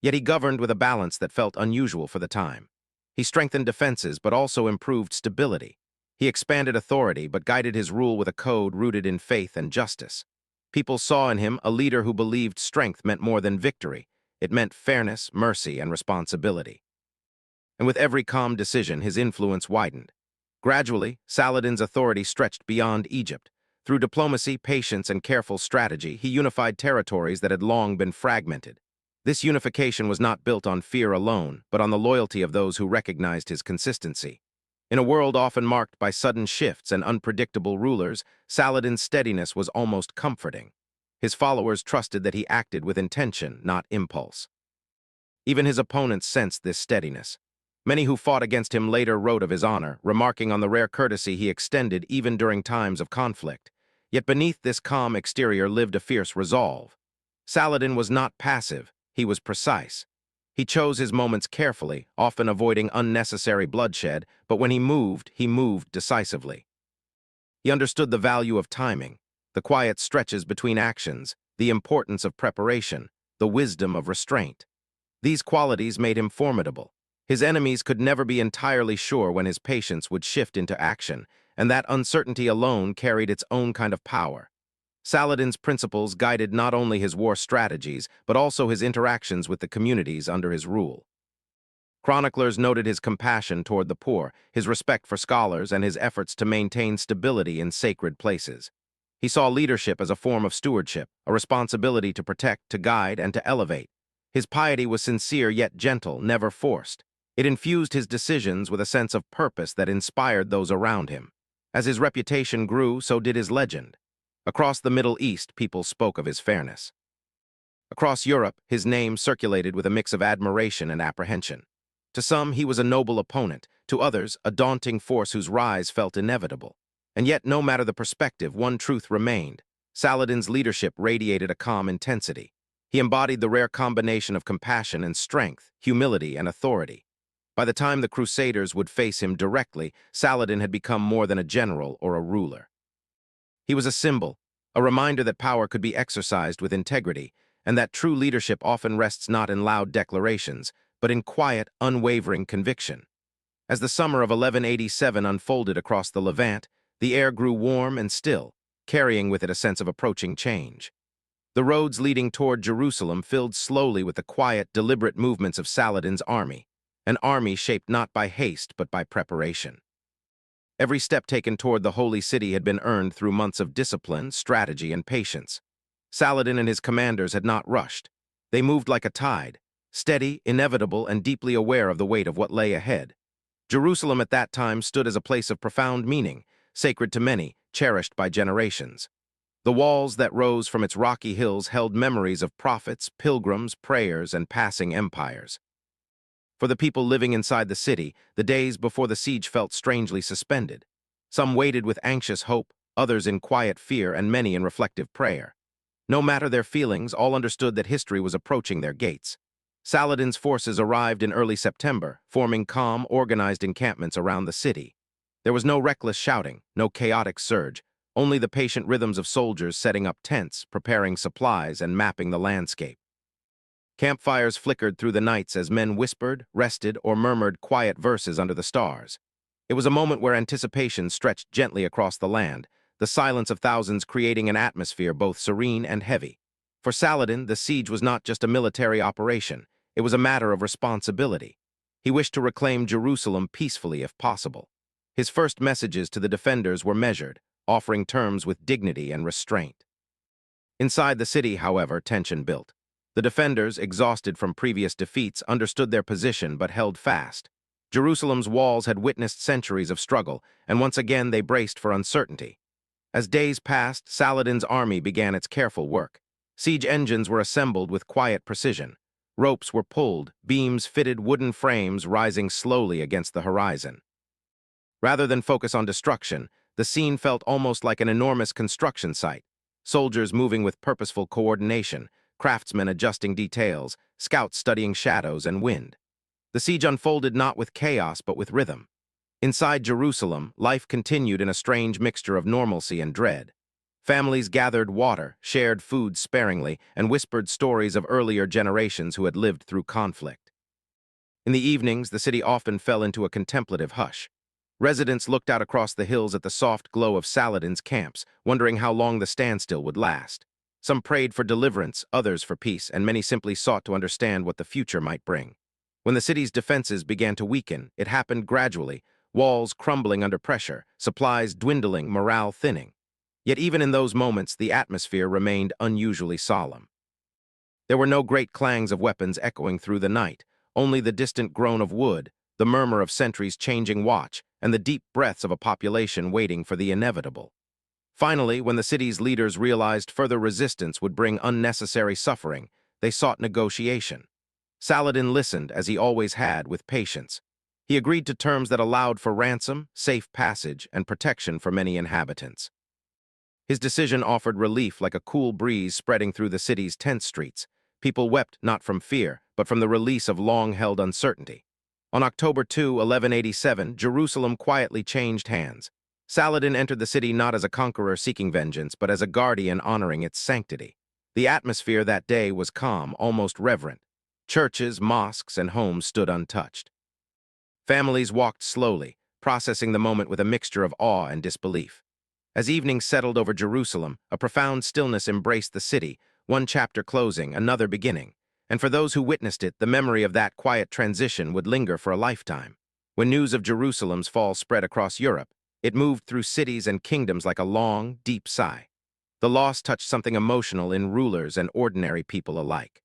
Yet he governed with a balance that felt unusual for the time. He strengthened defenses but also improved stability. He expanded authority but guided his rule with a code rooted in faith and justice. People saw in him a leader who believed strength meant more than victory. It meant fairness, mercy, and responsibility. And with every calm decision, his influence widened. Gradually, Saladin's authority stretched beyond Egypt. Through diplomacy, patience, and careful strategy, he unified territories that had long been fragmented. This unification was not built on fear alone, but on the loyalty of those who recognized his consistency. In a world often marked by sudden shifts and unpredictable rulers, Saladin's steadiness was almost comforting. His followers trusted that he acted with intention, not impulse. Even his opponents sensed this steadiness. Many who fought against him later wrote of his honor, remarking on the rare courtesy he extended even during times of conflict. Yet beneath this calm exterior lived a fierce resolve. Saladin was not passive, he was precise. He chose his moments carefully, often avoiding unnecessary bloodshed, but when he moved decisively. He understood the value of timing, the quiet stretches between actions, the importance of preparation, the wisdom of restraint. These qualities made him formidable. His enemies could never be entirely sure when his patience would shift into action, and that uncertainty alone carried its own kind of power. Saladin's principles guided not only his war strategies, but also his interactions with the communities under his rule. Chroniclers noted his compassion toward the poor, his respect for scholars, and his efforts to maintain stability in sacred places. He saw leadership as a form of stewardship, a responsibility to protect, to guide, and to elevate. His piety was sincere yet gentle, never forced. It infused his decisions with a sense of purpose that inspired those around him. As his reputation grew, so did his legend. Across the Middle East, people spoke of his fairness. Across Europe, his name circulated with a mix of admiration and apprehension. To some, he was a noble opponent. To others, a daunting force whose rise felt inevitable. And yet, no matter the perspective, one truth remained. Saladin's leadership radiated a calm intensity. He embodied the rare combination of compassion and strength, humility and authority. By the time the Crusaders would face him directly, Saladin had become more than a general or a ruler. He was a symbol, a reminder that power could be exercised with integrity, and that true leadership often rests not in loud declarations, but in quiet, unwavering conviction. As the summer of 1187 unfolded across the Levant, the air grew warm and still, carrying with it a sense of approaching change. The roads leading toward Jerusalem filled slowly with the quiet, deliberate movements of Saladin's army, an army shaped not by haste but by preparation. Every step taken toward the holy city had been earned through months of discipline, strategy, and patience. Saladin and his commanders had not rushed. They moved like a tide, steady, inevitable, and deeply aware of the weight of what lay ahead. Jerusalem at that time stood as a place of profound meaning, sacred to many, cherished by generations. The walls that rose from its rocky hills held memories of prophets, pilgrims, prayers, and passing empires. For the people living inside the city, the days before the siege felt strangely suspended. Some waited with anxious hope, others in quiet fear, and many in reflective prayer. No matter their feelings, all understood that history was approaching their gates. Saladin's forces arrived in early September, forming calm, organized encampments around the city. There was no reckless shouting, no chaotic surge, only the patient rhythms of soldiers setting up tents, preparing supplies, and mapping the landscape. Campfires flickered through the nights as men whispered, rested, or murmured quiet verses under the stars. It was a moment where anticipation stretched gently across the land, the silence of thousands creating an atmosphere both serene and heavy. For Saladin, the siege was not just a military operation, it was a matter of responsibility. He wished to reclaim Jerusalem peacefully if possible. His first messages to the defenders were measured, offering terms with dignity and restraint. Inside the city, however, tension built. The defenders, exhausted from previous defeats, understood their position but held fast. Jerusalem's walls had witnessed centuries of struggle, and once again they braced for uncertainty. As days passed, Saladin's army began its careful work. Siege engines were assembled with quiet precision. Ropes were pulled, beams fitted wooden frames rising slowly against the horizon. Rather than focus on destruction, the scene felt almost like an enormous construction site. Soldiers moving with purposeful coordination, craftsmen adjusting details, scouts studying shadows and wind. The siege unfolded not with chaos but with rhythm. Inside Jerusalem, life continued in a strange mixture of normalcy and dread. Families gathered water, shared food sparingly, and whispered stories of earlier generations who had lived through conflict. In the evenings, the city often fell into a contemplative hush. Residents looked out across the hills at the soft glow of Saladin's camps, wondering how long the standstill would last. Some prayed for deliverance, others for peace, and many simply sought to understand what the future might bring. When the city's defenses began to weaken, it happened gradually, walls crumbling under pressure, supplies dwindling, morale thinning. Yet even in those moments, the atmosphere remained unusually solemn. There were no great clangs of weapons echoing through the night, only the distant groan of wood, the murmur of sentries changing watch, and the deep breaths of a population waiting for the inevitable. Finally, when the city's leaders realized further resistance would bring unnecessary suffering, they sought negotiation. Saladin listened, as he always had, with patience. He agreed to terms that allowed for ransom, safe passage, and protection for many inhabitants. His decision offered relief like a cool breeze spreading through the city's tense streets. People wept not from fear, but from the release of long-held uncertainty. On October 2, 1187, Jerusalem quietly changed hands. Saladin entered the city not as a conqueror seeking vengeance, but as a guardian honoring its sanctity. The atmosphere that day was calm, almost reverent. Churches, mosques, and homes stood untouched. Families walked slowly, processing the moment with a mixture of awe and disbelief. As evening settled over Jerusalem, a profound stillness embraced the city, one chapter closing, another beginning. And for those who witnessed it, the memory of that quiet transition would linger for a lifetime. When news of Jerusalem's fall spread across Europe, it moved through cities and kingdoms like a long, deep sigh. The loss touched something emotional in rulers and ordinary people alike.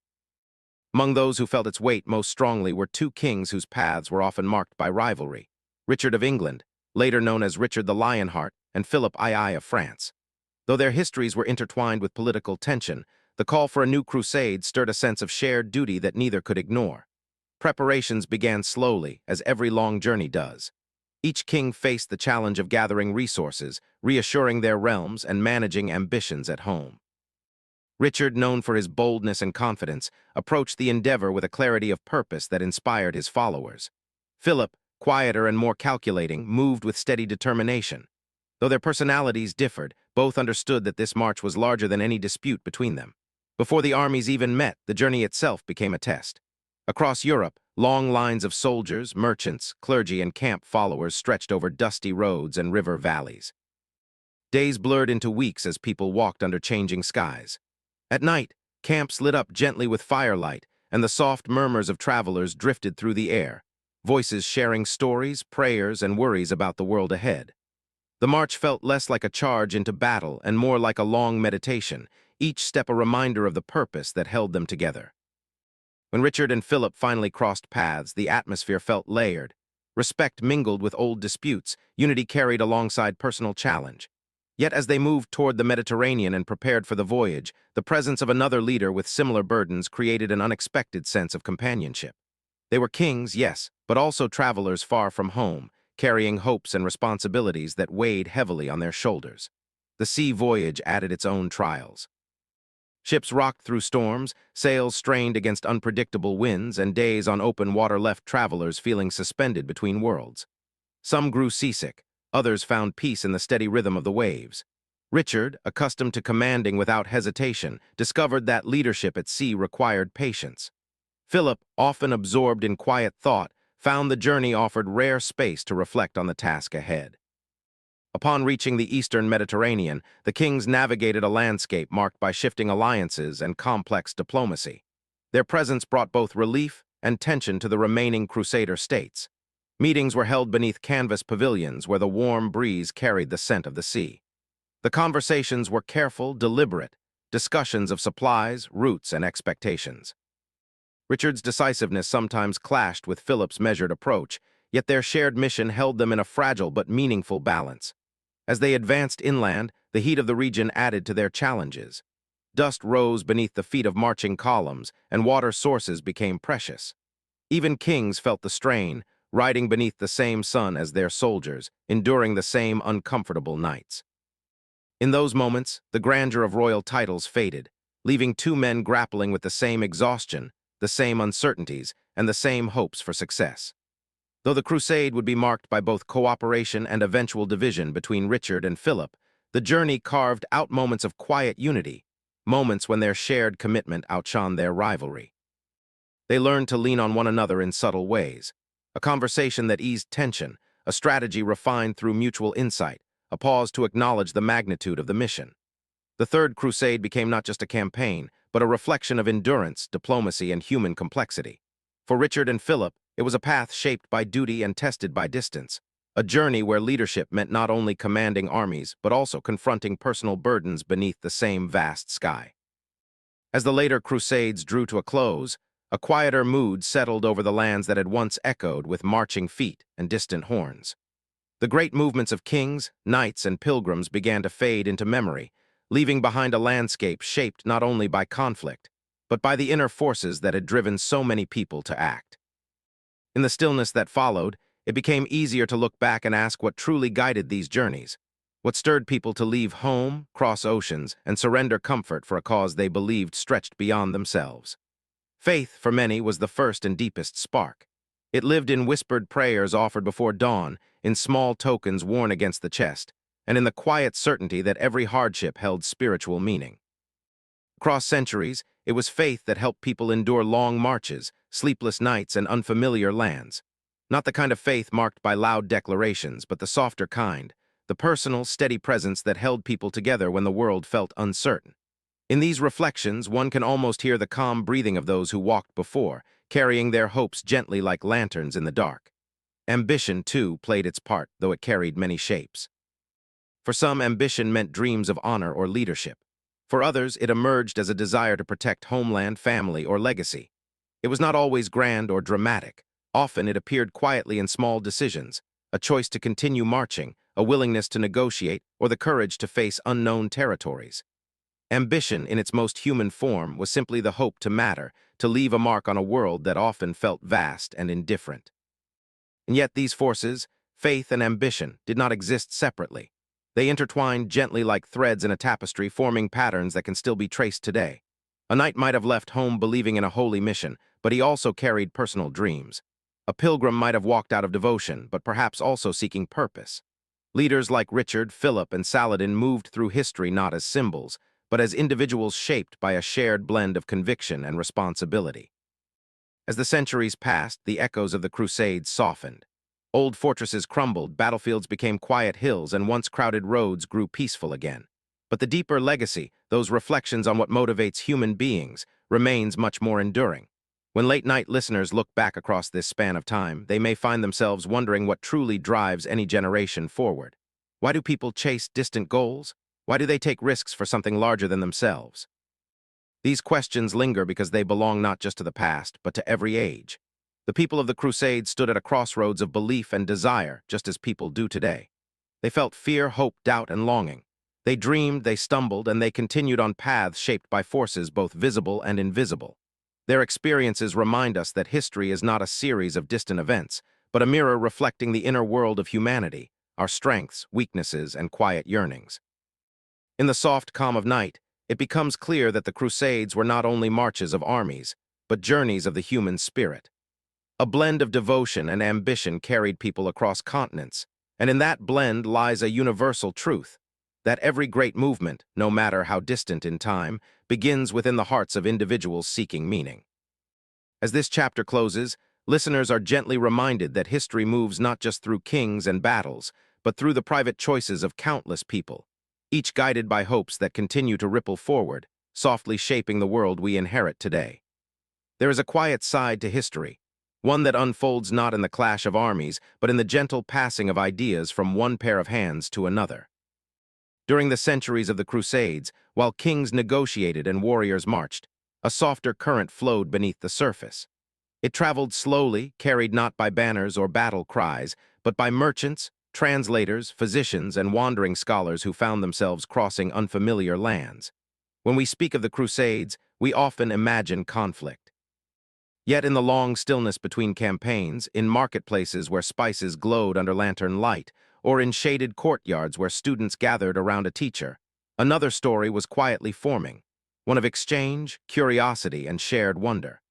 Among those who felt its weight most strongly were two kings whose paths were often marked by rivalry: Richard of England, later known as Richard the Lionheart, and Philip II of France. Though their histories were intertwined with political tension, the call for a new crusade stirred a sense of shared duty that neither could ignore. Preparations began slowly, as every long journey does. Each king faced the challenge of gathering resources, reassuring their realms, and managing ambitions at home. Richard, known for his boldness and confidence, approached the endeavor with a clarity of purpose that inspired his followers. Philip, quieter and more calculating, moved with steady determination. Though their personalities differed, both understood that this march was larger than any dispute between them. Before the armies even met, the journey itself became a test. Across Europe, long lines of soldiers, merchants, clergy, and camp followers stretched over dusty roads and river valleys. Days blurred into weeks as people walked under changing skies. At night, camps lit up gently with firelight, and the soft murmurs of travelers drifted through the air, voices sharing stories, prayers, and worries about the world ahead. The march felt less like a charge into battle and more like a long meditation, each step a reminder of the purpose that held them together. When Richard and Philip finally crossed paths, the atmosphere felt layered. Respect mingled with old disputes, unity carried alongside personal challenge. Yet as they moved toward the Mediterranean and prepared for the voyage, the presence of another leader with similar burdens created an unexpected sense of companionship. They were kings, yes, but also travelers far from home, carrying hopes and responsibilities that weighed heavily on their shoulders. The sea voyage added its own trials. Ships rocked through storms, sails strained against unpredictable winds, and days on open water left travelers feeling suspended between worlds. Some grew seasick, others found peace in the steady rhythm of the waves. Richard, accustomed to commanding without hesitation, discovered that leadership at sea required patience. Philip, often absorbed in quiet thought, found the journey offered rare space to reflect on the task ahead. Upon reaching the eastern Mediterranean, the kings navigated a landscape marked by shifting alliances and complex diplomacy. Their presence brought both relief and tension to the remaining Crusader states. Meetings were held beneath canvas pavilions where the warm breeze carried the scent of the sea. The conversations were careful, deliberate, discussions of supplies, routes, and expectations. Richard's decisiveness sometimes clashed with Philip's measured approach, yet their shared mission held them in a fragile but meaningful balance. As they advanced inland, the heat of the region added to their challenges. Dust rose beneath the feet of marching columns, and water sources became precious. Even kings felt the strain, riding beneath the same sun as their soldiers, enduring the same uncomfortable nights. In those moments, the grandeur of royal titles faded, leaving two men grappling with the same exhaustion, the same uncertainties, and the same hopes for success. Though the crusade would be marked by both cooperation and eventual division between Richard and Philip, the journey carved out moments of quiet unity, moments when their shared commitment outshone their rivalry. They learned to lean on one another in subtle ways, a conversation that eased tension, a strategy refined through mutual insight, a pause to acknowledge the magnitude of the mission. The Third Crusade became not just a campaign, but a reflection of endurance, diplomacy, and human complexity. For Richard and Philip, it was a path shaped by duty and tested by distance, a journey where leadership meant not only commanding armies, but also confronting personal burdens beneath the same vast sky. As the later Crusades drew to a close, a quieter mood settled over the lands that had once echoed with marching feet and distant horns. The great movements of kings, knights, and pilgrims began to fade into memory, leaving behind a landscape shaped not only by conflict, but by the inner forces that had driven so many people to act. In the stillness that followed, it became easier to look back and ask what truly guided these journeys, what stirred people to leave home, cross oceans, and surrender comfort for a cause they believed stretched beyond themselves. Faith, for many, was the first and deepest spark. It lived in whispered prayers offered before dawn, in small tokens worn against the chest, and in the quiet certainty that every hardship held spiritual meaning. Across centuries, it was faith that helped people endure long marches, sleepless nights, and unfamiliar lands. Not the kind of faith marked by loud declarations, but the softer kind, the personal, steady presence that held people together when the world felt uncertain. In these reflections, one can almost hear the calm breathing of those who walked before, carrying their hopes gently like lanterns in the dark. Ambition, too, played its part, though it carried many shapes. For some, ambition meant dreams of honor or leadership. For others, it emerged as a desire to protect homeland, family, or legacy. It was not always grand or dramatic. Often it appeared quietly in small decisions, a choice to continue marching, a willingness to negotiate, or the courage to face unknown territories. Ambition, in its most human form, was simply the hope to matter, to leave a mark on a world that often felt vast and indifferent. And yet these forces, faith and ambition, did not exist separately. They intertwined gently like threads in a tapestry, forming patterns that can still be traced today. A knight might have left home believing in a holy mission, but he also carried personal dreams. A pilgrim might have walked out of devotion, but perhaps also seeking purpose. Leaders like Richard, Philip, and Saladin moved through history not as symbols, but as individuals shaped by a shared blend of conviction and responsibility. As the centuries passed, the echoes of the Crusades softened. Old fortresses crumbled, battlefields became quiet hills, and once crowded roads grew peaceful again. But the deeper legacy, those reflections on what motivates human beings, remains much more enduring. When late-night listeners look back across this span of time, they may find themselves wondering what truly drives any generation forward. Why do people chase distant goals? Why do they take risks for something larger than themselves? These questions linger because they belong not just to the past, but to every age. The people of the Crusades stood at a crossroads of belief and desire, just as people do today. They felt fear, hope, doubt, and longing. They dreamed, they stumbled, and they continued on paths shaped by forces both visible and invisible. Their experiences remind us that history is not a series of distant events, but a mirror reflecting the inner world of humanity, our strengths, weaknesses, and quiet yearnings. In the soft calm of night, it becomes clear that the Crusades were not only marches of armies, but journeys of the human spirit. A blend of devotion and ambition carried people across continents, and in that blend lies a universal truth, that every great movement, no matter how distant in time, begins within the hearts of individuals seeking meaning. As this chapter closes, listeners are gently reminded that history moves not just through kings and battles, but through the private choices of countless people, each guided by hopes that continue to ripple forward, softly shaping the world we inherit today. There is a quiet side to history, one that unfolds not in the clash of armies, but in the gentle passing of ideas from one pair of hands to another. During the centuries of the Crusades, while kings negotiated and warriors marched, a softer current flowed beneath the surface. It traveled slowly, carried not by banners or battle cries, but by merchants, translators, physicians, and wandering scholars who found themselves crossing unfamiliar lands. When we speak of the Crusades, we often imagine conflict. Yet in the long stillness between campaigns, in marketplaces where spices glowed under lantern light, or in shaded courtyards where students gathered around a teacher, another story was quietly forming, one of exchange, curiosity, and shared wonder.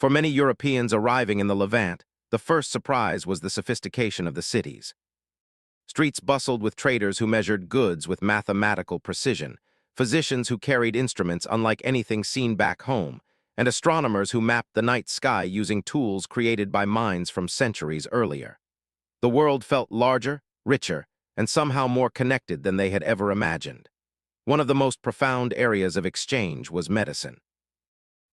For many Europeans arriving in the Levant, the first surprise was the sophistication of the cities. Streets bustled with traders who measured goods with mathematical precision, physicians who carried instruments unlike anything seen back home, and astronomers who mapped the night sky using tools created by minds from centuries earlier. The world felt larger, richer, and somehow more connected than they had ever imagined. One of the most profound areas of exchange was medicine.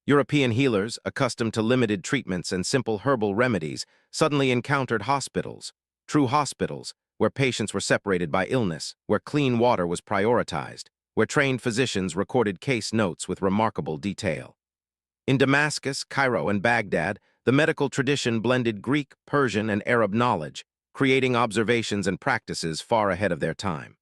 European healers, accustomed to limited treatments and simple herbal remedies, suddenly encountered hospitals, true hospitals, where patients were separated by illness, where clean water was prioritized, where trained physicians recorded case notes with remarkable detail. In Damascus, Cairo, and Baghdad, the medical tradition blended Greek, Persian, and Arab knowledge, creating observations and practices far ahead of their time.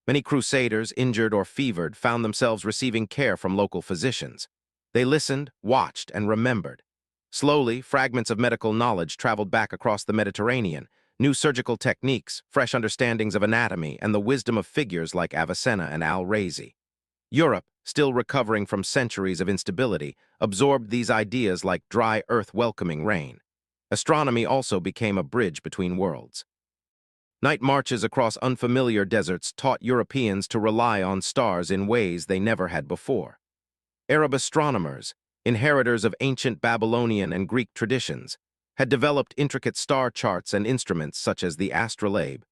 Many crusaders, injured or fevered, found themselves receiving care from local physicians. They listened, watched, and remembered. Slowly, fragments of medical knowledge traveled back across the Mediterranean, new surgical techniques, fresh understandings of anatomy, and the wisdom of figures like Avicenna and Al-Razi. Europe, still recovering from centuries of instability, absorbed these ideas like dry earth welcoming rain. Astronomy also became a bridge between worlds. Night marches across unfamiliar deserts taught Europeans to rely on stars in ways they never had before. Arab astronomers, inheritors of ancient Babylonian and Greek traditions, had developed intricate star charts and instruments such as the astrolabe,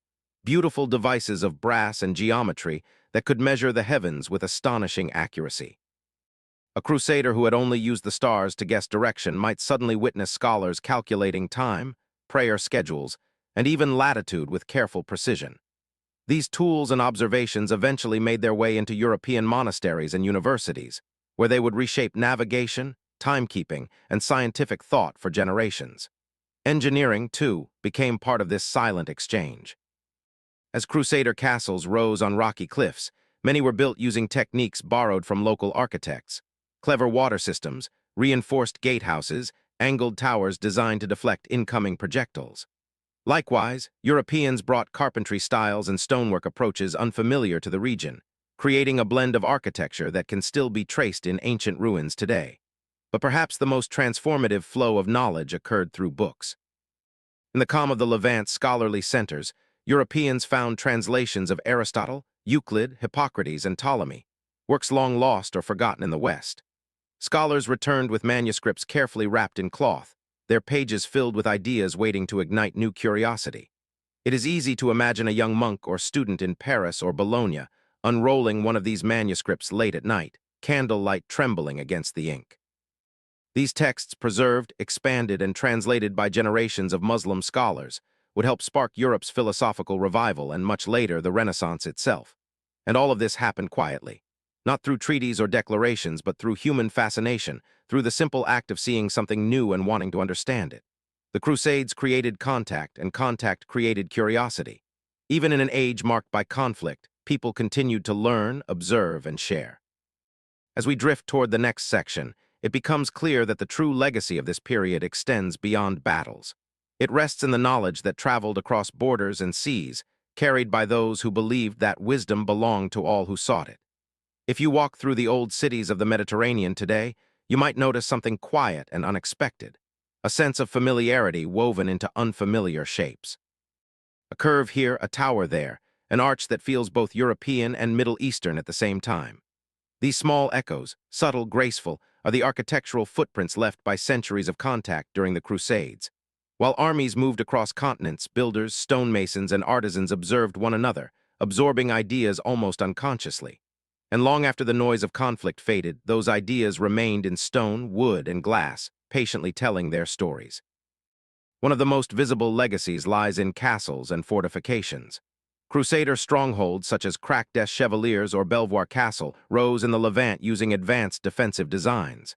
beautiful devices of brass and geometry that could measure the heavens with astonishing accuracy. A crusader who had only used the stars to guess direction might suddenly witness scholars calculating time, prayer schedules, and even latitude with careful precision. These tools and observations eventually made their way into European monasteries and universities, where they would reshape navigation, timekeeping, and scientific thought for generations. Engineering, too, became part of this silent exchange. As crusader castles rose on rocky cliffs, many were built using techniques borrowed from local architects. Clever water systems, reinforced gatehouses, angled towers designed to deflect incoming projectiles. Likewise, Europeans brought carpentry styles and stonework approaches unfamiliar to the region, creating a blend of architecture that can still be traced in ancient ruins today. But perhaps the most transformative flow of knowledge occurred through books. In the calm of the Levant's scholarly centers, Europeans found translations of Aristotle, Euclid, Hippocrates, and Ptolemy, works long lost or forgotten in the West. Scholars returned with manuscripts carefully wrapped in cloth, their pages filled with ideas waiting to ignite new curiosity. It is easy to imagine a young monk or student in Paris or Bologna unrolling one of these manuscripts late at night, candlelight trembling against the ink. These texts, preserved, expanded, and translated by generations of Muslim scholars, would help spark Europe's philosophical revival and much later the Renaissance itself. And all of this happened quietly, not through treaties or declarations, but through human fascination, through the simple act of seeing something new and wanting to understand it. The Crusades created contact, and contact created curiosity. Even in an age marked by conflict, people continued to learn, observe, and share. As we drift toward the next section, it becomes clear that the true legacy of this period extends beyond battles. It rests in the knowledge that traveled across borders and seas, carried by those who believed that wisdom belonged to all who sought it. If you walk through the old cities of the Mediterranean today, you might notice something quiet and unexpected, a sense of familiarity woven into unfamiliar shapes. A curve here, a tower there, an arch that feels both European and Middle Eastern at the same time. These small echoes, subtle, graceful, are the architectural footprints left by centuries of contact during the Crusades. While armies moved across continents, builders, stonemasons, and artisans observed one another, absorbing ideas almost unconsciously. And long after the noise of conflict faded, those ideas remained in stone, wood, and glass, patiently telling their stories. One of the most visible legacies lies in castles and fortifications. Crusader strongholds such as Crac des Chevaliers or Belvoir Castle rose in the Levant using advanced defensive designs.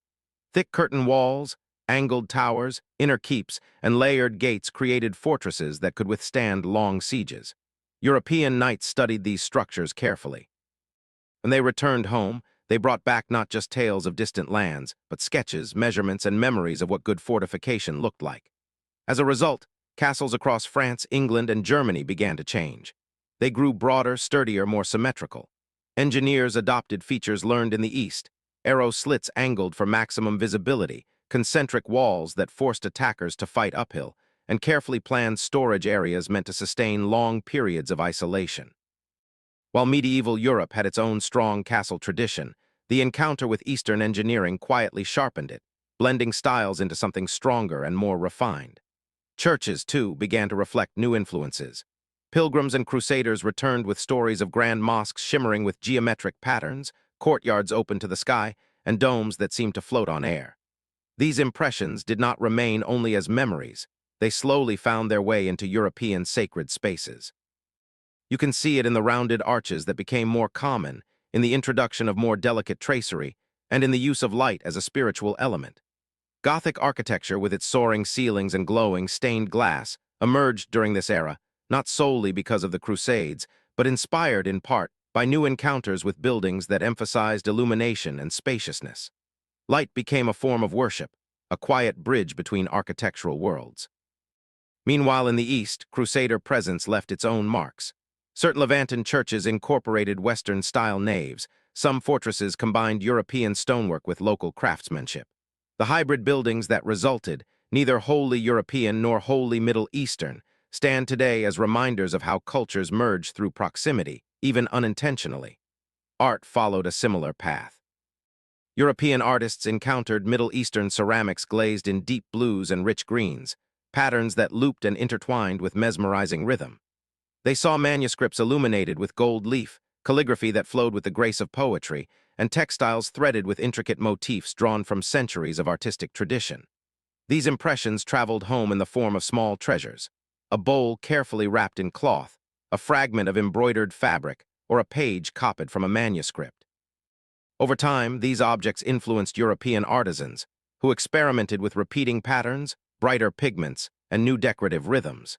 Thick curtain walls, angled towers, inner keeps, and layered gates created fortresses that could withstand long sieges. European knights studied these structures carefully. When they returned home, they brought back not just tales of distant lands, but sketches, measurements, and memories of what good fortification looked like. As a result, castles across France, England, and Germany began to change. They grew broader, sturdier, more symmetrical. Engineers adopted features learned in the East. Arrow slits angled for maximum visibility, concentric walls that forced attackers to fight uphill, and carefully planned storage areas meant to sustain long periods of isolation. While medieval Europe had its own strong castle tradition, the encounter with Eastern engineering quietly sharpened it, blending styles into something stronger and more refined. Churches, too, began to reflect new influences. Pilgrims and crusaders returned with stories of grand mosques shimmering with geometric patterns, courtyards open to the sky, and domes that seemed to float on air. These impressions did not remain only as memories. They slowly found their way into European sacred spaces. You can see it in the rounded arches that became more common, in the introduction of more delicate tracery, and in the use of light as a spiritual element. Gothic architecture, with its soaring ceilings and glowing, stained glass, emerged during this era, not solely because of the Crusades, but inspired in part by new encounters with buildings that emphasized illumination and spaciousness. Light became a form of worship, a quiet bridge between architectural worlds. Meanwhile, in the East, Crusader presence left its own marks. Certain Levantan churches incorporated Western-style naves. Some fortresses combined European stonework with local craftsmanship. The hybrid buildings that resulted, neither wholly European nor wholly Middle Eastern, stand today as reminders of how cultures merge through proximity, even unintentionally. Art followed a similar path. European artists encountered Middle Eastern ceramics glazed in deep blues and rich greens, patterns that looped and intertwined with mesmerizing rhythm. They saw manuscripts illuminated with gold leaf, calligraphy that flowed with the grace of poetry, and textiles threaded with intricate motifs drawn from centuries of artistic tradition. These impressions traveled home in the form of small treasures: a bowl carefully wrapped in cloth, a fragment of embroidered fabric, or a page copied from a manuscript. Over time, these objects influenced European artisans, who experimented with repeating patterns, brighter pigments, and new decorative rhythms.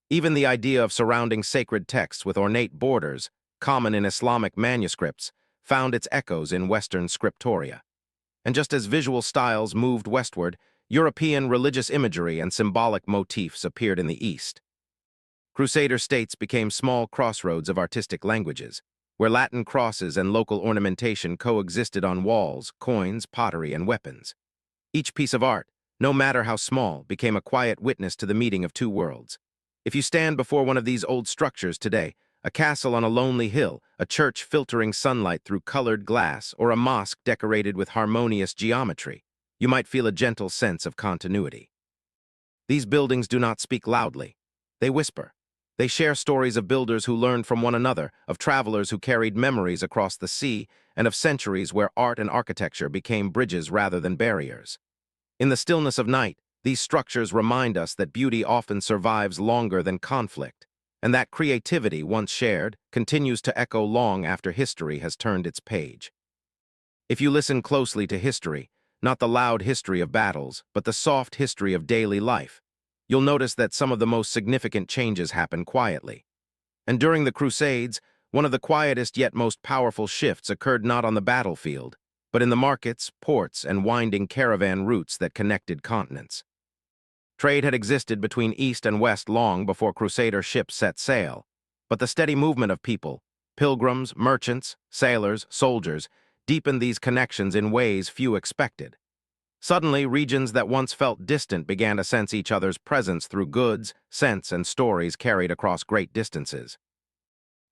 Even the idea of surrounding sacred texts with ornate borders, common in Islamic manuscripts, found its echoes in Western scriptoria. And just as visual styles moved westward, European religious imagery and symbolic motifs appeared in the East. Crusader states became small crossroads of artistic languages, where Latin crosses and local ornamentation coexisted on walls, coins, pottery, and weapons. Each piece of art, no matter how small, became a quiet witness to the meeting of two worlds. If you stand before one of these old structures today, a castle on a lonely hill, a church filtering sunlight through colored glass, or a mosque decorated with harmonious geometry, you might feel a gentle sense of continuity. These buildings do not speak loudly. They whisper. They share stories of builders who learned from one another, of travelers who carried memories across the sea, and of centuries where art and architecture became bridges rather than barriers. In the stillness of night, these structures remind us that beauty often survives longer than conflict, and that creativity, once shared, continues to echo long after history has turned its page. If you listen closely to history, not the loud history of battles, but the soft history of daily life, you'll notice that some of the most significant changes happen quietly. And during the Crusades, one of the quietest yet most powerful shifts occurred not on the battlefield, but in the markets, ports, and winding caravan routes that connected continents. Trade had existed between East and West long before Crusader ships set sail, but the steady movement of people, pilgrims, merchants, sailors, soldiers, deepened these connections in ways few expected. Suddenly, regions that once felt distant began to sense each other's presence through goods, scents, and stories carried across great distances.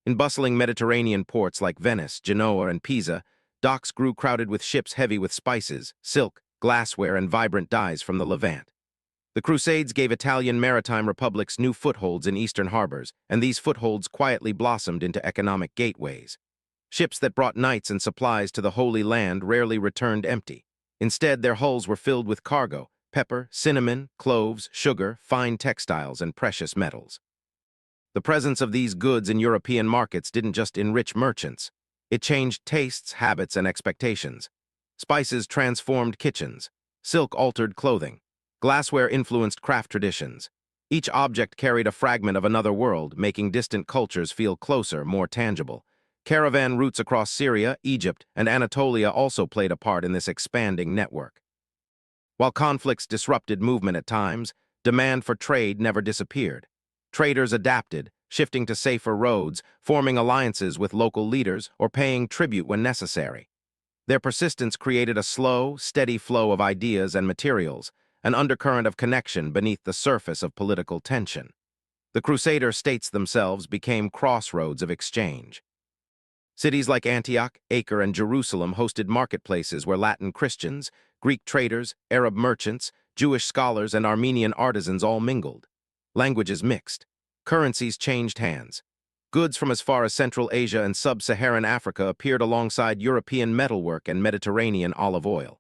In bustling Mediterranean ports like Venice, Genoa, and Pisa, docks grew crowded with ships heavy with spices, silk, glassware, and vibrant dyes from the Levant. The Crusades gave Italian maritime republics new footholds in eastern harbors, and these footholds quietly blossomed into economic gateways. Ships that brought knights and supplies to the Holy Land rarely returned empty. Instead, their hulls were filled with cargo: pepper, cinnamon, cloves, sugar, fine textiles, and precious metals. The presence of these goods in European markets didn't just enrich merchants. It changed tastes, habits, and expectations. Spices transformed kitchens. Silk altered clothing. Glassware influenced craft traditions. Each object carried a fragment of another world, making distant cultures feel closer, more tangible. Caravan routes across Syria, Egypt, and Anatolia also played a part in this expanding network. While conflicts disrupted movement at times, demand for trade never disappeared. Traders adapted, shifting to safer roads, forming alliances with local leaders, or paying tribute when necessary. Their persistence created a slow, steady flow of ideas and materials, an undercurrent of connection beneath the surface of political tension. The Crusader states themselves became crossroads of exchange. Cities like Antioch, Acre, and Jerusalem hosted marketplaces where Latin Christians, Greek traders, Arab merchants, Jewish scholars, and Armenian artisans all mingled. Languages mixed. Currencies changed hands. Goods from as far as Central Asia and Sub-Saharan Africa appeared alongside European metalwork and Mediterranean olive oil.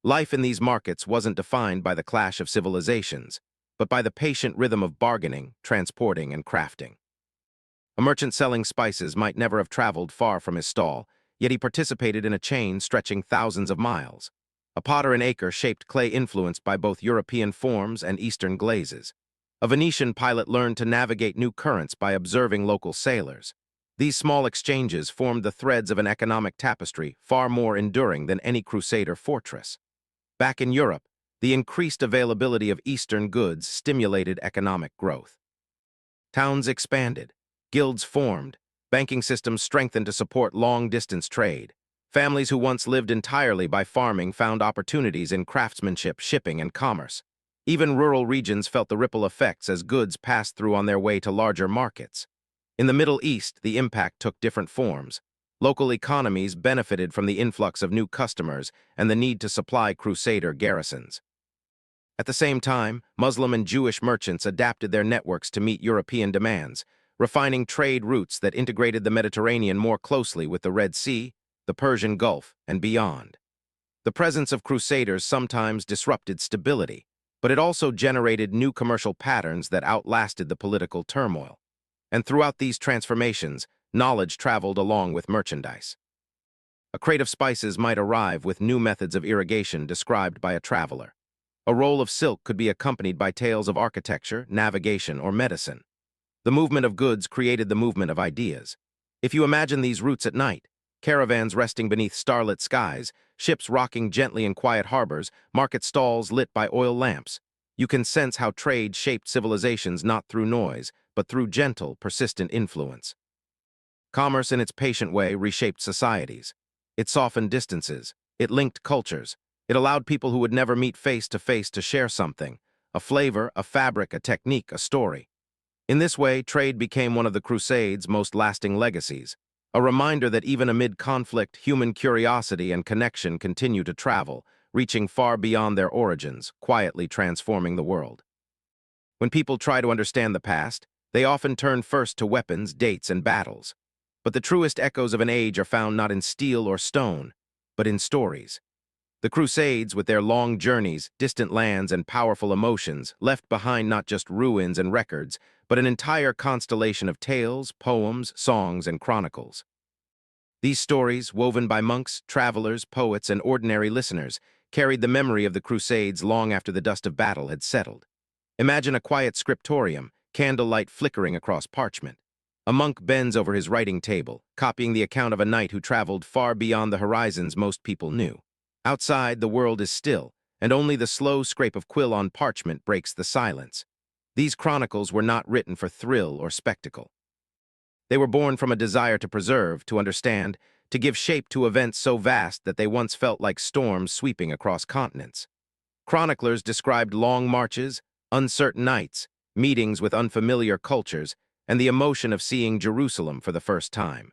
Life in these markets wasn't defined by the clash of civilizations, but by the patient rhythm of bargaining, transporting, and crafting. A merchant selling spices might never have traveled far from his stall, yet he participated in a chain stretching thousands of miles. A potter in Acre shaped clay influenced by both European forms and Eastern glazes. A Venetian pilot learned to navigate new currents by observing local sailors. These small exchanges formed the threads of an economic tapestry far more enduring than any Crusader fortress. Back in Europe, the increased availability of Eastern goods stimulated economic growth. Towns expanded, guilds formed, banking systems strengthened to support long-distance trade. Families who once lived entirely by farming found opportunities in craftsmanship, shipping, and commerce. Even rural regions felt the ripple effects as goods passed through on their way to larger markets. In the Middle East, the impact took different forms. Local economies benefited from the influx of new customers and the need to supply Crusader garrisons. At the same time, Muslim and Jewish merchants adapted their networks to meet European demands, refining trade routes that integrated the Mediterranean more closely with the Red Sea, the Persian Gulf, and beyond. The presence of Crusaders sometimes disrupted stability, but it also generated new commercial patterns that outlasted the political turmoil. And throughout these transformations, knowledge traveled along with merchandise. A crate of spices might arrive with new methods of irrigation described by a traveler. A roll of silk could be accompanied by tales of architecture, navigation, or medicine. The movement of goods created the movement of ideas. If you imagine these routes at night, caravans resting beneath starlit skies, ships rocking gently in quiet harbors, market stalls lit by oil lamps, you can sense how trade shaped civilizations not through noise, but through gentle, persistent influence. Commerce in its patient way reshaped societies. It softened distances. It linked cultures. It allowed people who would never meet face to share something, a flavor, a fabric, a technique, a story. In this way, trade became one of the Crusades' most lasting legacies, a reminder that even amid conflict, human curiosity and connection continue to travel, reaching far beyond their origins, quietly transforming the world. When people try to understand the past, they often turn first to weapons, dates, and battles. But the truest echoes of an age are found not in steel or stone, but in stories. The Crusades, with their long journeys, distant lands, and powerful emotions, left behind not just ruins and records, but an entire constellation of tales, poems, songs, and chronicles. These stories, woven by monks, travelers, poets, and ordinary listeners, carried the memory of the Crusades long after the dust of battle had settled. Imagine a quiet scriptorium, candlelight flickering across parchment. A monk bends over his writing table, copying the account of a knight who traveled far beyond the horizons most people knew. Outside, the world is still, and only the slow scrape of quill on parchment breaks the silence. These chronicles were not written for thrill or spectacle. They were born from a desire to preserve, to understand, to give shape to events so vast that they once felt like storms sweeping across continents. Chroniclers described long marches, uncertain nights, meetings with unfamiliar cultures, and the emotion of seeing Jerusalem for the first time.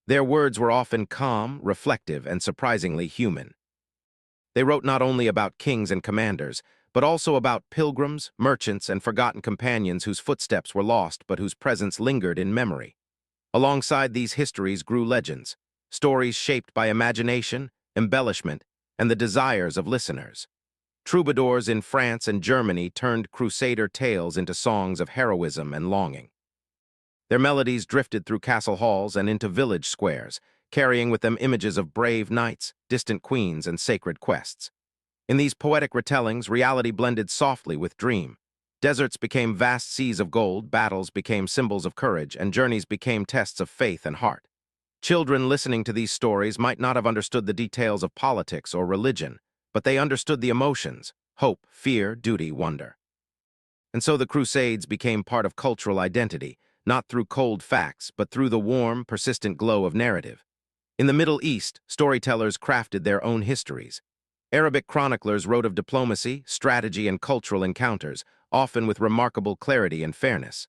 Their words were often calm, reflective, and surprisingly human. They wrote not only about kings and commanders, but also about pilgrims, merchants, and forgotten companions whose footsteps were lost but whose presence lingered in memory. Alongside these histories grew legends, stories shaped by imagination, embellishment, and the desires of listeners. Troubadours in France and Germany turned Crusader tales into songs of heroism and longing. Their melodies drifted through castle halls and into village squares, carrying with them images of brave knights, distant queens, and sacred quests. In these poetic retellings, reality blended softly with dream. Deserts became vast seas of gold, battles became symbols of courage, and journeys became tests of faith and heart. Children listening to these stories might not have understood the details of politics or religion, but they understood the emotions: hope, fear, duty, wonder. And so the Crusades became part of cultural identity, not through cold facts, but through the warm, persistent glow of narrative. In the Middle East, storytellers crafted their own histories. Arabic chroniclers wrote of diplomacy, strategy, and cultural encounters, often with remarkable clarity and fairness.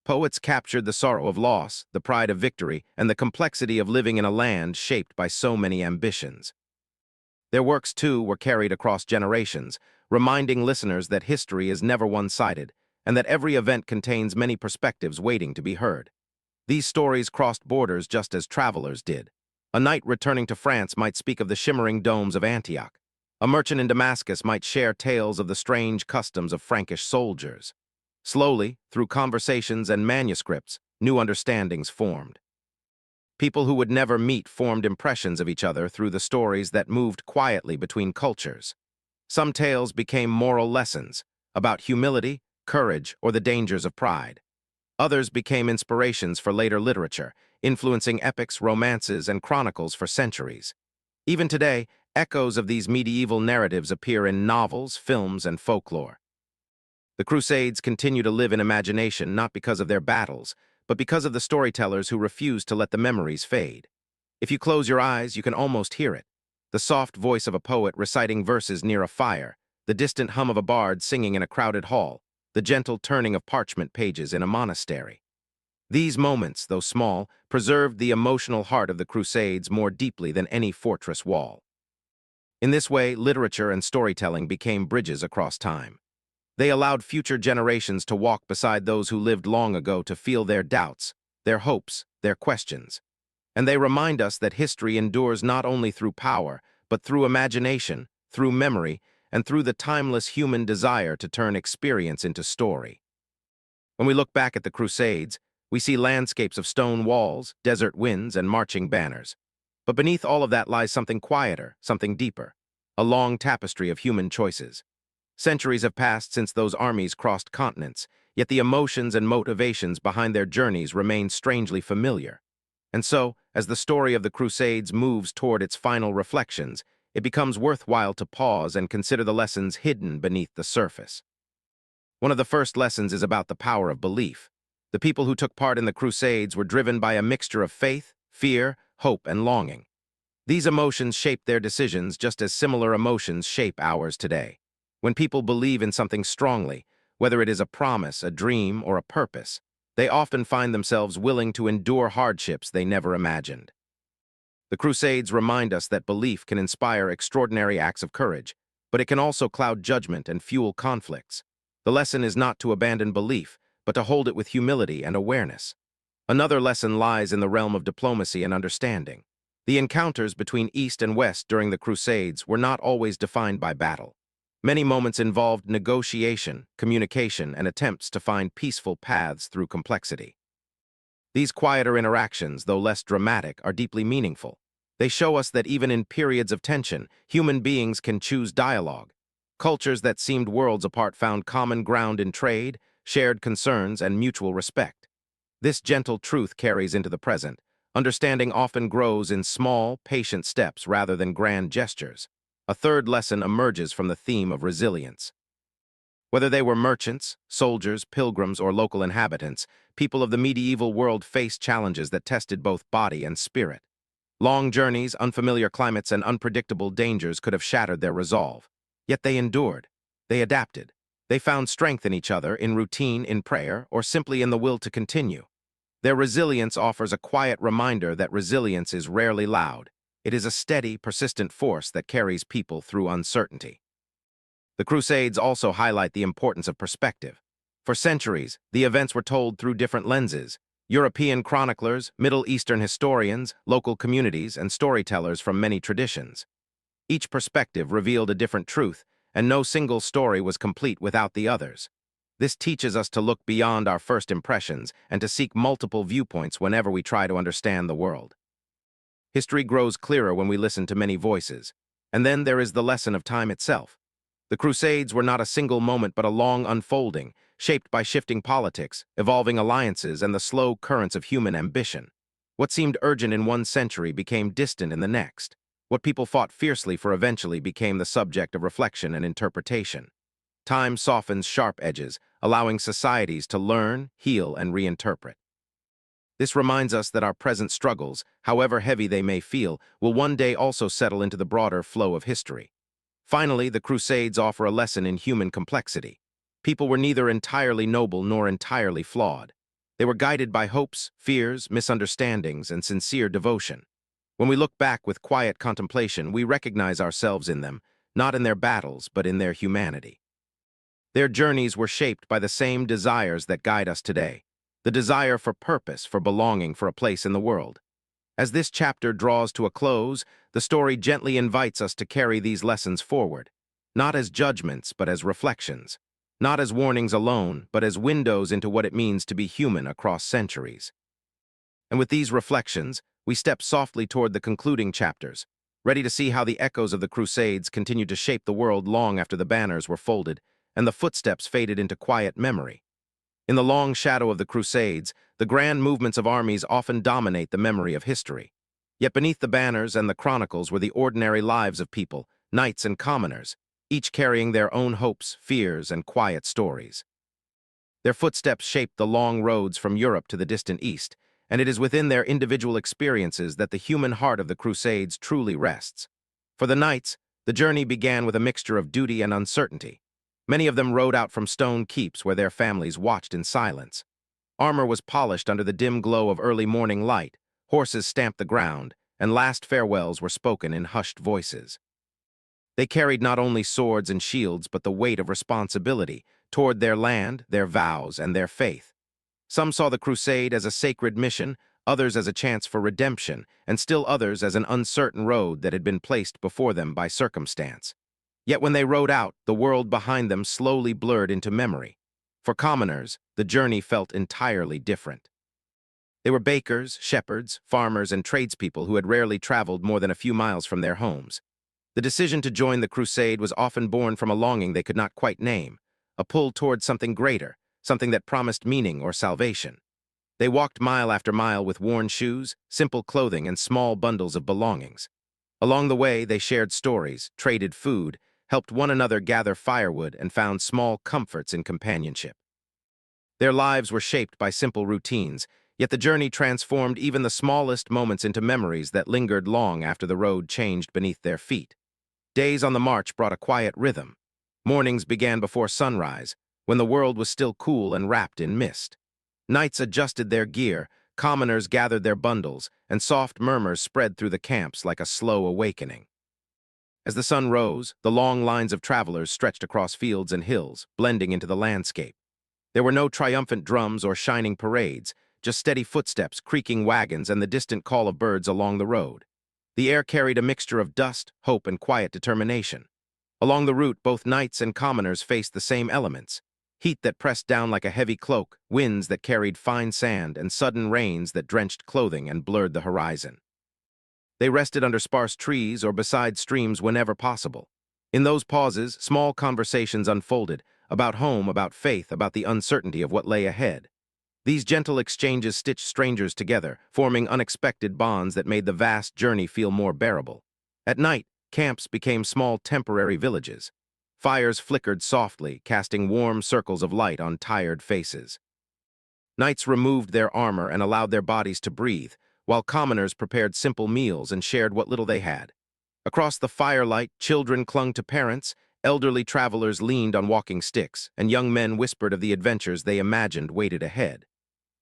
Poets captured the sorrow of loss, the pride of victory, and the complexity of living in a land shaped by so many ambitions. Their works, too, were carried across generations, reminding listeners that history is never one-sided, and that every event contains many perspectives waiting to be heard. These stories crossed borders just as travelers did. A knight returning to France might speak of the shimmering domes of Antioch. A merchant in Damascus might share tales of the strange customs of Frankish soldiers. Slowly, through conversations and manuscripts, new understandings formed. People who would never meet formed impressions of each other through the stories that moved quietly between cultures. Some tales became moral lessons about humility, courage, or the dangers of pride. Others became inspirations for later literature, influencing epics, romances, and chronicles for centuries. Even today, echoes of these medieval narratives appear in novels, films, and folklore. The Crusades continue to live in imagination not because of their battles, but because of the storytellers who refuse to let the memories fade. If you close your eyes, you can almost hear it. The soft voice of a poet reciting verses near a fire, the distant hum of a bard singing in a crowded hall, the gentle turning of parchment pages in a monastery. These moments, though small, preserved the emotional heart of the Crusades more deeply than any fortress wall. In this way, literature and storytelling became bridges across time. They allowed future generations to walk beside those who lived long ago to feel their doubts, their hopes, their questions. And they remind us that history endures not only through power, but through imagination, through memory, and through the timeless human desire to turn experience into story. When we look back at the Crusades, we see landscapes of stone walls, desert winds, and marching banners. But beneath all of that lies something quieter, something deeper, a long tapestry of human choices. Centuries have passed since those armies crossed continents, yet the emotions and motivations behind their journeys remain strangely familiar. And so, as the story of the Crusades moves toward its final reflections, it becomes worthwhile to pause and consider the lessons hidden beneath the surface. One of the first lessons is about the power of belief. The people who took part in the Crusades were driven by a mixture of faith, fear, hope, and longing. These emotions shaped their decisions just as similar emotions shape ours today. When people believe in something strongly, whether it is a promise, a dream, or a purpose, they often find themselves willing to endure hardships they never imagined. The Crusades remind us that belief can inspire extraordinary acts of courage, but it can also cloud judgment and fuel conflicts. The lesson is not to abandon belief, but to hold it with humility and awareness. Another lesson lies in the realm of diplomacy and understanding. The encounters between East and West during the Crusades were not always defined by battle. Many moments involved negotiation, communication, and attempts to find peaceful paths through complexity. These quieter interactions, though less dramatic, are deeply meaningful. They show us that even in periods of tension, human beings can choose dialogue. Cultures that seemed worlds apart found common ground in trade, shared concerns, and mutual respect. This gentle truth carries into the present. Understanding often grows in small, patient steps rather than grand gestures. A third lesson emerges from the theme of resilience. Whether they were merchants, soldiers, pilgrims, or local inhabitants, people of the medieval world faced challenges that tested both body and spirit. Long journeys, unfamiliar climates, and unpredictable dangers could have shattered their resolve. Yet they endured. They adapted. They found strength in each other, in routine, in prayer, or simply in the will to continue. Their resilience offers a quiet reminder that resilience is rarely loud. It is a steady, persistent force that carries people through uncertainty. The Crusades also highlight the importance of perspective. For centuries, the events were told through different lenses. European chroniclers, Middle Eastern historians, local communities, and storytellers from many traditions. Each perspective revealed a different truth, and no single story was complete without the others. This teaches us to look beyond our first impressions and to seek multiple viewpoints whenever we try to understand the world. History grows clearer when we listen to many voices. And then there is the lesson of time itself. The Crusades were not a single moment but a long unfolding, shaped by shifting politics, evolving alliances, and the slow currents of human ambition. What seemed urgent in one century became distant in the next. What people fought fiercely for eventually became the subject of reflection and interpretation. Time softens sharp edges, allowing societies to learn, heal, and reinterpret. This reminds us that our present struggles, however heavy they may feel, will one day also settle into the broader flow of history. Finally, the Crusades offer a lesson in human complexity. People were neither entirely noble nor entirely flawed. They were guided by hopes, fears, misunderstandings, and sincere devotion. When we look back with quiet contemplation, we recognize ourselves in them, not in their battles, but in their humanity. Their journeys were shaped by the same desires that guide us today, the desire for purpose, for belonging, for a place in the world. As this chapter draws to a close, the story gently invites us to carry these lessons forward, not as judgments, but as reflections, not as warnings alone, but as windows into what it means to be human across centuries. And with these reflections, we step softly toward the concluding chapters, ready to see how the echoes of the Crusades continued to shape the world long after the banners were folded and the footsteps faded into quiet memory. In the long shadow of the Crusades, the grand movements of armies often dominate the memory of history. Yet beneath the banners and the chronicles were the ordinary lives of people, knights and commoners, each carrying their own hopes, fears, and quiet stories. Their footsteps shaped the long roads from Europe to the distant East, and it is within their individual experiences that the human heart of the Crusades truly rests. For the knights, the journey began with a mixture of duty and uncertainty. Many of them rode out from stone keeps where their families watched in silence. Armor was polished under the dim glow of early morning light, horses stamped the ground, and last farewells were spoken in hushed voices. They carried not only swords and shields, but the weight of responsibility toward their land, their vows, and their faith. Some saw the crusade as a sacred mission, others as a chance for redemption, and still others as an uncertain road that had been placed before them by circumstance. Yet when they rode out, the world behind them slowly blurred into memory. For commoners, the journey felt entirely different. They were bakers, shepherds, farmers, and tradespeople who had rarely traveled more than a few miles from their homes. The decision to join the crusade was often born from a longing they could not quite name, a pull toward something greater, something that promised meaning or salvation. They walked mile after mile with worn shoes, simple clothing, and small bundles of belongings. Along the way, they shared stories, traded food, helped one another gather firewood, and found small comforts in companionship. Their lives were shaped by simple routines, yet the journey transformed even the smallest moments into memories that lingered long after the road changed beneath their feet. Days on the march brought a quiet rhythm. Mornings began before sunrise, when the world was still cool and wrapped in mist. Knights adjusted their gear, commoners gathered their bundles, and soft murmurs spread through the camps like a slow awakening. As the sun rose, the long lines of travelers stretched across fields and hills, blending into the landscape. There were no triumphant drums or shining parades, just steady footsteps, creaking wagons, and the distant call of birds along the road. The air carried a mixture of dust, hope, and quiet determination. Along the route, both knights and commoners faced the same elements: heat that pressed down like a heavy cloak, winds that carried fine sand, and sudden rains that drenched clothing and blurred the horizon. They rested under sparse trees or beside streams whenever possible. In those pauses, small conversations unfolded, about home, about faith, about the uncertainty of what lay ahead. These gentle exchanges stitched strangers together, forming unexpected bonds that made the vast journey feel more bearable. At night, camps became small temporary villages. Fires flickered softly, casting warm circles of light on tired faces. Knights removed their armor and allowed their bodies to breathe, while commoners prepared simple meals and shared what little they had. Across the firelight, children clung to parents, elderly travelers leaned on walking sticks, and young men whispered of the adventures they imagined waited ahead.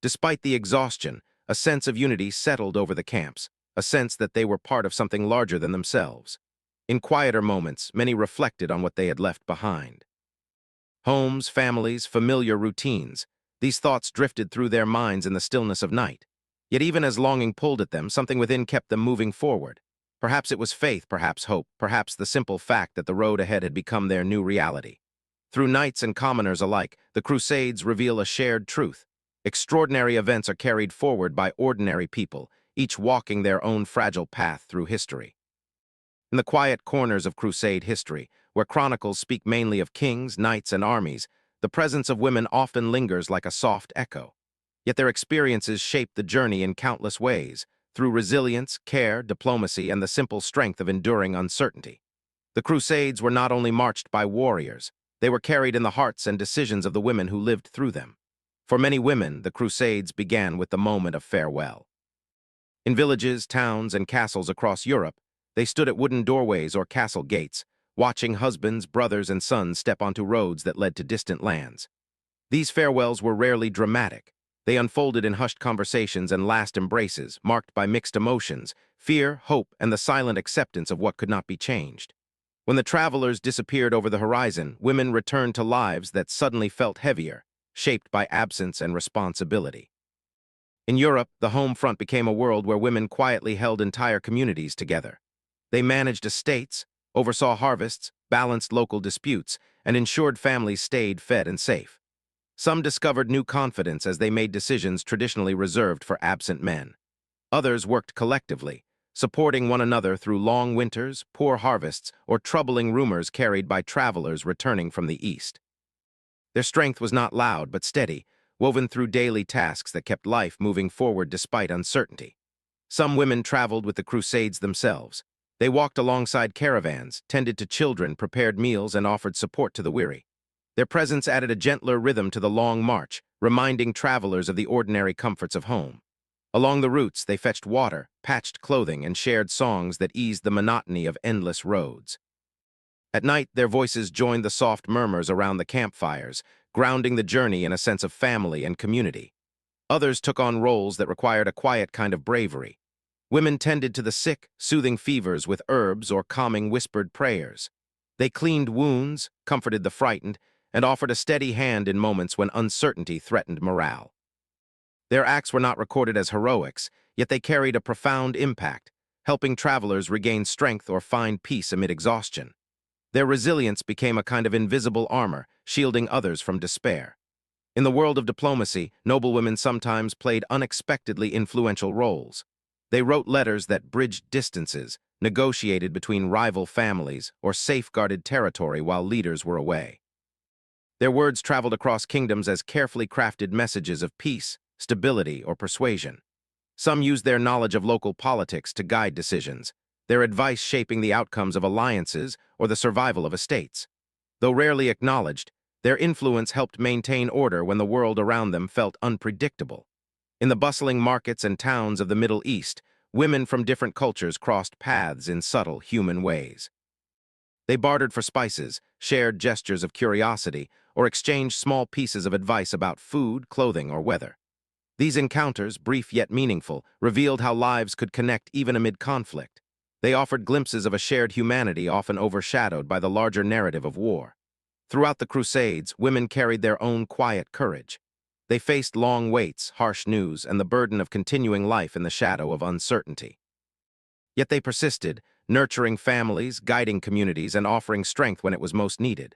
Despite the exhaustion, a sense of unity settled over the camps, a sense that they were part of something larger than themselves. In quieter moments, many reflected on what they had left behind. Homes, families, familiar routines, these thoughts drifted through their minds in the stillness of night. Yet even as longing pulled at them, something within kept them moving forward. Perhaps it was faith, perhaps hope, perhaps the simple fact that the road ahead had become their new reality. Through knights and commoners alike, the Crusades reveal a shared truth. Extraordinary events are carried forward by ordinary people, each walking their own fragile path through history. In the quiet corners of Crusade history, where chronicles speak mainly of kings, knights, and armies, the presence of women often lingers like a soft echo. Yet their experiences shaped the journey in countless ways, through resilience, care, diplomacy, and the simple strength of enduring uncertainty. The Crusades were not only marched by warriors, they were carried in the hearts and decisions of the women who lived through them. For many women, the Crusades began with the moment of farewell. In villages, towns, and castles across Europe, they stood at wooden doorways or castle gates, watching husbands, brothers, and sons step onto roads that led to distant lands. These farewells were rarely dramatic. They unfolded in hushed conversations and last embraces, marked by mixed emotions, fear, hope, and the silent acceptance of what could not be changed. When the travelers disappeared over the horizon, women returned to lives that suddenly felt heavier, shaped by absence and responsibility. In Europe, the home front became a world where women quietly held entire communities together. They managed estates, oversaw harvests, balanced local disputes, and ensured families stayed fed and safe. Some discovered new confidence as they made decisions traditionally reserved for absent men. Others worked collectively, supporting one another through long winters, poor harvests, or troubling rumors carried by travelers returning from the East. Their strength was not loud but steady, woven through daily tasks that kept life moving forward despite uncertainty. Some women traveled with the Crusades themselves. They walked alongside caravans, tended to children, prepared meals, and offered support to the weary. Their presence added a gentler rhythm to the long march, reminding travelers of the ordinary comforts of home. Along the routes, they fetched water, patched clothing, and shared songs that eased the monotony of endless roads. At night, their voices joined the soft murmurs around the campfires, grounding the journey in a sense of family and community. Others took on roles that required a quiet kind of bravery. Women tended to the sick, soothing fevers with herbs or calming whispered prayers. They cleaned wounds, comforted the frightened, and offered a steady hand in moments when uncertainty threatened morale. Their acts were not recorded as heroics, yet they carried a profound impact, helping travelers regain strength or find peace amid exhaustion. Their resilience became a kind of invisible armor, shielding others from despair. In the world of diplomacy, noblewomen sometimes played unexpectedly influential roles. They wrote letters that bridged distances, negotiated between rival families, or safeguarded territory while leaders were away. Their words traveled across kingdoms as carefully crafted messages of peace, stability, or persuasion. Some used their knowledge of local politics to guide decisions, their advice shaping the outcomes of alliances or the survival of estates. Though rarely acknowledged, their influence helped maintain order when the world around them felt unpredictable. In the bustling markets and towns of the Middle East, women from different cultures crossed paths in subtle human ways. They bartered for spices, shared gestures of curiosity, or exchanged small pieces of advice about food, clothing, or weather. These encounters, brief yet meaningful, revealed how lives could connect even amid conflict. They offered glimpses of a shared humanity often overshadowed by the larger narrative of war. Throughout the Crusades, women carried their own quiet courage. They faced long waits, harsh news, and the burden of continuing life in the shadow of uncertainty. Yet they persisted, nurturing families, guiding communities, and offering strength when it was most needed.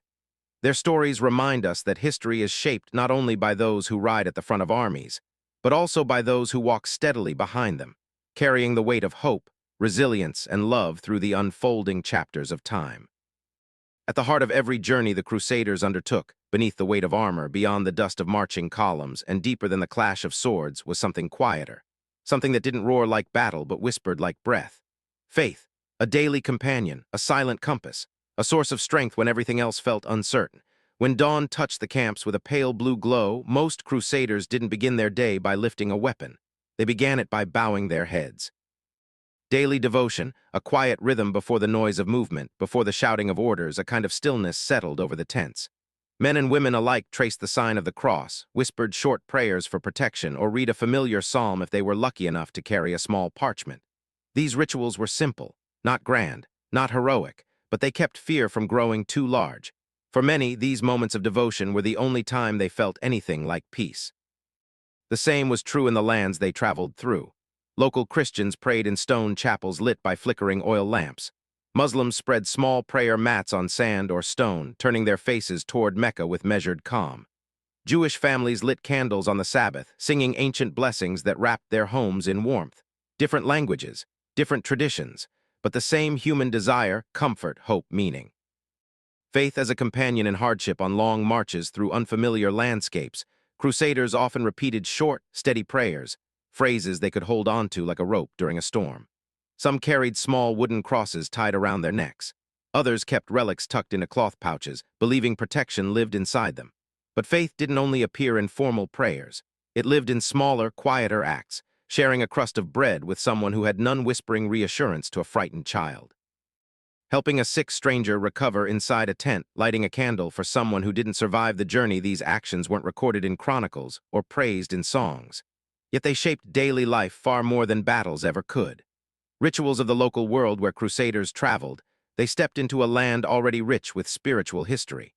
Their stories remind us that history is shaped not only by those who ride at the front of armies, but also by those who walk steadily behind them, carrying the weight of hope, resilience, and love through the unfolding chapters of time. At the heart of every journey the Crusaders undertook, beneath the weight of armor, beyond the dust of marching columns, and deeper than the clash of swords, was something quieter, something that didn't roar like battle but whispered like breath. Faith, a daily companion, a silent compass, a source of strength when everything else felt uncertain. When dawn touched the camps with a pale blue glow, most Crusaders didn't begin their day by lifting a weapon. They began it by bowing their heads. Daily devotion, a quiet rhythm before the noise of movement, before the shouting of orders, a kind of stillness settled over the tents. Men and women alike traced the sign of the cross, whispered short prayers for protection, or read a familiar psalm if they were lucky enough to carry a small parchment. These rituals were simple, not grand, not heroic, but they kept fear from growing too large. For many, these moments of devotion were the only time they felt anything like peace. The same was true in the lands they traveled through. Local Christians prayed in stone chapels lit by flickering oil lamps. Muslims spread small prayer mats on sand or stone, turning their faces toward Mecca with measured calm. Jewish families lit candles on the Sabbath, singing ancient blessings that wrapped their homes in warmth. Different languages, different traditions, but the same human desire, comfort, hope, meaning. Faith as a companion in hardship on long marches through unfamiliar landscapes, Crusaders often repeated short, steady prayers, phrases they could hold on to like a rope during a storm. Some carried small wooden crosses tied around their necks. Others kept relics tucked into cloth pouches, believing protection lived inside them. But faith didn't only appear in formal prayers. It lived in smaller, quieter acts, sharing a crust of bread with someone who had none, whispering reassurance to a frightened child. Helping a sick stranger recover inside a tent, lighting a candle for someone who didn't survive the journey. These actions weren't recorded in chronicles or praised in songs. Yet they shaped daily life far more than battles ever could. Rituals of the local world where crusaders traveled, they stepped into a land already rich with spiritual history.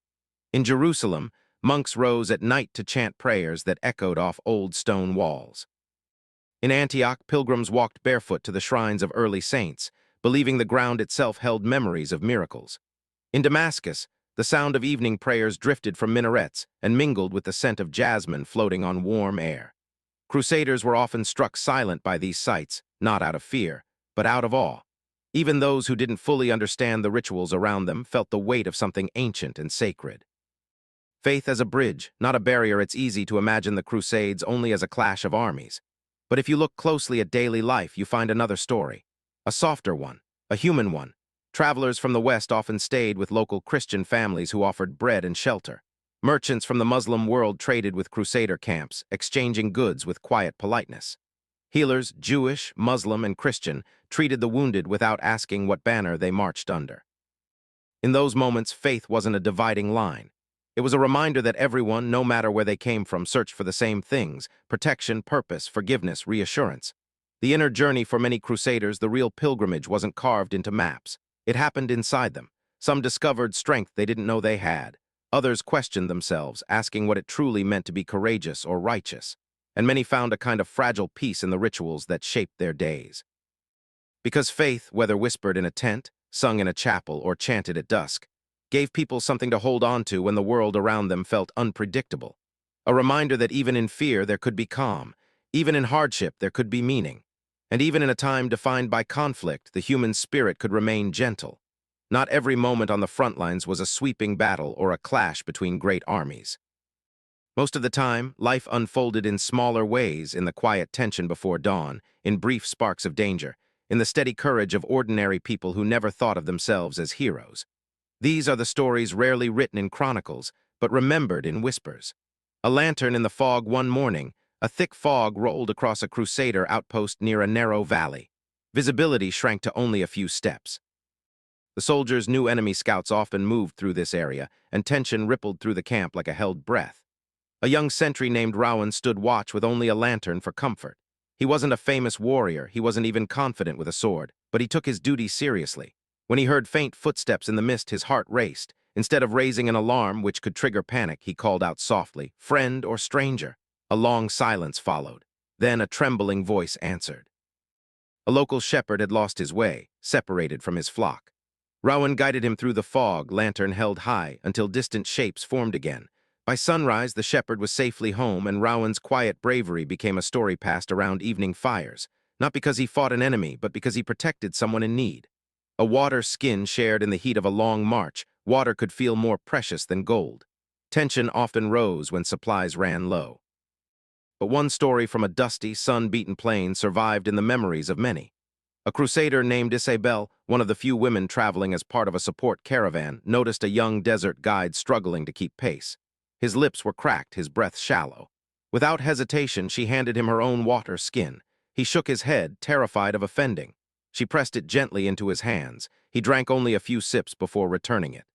In Jerusalem, monks rose at night to chant prayers that echoed off old stone walls. In Antioch, pilgrims walked barefoot to the shrines of early saints, believing the ground itself held memories of miracles. In Damascus, the sound of evening prayers drifted from minarets and mingled with the scent of jasmine floating on warm air. Crusaders were often struck silent by these sights, not out of fear, but out of awe. Even those who didn't fully understand the rituals around them felt the weight of something ancient and sacred. Faith as a bridge, not a barrier. It's easy to imagine the Crusades only as a clash of armies. But if you look closely at daily life, you find another story. A softer one, a human one. Travelers from the West often stayed with local Christian families who offered bread and shelter. Merchants from the Muslim world traded with Crusader camps, exchanging goods with quiet politeness. Healers, Jewish, Muslim, and Christian, treated the wounded without asking what banner they marched under. In those moments, faith wasn't a dividing line. It was a reminder that everyone, no matter where they came from, searched for the same things: protection, purpose, forgiveness, reassurance. The inner journey for many crusaders, the real pilgrimage, wasn't carved into maps. It happened inside them. Some discovered strength they didn't know they had. Others questioned themselves, asking what it truly meant to be courageous or righteous. And many found a kind of fragile peace in the rituals that shaped their days. Because faith, whether whispered in a tent, sung in a chapel, or chanted at dusk, gave people something to hold on to when the world around them felt unpredictable. A reminder that even in fear there could be calm, even in hardship there could be meaning, and even in a time defined by conflict, the human spirit could remain gentle. Not every moment on the front lines was a sweeping battle or a clash between great armies. Most of the time, life unfolded in smaller ways, in the quiet tension before dawn, in brief sparks of danger, in the steady courage of ordinary people who never thought of themselves as heroes. These are the stories rarely written in chronicles, but remembered in whispers. A lantern in the fog one morning, a thick fog rolled across a Crusader outpost near a narrow valley. Visibility shrank to only a few steps. The soldiers knew enemy scouts often moved through this area, and tension rippled through the camp like a held breath. A young sentry named Rowan stood watch with only a lantern for comfort. He wasn't a famous warrior, he wasn't even confident with a sword, but he took his duty seriously. When he heard faint footsteps in the mist, his heart raced. Instead of raising an alarm which could trigger panic, he called out softly, "Friend or stranger?" A long silence followed. Then a trembling voice answered. A local shepherd had lost his way, separated from his flock. Rowan guided him through the fog, lantern held high, until distant shapes formed again. By sunrise, the shepherd was safely home, and Rowan's quiet bravery became a story passed around evening fires, not because he fought an enemy, but because he protected someone in need. A water skin shared in the heat of a long march, water could feel more precious than gold. Tension often rose when supplies ran low. But one story from a dusty, sun-beaten plain survived in the memories of many. A crusader named Isabel, one of the few women traveling as part of a support caravan, noticed a young desert guide struggling to keep pace. His lips were cracked, his breath shallow. Without hesitation, she handed him her own water skin. He shook his head, terrified of offending. She pressed it gently into his hands. He drank only a few sips before returning it.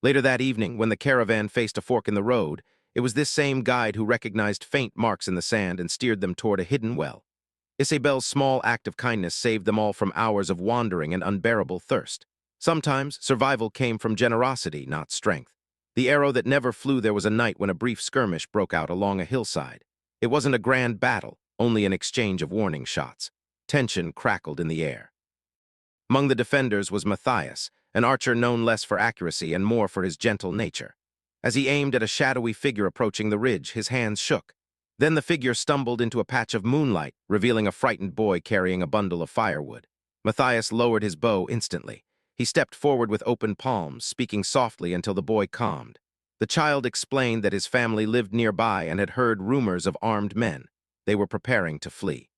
Later that evening, when the caravan faced a fork in the road, it was this same guide who recognized faint marks in the sand and steered them toward a hidden well. Isabel's small act of kindness saved them all from hours of wandering and unbearable thirst. Sometimes, survival came from generosity, not strength. The arrow that never flew. There was a night when a brief skirmish broke out along a hillside. It wasn't a grand battle, only an exchange of warning shots. Tension crackled in the air. Among the defenders was Matthias, an archer known less for accuracy and more for his gentle nature. As he aimed at a shadowy figure approaching the ridge, his hands shook. Then the figure stumbled into a patch of moonlight, revealing a frightened boy carrying a bundle of firewood. Matthias lowered his bow instantly. He stepped forward with open palms, speaking softly until the boy calmed. The child explained that his family lived nearby and had heard rumors of armed men. They were preparing to flee.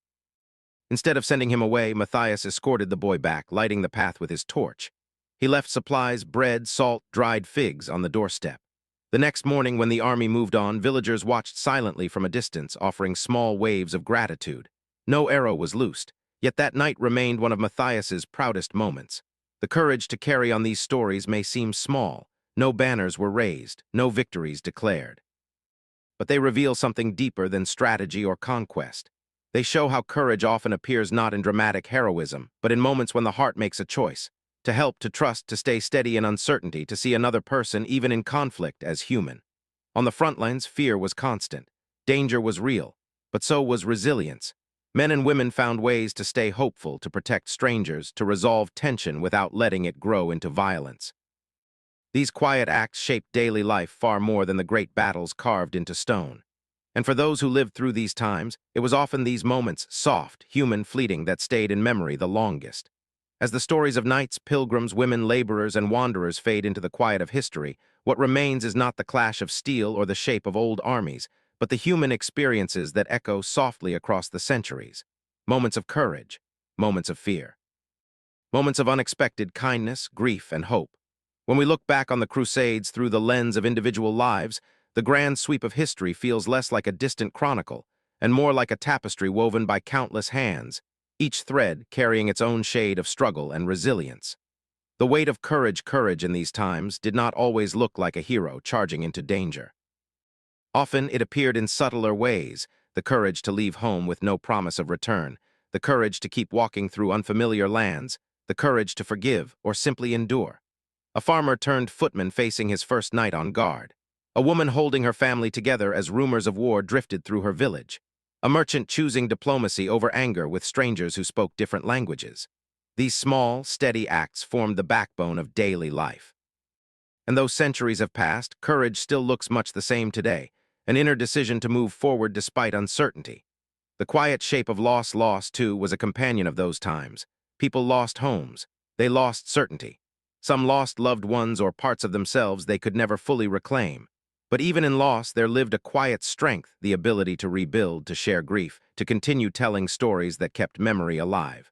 Instead of sending him away, Matthias escorted the boy back, lighting the path with his torch. He left supplies, bread, salt, dried figs on the doorstep. The next morning, when the army moved on, villagers watched silently from a distance, offering small waves of gratitude. No arrow was loosed, yet that night remained one of Matthias's proudest moments. The courage to carry on these stories may seem small. No banners were raised, no victories declared. But they reveal something deeper than strategy or conquest. They show how courage often appears not in dramatic heroism, but in moments when the heart makes a choice. To help, to trust, to stay steady in uncertainty, to see another person, even in conflict, as human. On the front lines, fear was constant. Danger was real, but so was resilience. Men and women found ways to stay hopeful, to protect strangers, to resolve tension without letting it grow into violence. These quiet acts shaped daily life far more than the great battles carved into stone. And for those who lived through these times, it was often these moments, soft, human, fleeting, that stayed in memory the longest. As the stories of knights, pilgrims, women, laborers, and wanderers fade into the quiet of history, what remains is not the clash of steel or the shape of old armies, but the human experiences that echo softly across the centuries. Moments of courage, moments of fear. Moments of unexpected kindness, grief, and hope. When we look back on the Crusades through the lens of individual lives, the grand sweep of history feels less like a distant chronicle and more like a tapestry woven by countless hands, each thread carrying its own shade of struggle and resilience. The weight of courage in these times did not always look like a hero charging into danger. Often it appeared in subtler ways, the courage to leave home with no promise of return, the courage to keep walking through unfamiliar lands, the courage to forgive or simply endure. A farmer turned footman facing his first night on guard. A woman holding her family together as rumors of war drifted through her village. A merchant choosing diplomacy over anger with strangers who spoke different languages. These small, steady acts formed the backbone of daily life. And though centuries have passed, courage still looks much the same today, an inner decision to move forward despite uncertainty. The quiet shape of loss, too, was a companion of those times. People lost homes. They lost certainty. Some lost loved ones or parts of themselves they could never fully reclaim. But even in loss, there lived a quiet strength, the ability to rebuild, to share grief, to continue telling stories that kept memory alive.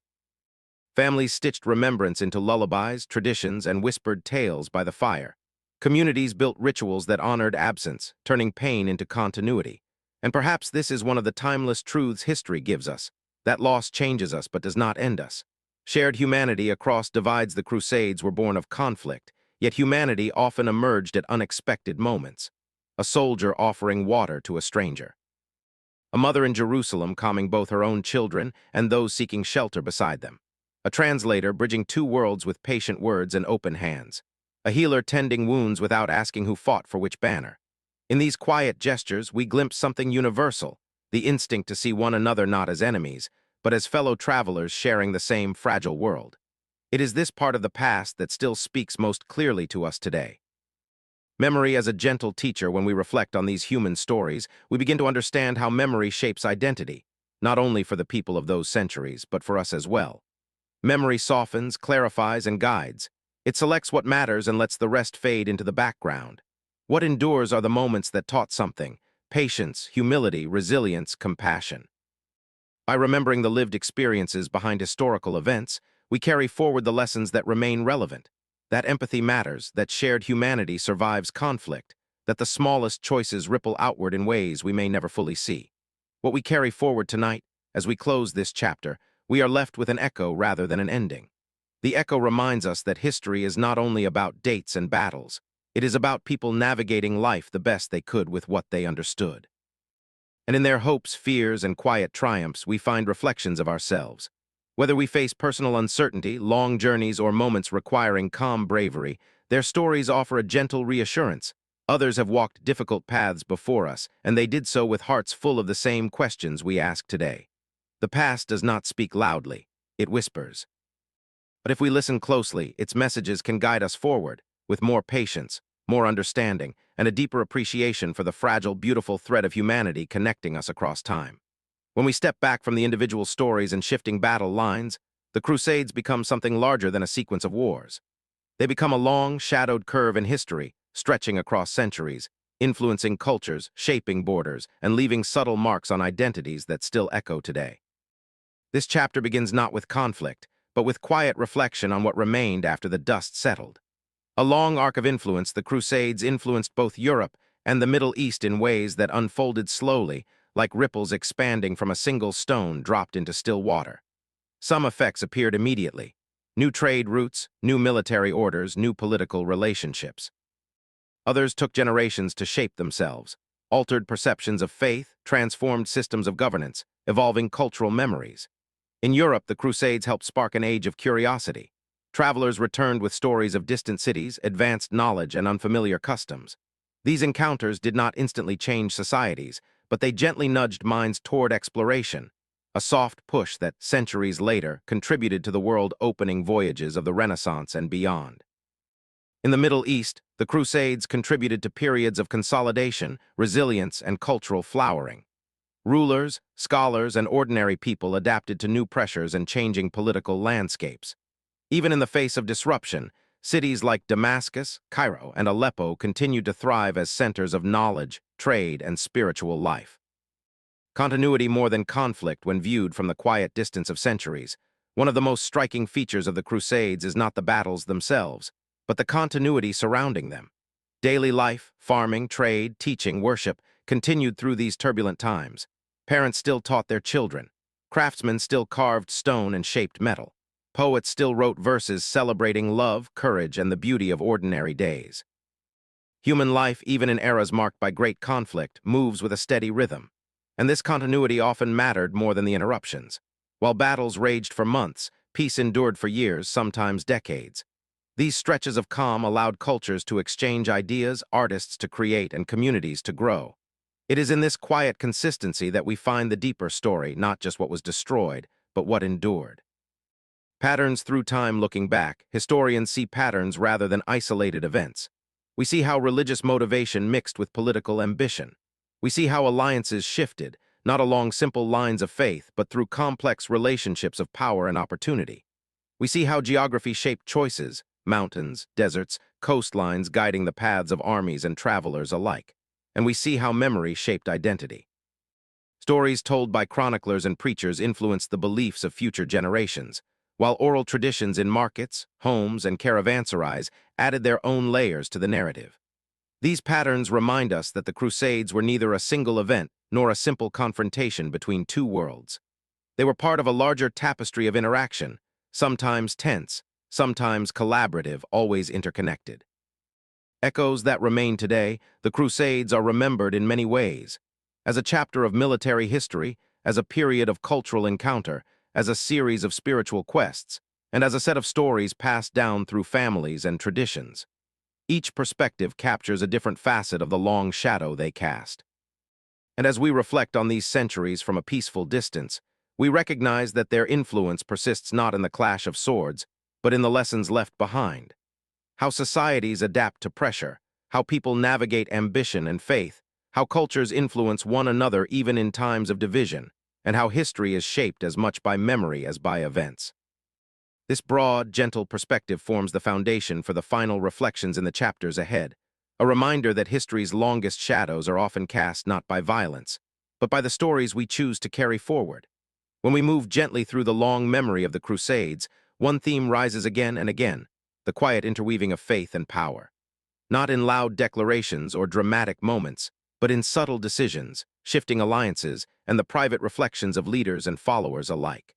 Families stitched remembrance into lullabies, traditions, and whispered tales by the fire. Communities built rituals that honored absence, turning pain into continuity. And perhaps this is one of the timeless truths history gives us, that loss changes us but does not end us. Shared humanity across divides. The Crusades were born of conflict, yet humanity often emerged at unexpected moments. A soldier offering water to a stranger. A mother in Jerusalem calming both her own children and those seeking shelter beside them. A translator bridging two worlds with patient words and open hands. A healer tending wounds without asking who fought for which banner. In these quiet gestures, we glimpse something universal, the instinct to see one another not as enemies, but as fellow travelers sharing the same fragile world. It is this part of the past that still speaks most clearly to us today. Memory as a gentle teacher. When we reflect on these human stories, we begin to understand how memory shapes identity, not only for the people of those centuries, but for us as well. Memory softens, clarifies, and guides. It selects what matters and lets the rest fade into the background. What endures are the moments that taught something: patience, humility, resilience, compassion. By remembering the lived experiences behind historical events, we carry forward the lessons that remain relevant. That empathy matters, that shared humanity survives conflict, that the smallest choices ripple outward in ways we may never fully see. What we carry forward tonight, as we close this chapter, we are left with an echo rather than an ending. The echo reminds us that history is not only about dates and battles, it is about people navigating life the best they could with what they understood. And in their hopes, fears, and quiet triumphs, we find reflections of ourselves. Whether we face personal uncertainty, long journeys, or moments requiring calm bravery, their stories offer a gentle reassurance. Others have walked difficult paths before us, and they did so with hearts full of the same questions we ask today. The past does not speak loudly, it whispers. But if we listen closely, its messages can guide us forward, with more patience, more understanding, and a deeper appreciation for the fragile, beautiful thread of humanity connecting us across time. When we step back from the individual stories and shifting battle lines, the Crusades become something larger than a sequence of wars. They become a long, shadowed curve in history, stretching across centuries, influencing cultures, shaping borders, and leaving subtle marks on identities that still echo today. This chapter begins not with conflict, but with quiet reflection on what remained after the dust settled. A long arc of influence, the Crusades influenced both Europe and the Middle East in ways that unfolded slowly, like ripples expanding from a single stone dropped into still water. Some effects appeared immediately: new trade routes, new military orders, new political relationships. Others took generations to shape themselves, altered perceptions of faith, transformed systems of governance, evolving cultural memories. In Europe, the Crusades helped spark an age of curiosity. Travelers returned with stories of distant cities, advanced knowledge, and unfamiliar customs. These encounters did not instantly change societies, but they gently nudged minds toward exploration, a soft push that, centuries later, contributed to the world-opening voyages of the Renaissance and beyond. In the Middle East, the Crusades contributed to periods of consolidation, resilience, and cultural flowering. Rulers, scholars, and ordinary people adapted to new pressures and changing political landscapes. Even in the face of disruption, cities like Damascus, Cairo, and Aleppo continued to thrive as centers of knowledge, trade, and spiritual life. Continuity more than conflict when viewed from the quiet distance of centuries. One of the most striking features of the Crusades is not the battles themselves, but the continuity surrounding them. Daily life, farming, trade, teaching, worship continued through these turbulent times. Parents still taught their children. Craftsmen still carved stone and shaped metal. Poets still wrote verses celebrating love, courage, and the beauty of ordinary days. Human life, even in eras marked by great conflict, moves with a steady rhythm. And this continuity often mattered more than the interruptions. While battles raged for months, peace endured for years, sometimes decades. These stretches of calm allowed cultures to exchange ideas, artists to create, and communities to grow. It is in this quiet consistency that we find the deeper story, not just what was destroyed, but what endured. Patterns through time. Looking back, historians see patterns rather than isolated events. We see how religious motivation mixed with political ambition. We see how alliances shifted, not along simple lines of faith, but through complex relationships of power and opportunity. We see how geography shaped choices: mountains, deserts, coastlines guiding the paths of armies and travelers alike. And we see how memory shaped identity. Stories told by chroniclers and preachers influenced the beliefs of future generations, while oral traditions in markets, homes, and caravanserais added their own layers to the narrative. These patterns remind us that the Crusades were neither a single event nor a simple confrontation between two worlds. They were part of a larger tapestry of interaction, sometimes tense, sometimes collaborative, always interconnected. Echoes that remain today, the Crusades are remembered in many ways: as a chapter of military history, as a period of cultural encounter, as a series of spiritual quests, and as a set of stories passed down through families and traditions. Each perspective captures a different facet of the long shadow they cast. And as we reflect on these centuries from a peaceful distance, we recognize that their influence persists not in the clash of swords, but in the lessons left behind. How societies adapt to pressure, how people navigate ambition and faith, how cultures influence one another even in times of division, and how history is shaped as much by memory as by events. This broad, gentle perspective forms the foundation for the final reflections in the chapters ahead, a reminder that history's longest shadows are often cast not by violence, but by the stories we choose to carry forward. When we move gently through the long memory of the Crusades, one theme rises again and again: the quiet interweaving of faith and power. Not in loud declarations or dramatic moments, but in subtle decisions, shifting alliances, and the private reflections of leaders and followers alike.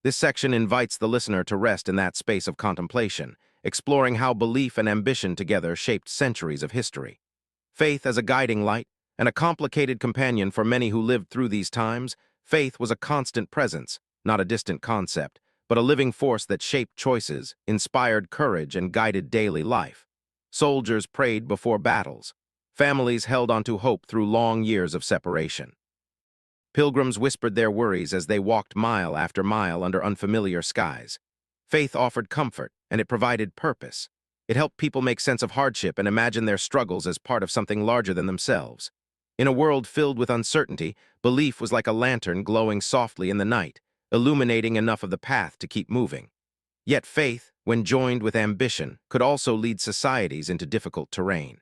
This section invites the listener to rest in that space of contemplation, exploring how belief and ambition together shaped centuries of history. Faith as a guiding light, and a complicated companion for many who lived through these times, faith was a constant presence, not a distant concept, but a living force that shaped choices, inspired courage, and guided daily life. Soldiers prayed before battles. Families held onto hope through long years of separation. Pilgrims whispered their worries as they walked mile after mile under unfamiliar skies. Faith offered comfort, and it provided purpose. It helped people make sense of hardship and imagine their struggles as part of something larger than themselves. In a world filled with uncertainty, belief was like a lantern glowing softly in the night, illuminating enough of the path to keep moving. Yet faith, when joined with ambition, could also lead societies into difficult terrain.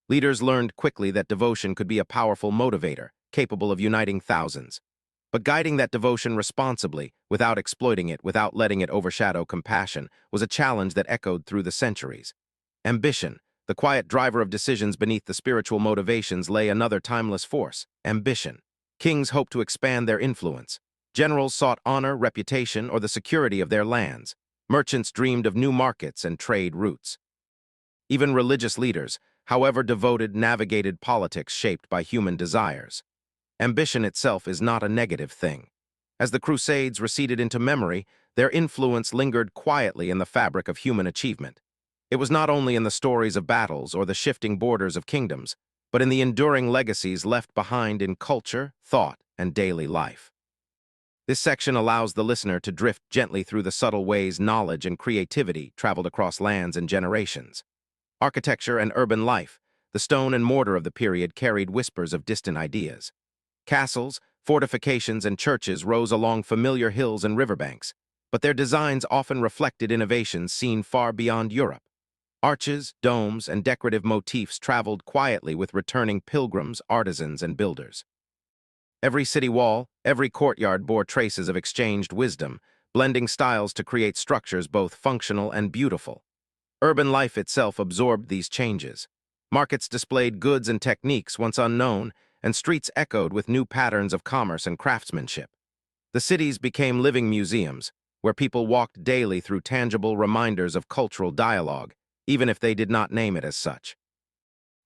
Leaders learned quickly that devotion could be a powerful motivator, capable of uniting thousands. But guiding that devotion responsibly, without exploiting it, without letting it overshadow compassion, was a challenge that echoed through the centuries. Ambition, the quiet driver of decisions beneath the spiritual motivations, lay another timeless force: ambition. Kings hoped to expand their influence. Generals sought honor, reputation, or the security of their lands. Merchants dreamed of new markets and trade routes. Even religious leaders, however devoted, navigated politics shaped by human desires. Ambition itself is not a negative thing. As the Crusades receded into memory, their influence lingered quietly in the fabric of human achievement. It was not only in the stories of battles or the shifting borders of kingdoms, but in the enduring legacies left behind in culture, thought, and daily life. This section allows the listener to drift gently through the subtle ways knowledge and creativity traveled across lands and generations. Architecture and urban life, the stone and mortar of the period carried whispers of distant ideas. Castles, fortifications, and churches rose along familiar hills and riverbanks, but their designs often reflected innovations seen far beyond Europe. Arches, domes, and decorative motifs traveled quietly with returning pilgrims, artisans, and builders. Every city wall, every courtyard bore traces of exchanged wisdom, blending styles to create structures both functional and beautiful. Urban life itself absorbed these changes. Markets displayed goods and techniques once unknown, and streets echoed with new patterns of commerce and craftsmanship. The cities became living museums, where people walked daily through tangible reminders of cultural dialogue, even if they did not name it as such.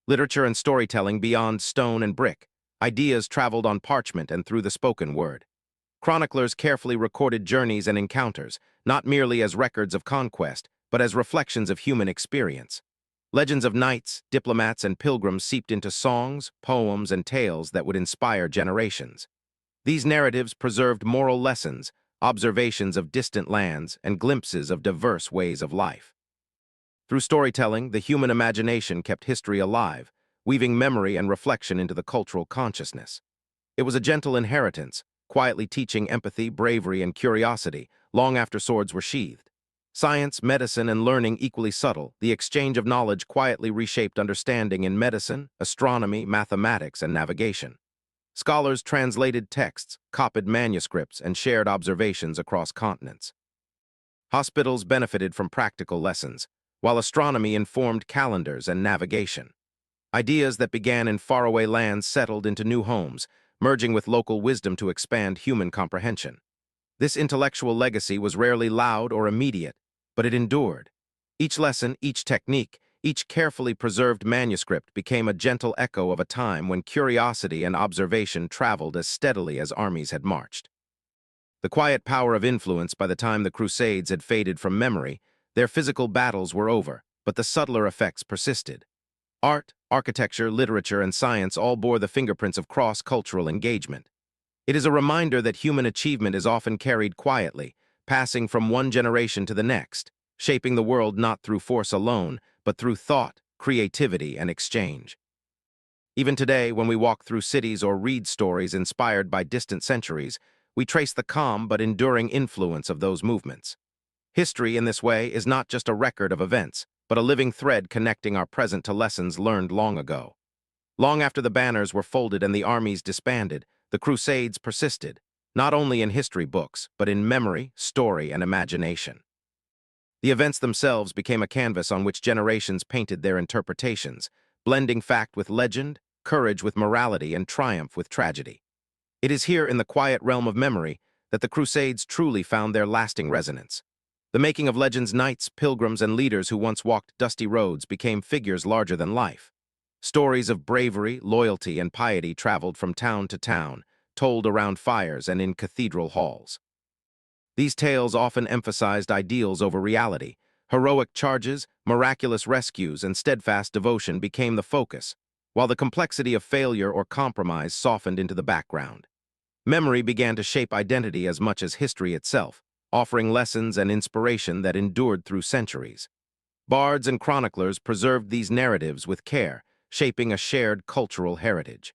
Literature and storytelling beyond stone and brick, ideas traveled on parchment and through the spoken word. Chroniclers carefully recorded journeys and encounters, not merely as records of conquest, but as reflections of human experience. Legends of knights, diplomats, and pilgrims seeped into songs, poems, and tales that would inspire generations. These narratives preserved moral lessons, observations of distant lands, and glimpses of diverse ways of life. Through storytelling, the human imagination kept history alive, weaving memory and reflection into the cultural consciousness. It was a gentle inheritance, quietly teaching empathy, bravery, and curiosity, long after swords were sheathed. Science, medicine, and learning equally subtle, the exchange of knowledge quietly reshaped understanding in medicine, astronomy, mathematics, and navigation. Scholars translated texts, copied manuscripts, and shared observations across continents. Hospitals benefited from practical lessons, while astronomy informed calendars and navigation. Ideas that began in faraway lands settled into new homes, merging with local wisdom to expand human comprehension. This intellectual legacy was rarely loud or immediate, but it endured. Each lesson, each technique, each carefully preserved manuscript became a gentle echo of a time when curiosity and observation traveled as steadily as armies had marched. The quiet power of influence by the time the Crusades had faded from memory, their physical battles were over, but the subtler effects persisted. Art, architecture, literature, and science all bore the fingerprints of cross-cultural engagement. It is a reminder that human achievement is often carried quietly, passing from one generation to the next, shaping the world not through force alone, but through thought, creativity, and exchange. Even today, when we walk through cities or read stories inspired by distant centuries, we trace the calm but enduring influence of those movements. History, in this way, is not just a record of events, but a living thread connecting our present to lessons learned long ago. Long after the banners were folded and the armies disbanded, the Crusades persisted, not only in history books, but in memory, story, and imagination. The events themselves became a canvas on which generations painted their interpretations, blending fact with legend, courage with morality, and triumph with tragedy. It is here in the quiet realm of memory that the Crusades truly found their lasting resonance. The making of legends, knights, pilgrims, and leaders who once walked dusty roads became figures larger than life. Stories of bravery, loyalty, and piety traveled from town to town, told around fires and in cathedral halls. These tales often emphasized ideals over reality. Heroic charges, miraculous rescues, and steadfast devotion became the focus, while the complexity of failure or compromise softened into the background. Memory began to shape identity as much as history itself, offering lessons and inspiration that endured through centuries. Bards and chroniclers preserved these narratives with care, shaping a shared cultural heritage.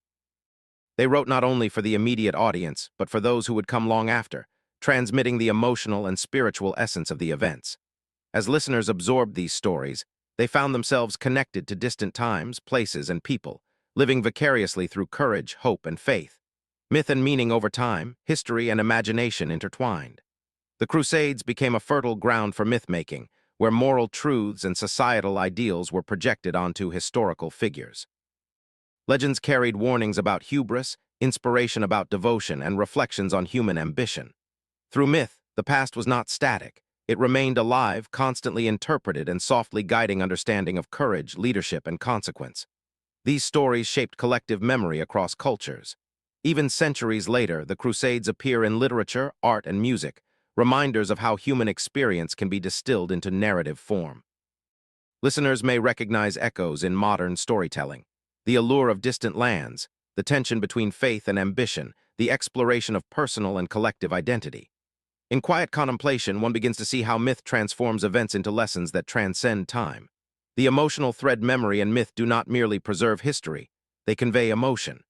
They wrote not only for the immediate audience, but for those who would come long after, transmitting the emotional and spiritual essence of the events. As listeners absorbed these stories, they found themselves connected to distant times, places, and people, living vicariously through courage, hope, and faith. Myth and meaning over time, history and imagination intertwined. The Crusades became a fertile ground for myth-making, where moral truths and societal ideals were projected onto historical figures. Legends carried warnings about hubris, inspiration about devotion, and reflections on human ambition. Through myth, the past was not static. It remained alive, constantly interpreted and softly guiding understanding of courage, leadership, and consequence. These stories shaped collective memory across cultures. Even centuries later, the Crusades appear in literature, art, and music, reminders of how human experience can be distilled into narrative form. Listeners may recognize echoes in modern storytelling. The allure of distant lands, the tension between faith and ambition, the exploration of personal and collective identity. In quiet contemplation, one begins to see how myth transforms events into lessons that transcend time. The emotional thread memory and myth do not merely preserve history, they convey emotion.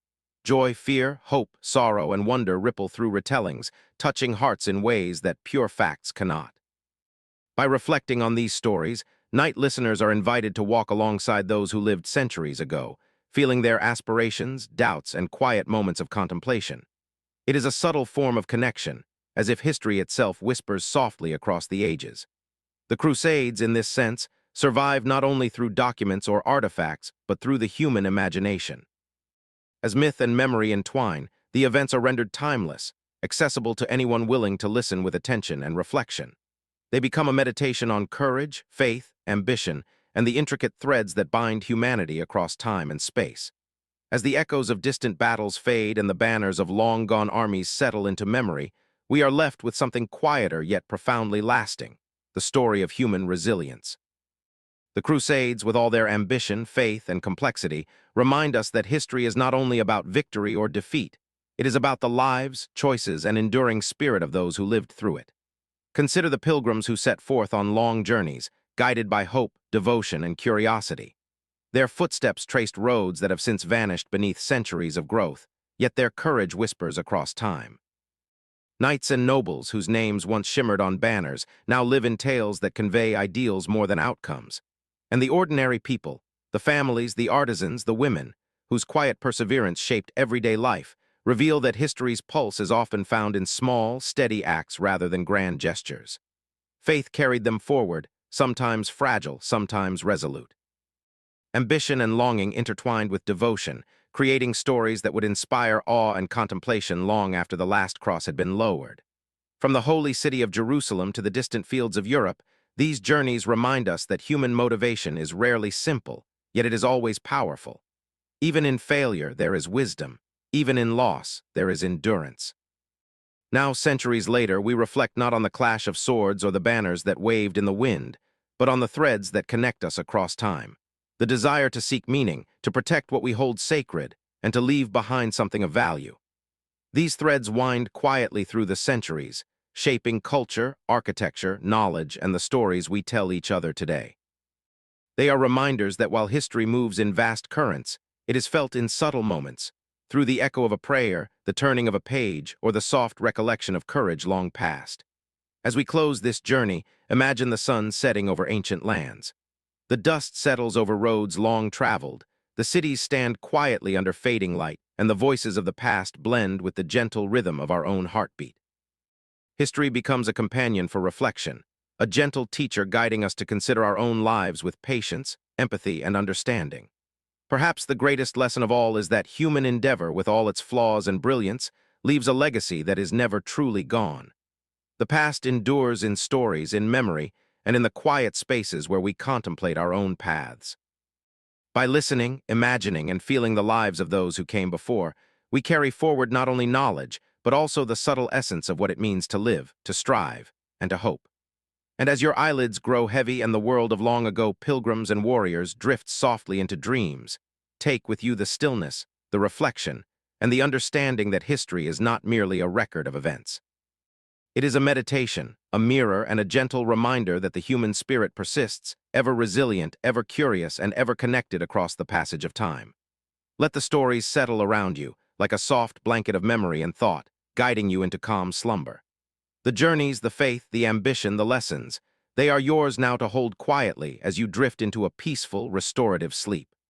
Joy, fear, hope, sorrow, and wonder ripple through retellings, touching hearts in ways that pure facts cannot. By reflecting on these stories, night listeners are invited to walk alongside those who lived centuries ago, feeling their aspirations, doubts, and quiet moments of contemplation. It is a subtle form of connection, as if history itself whispers softly across the ages. The Crusades, in this sense, survive not only through documents or artifacts, but through the human imagination. As myth and memory entwine, the events are rendered timeless, accessible to anyone willing to listen with attention and reflection. They become a meditation on courage, faith, ambition, and the intricate threads that bind humanity across time and space. As the echoes of distant battles fade and the banners of long-gone armies settle into memory, we are left with something quieter yet profoundly lasting, the story of human resilience. The Crusades, with all their ambition, faith, and complexity, remind us that history is not only about victory or defeat, it is about the lives, choices, and enduring spirit of those who lived through it. Consider the pilgrims who set forth on long journeys, guided by hope, devotion, and curiosity. Their footsteps traced roads that have since vanished beneath centuries of growth, yet their courage whispers across time. Knights and nobles whose names once shimmered on banners now live in tales that convey ideals more than outcomes. And the ordinary people, the families, the artisans, the women, whose quiet perseverance shaped everyday life, reveal that history's pulse is often found in small, steady acts rather than grand gestures. Faith carried them forward, sometimes fragile, sometimes resolute. Ambition and longing intertwined with devotion, creating stories that would inspire awe and contemplation long after the last cross had been lowered. From the holy city of Jerusalem to the distant fields of Europe, these journeys remind us that human motivation is rarely simple, yet it is always powerful. Even in failure, there is wisdom. Even in loss, there is endurance. Now, centuries later, we reflect not on the clash of swords or the banners that waved in the wind, but on the threads that connect us across time. The desire to seek meaning, to protect what we hold sacred, and to leave behind something of value. These threads wind quietly through the centuries, shaping culture, architecture, knowledge, and the stories we tell each other today. They are reminders that while history moves in vast currents, it is felt in subtle moments, through the echo of a prayer, the turning of a page, or the soft recollection of courage long past. As we close this journey, imagine the sun setting over ancient lands. The dust settles over roads long traveled, the cities stand quietly under fading light, and the voices of the past blend with the gentle rhythm of our own heartbeat. History becomes a companion for reflection, a gentle teacher guiding us to consider our own lives with patience, empathy, and understanding. Perhaps the greatest lesson of all is that human endeavor, with all its flaws and brilliance, leaves a legacy that is never truly gone. The past endures in stories, in memory, and in the quiet spaces where we contemplate our own paths. By listening, imagining, and feeling the lives of those who came before, we carry forward not only knowledge, but also the subtle essence of what it means to live, to strive, and to hope. And as your eyelids grow heavy and the world of long ago pilgrims and warriors drifts softly into dreams, take with you the stillness, the reflection, and the understanding that history is not merely a record of events. It is a meditation, a mirror, and a gentle reminder that the human spirit persists, ever resilient, ever curious, and ever connected across the passage of time. Let the stories settle around you, like a soft blanket of memory and thought, guiding you into calm slumber. The journeys, the faith, the ambition, the lessons, they are yours now to hold quietly as you drift into a peaceful, restorative sleep.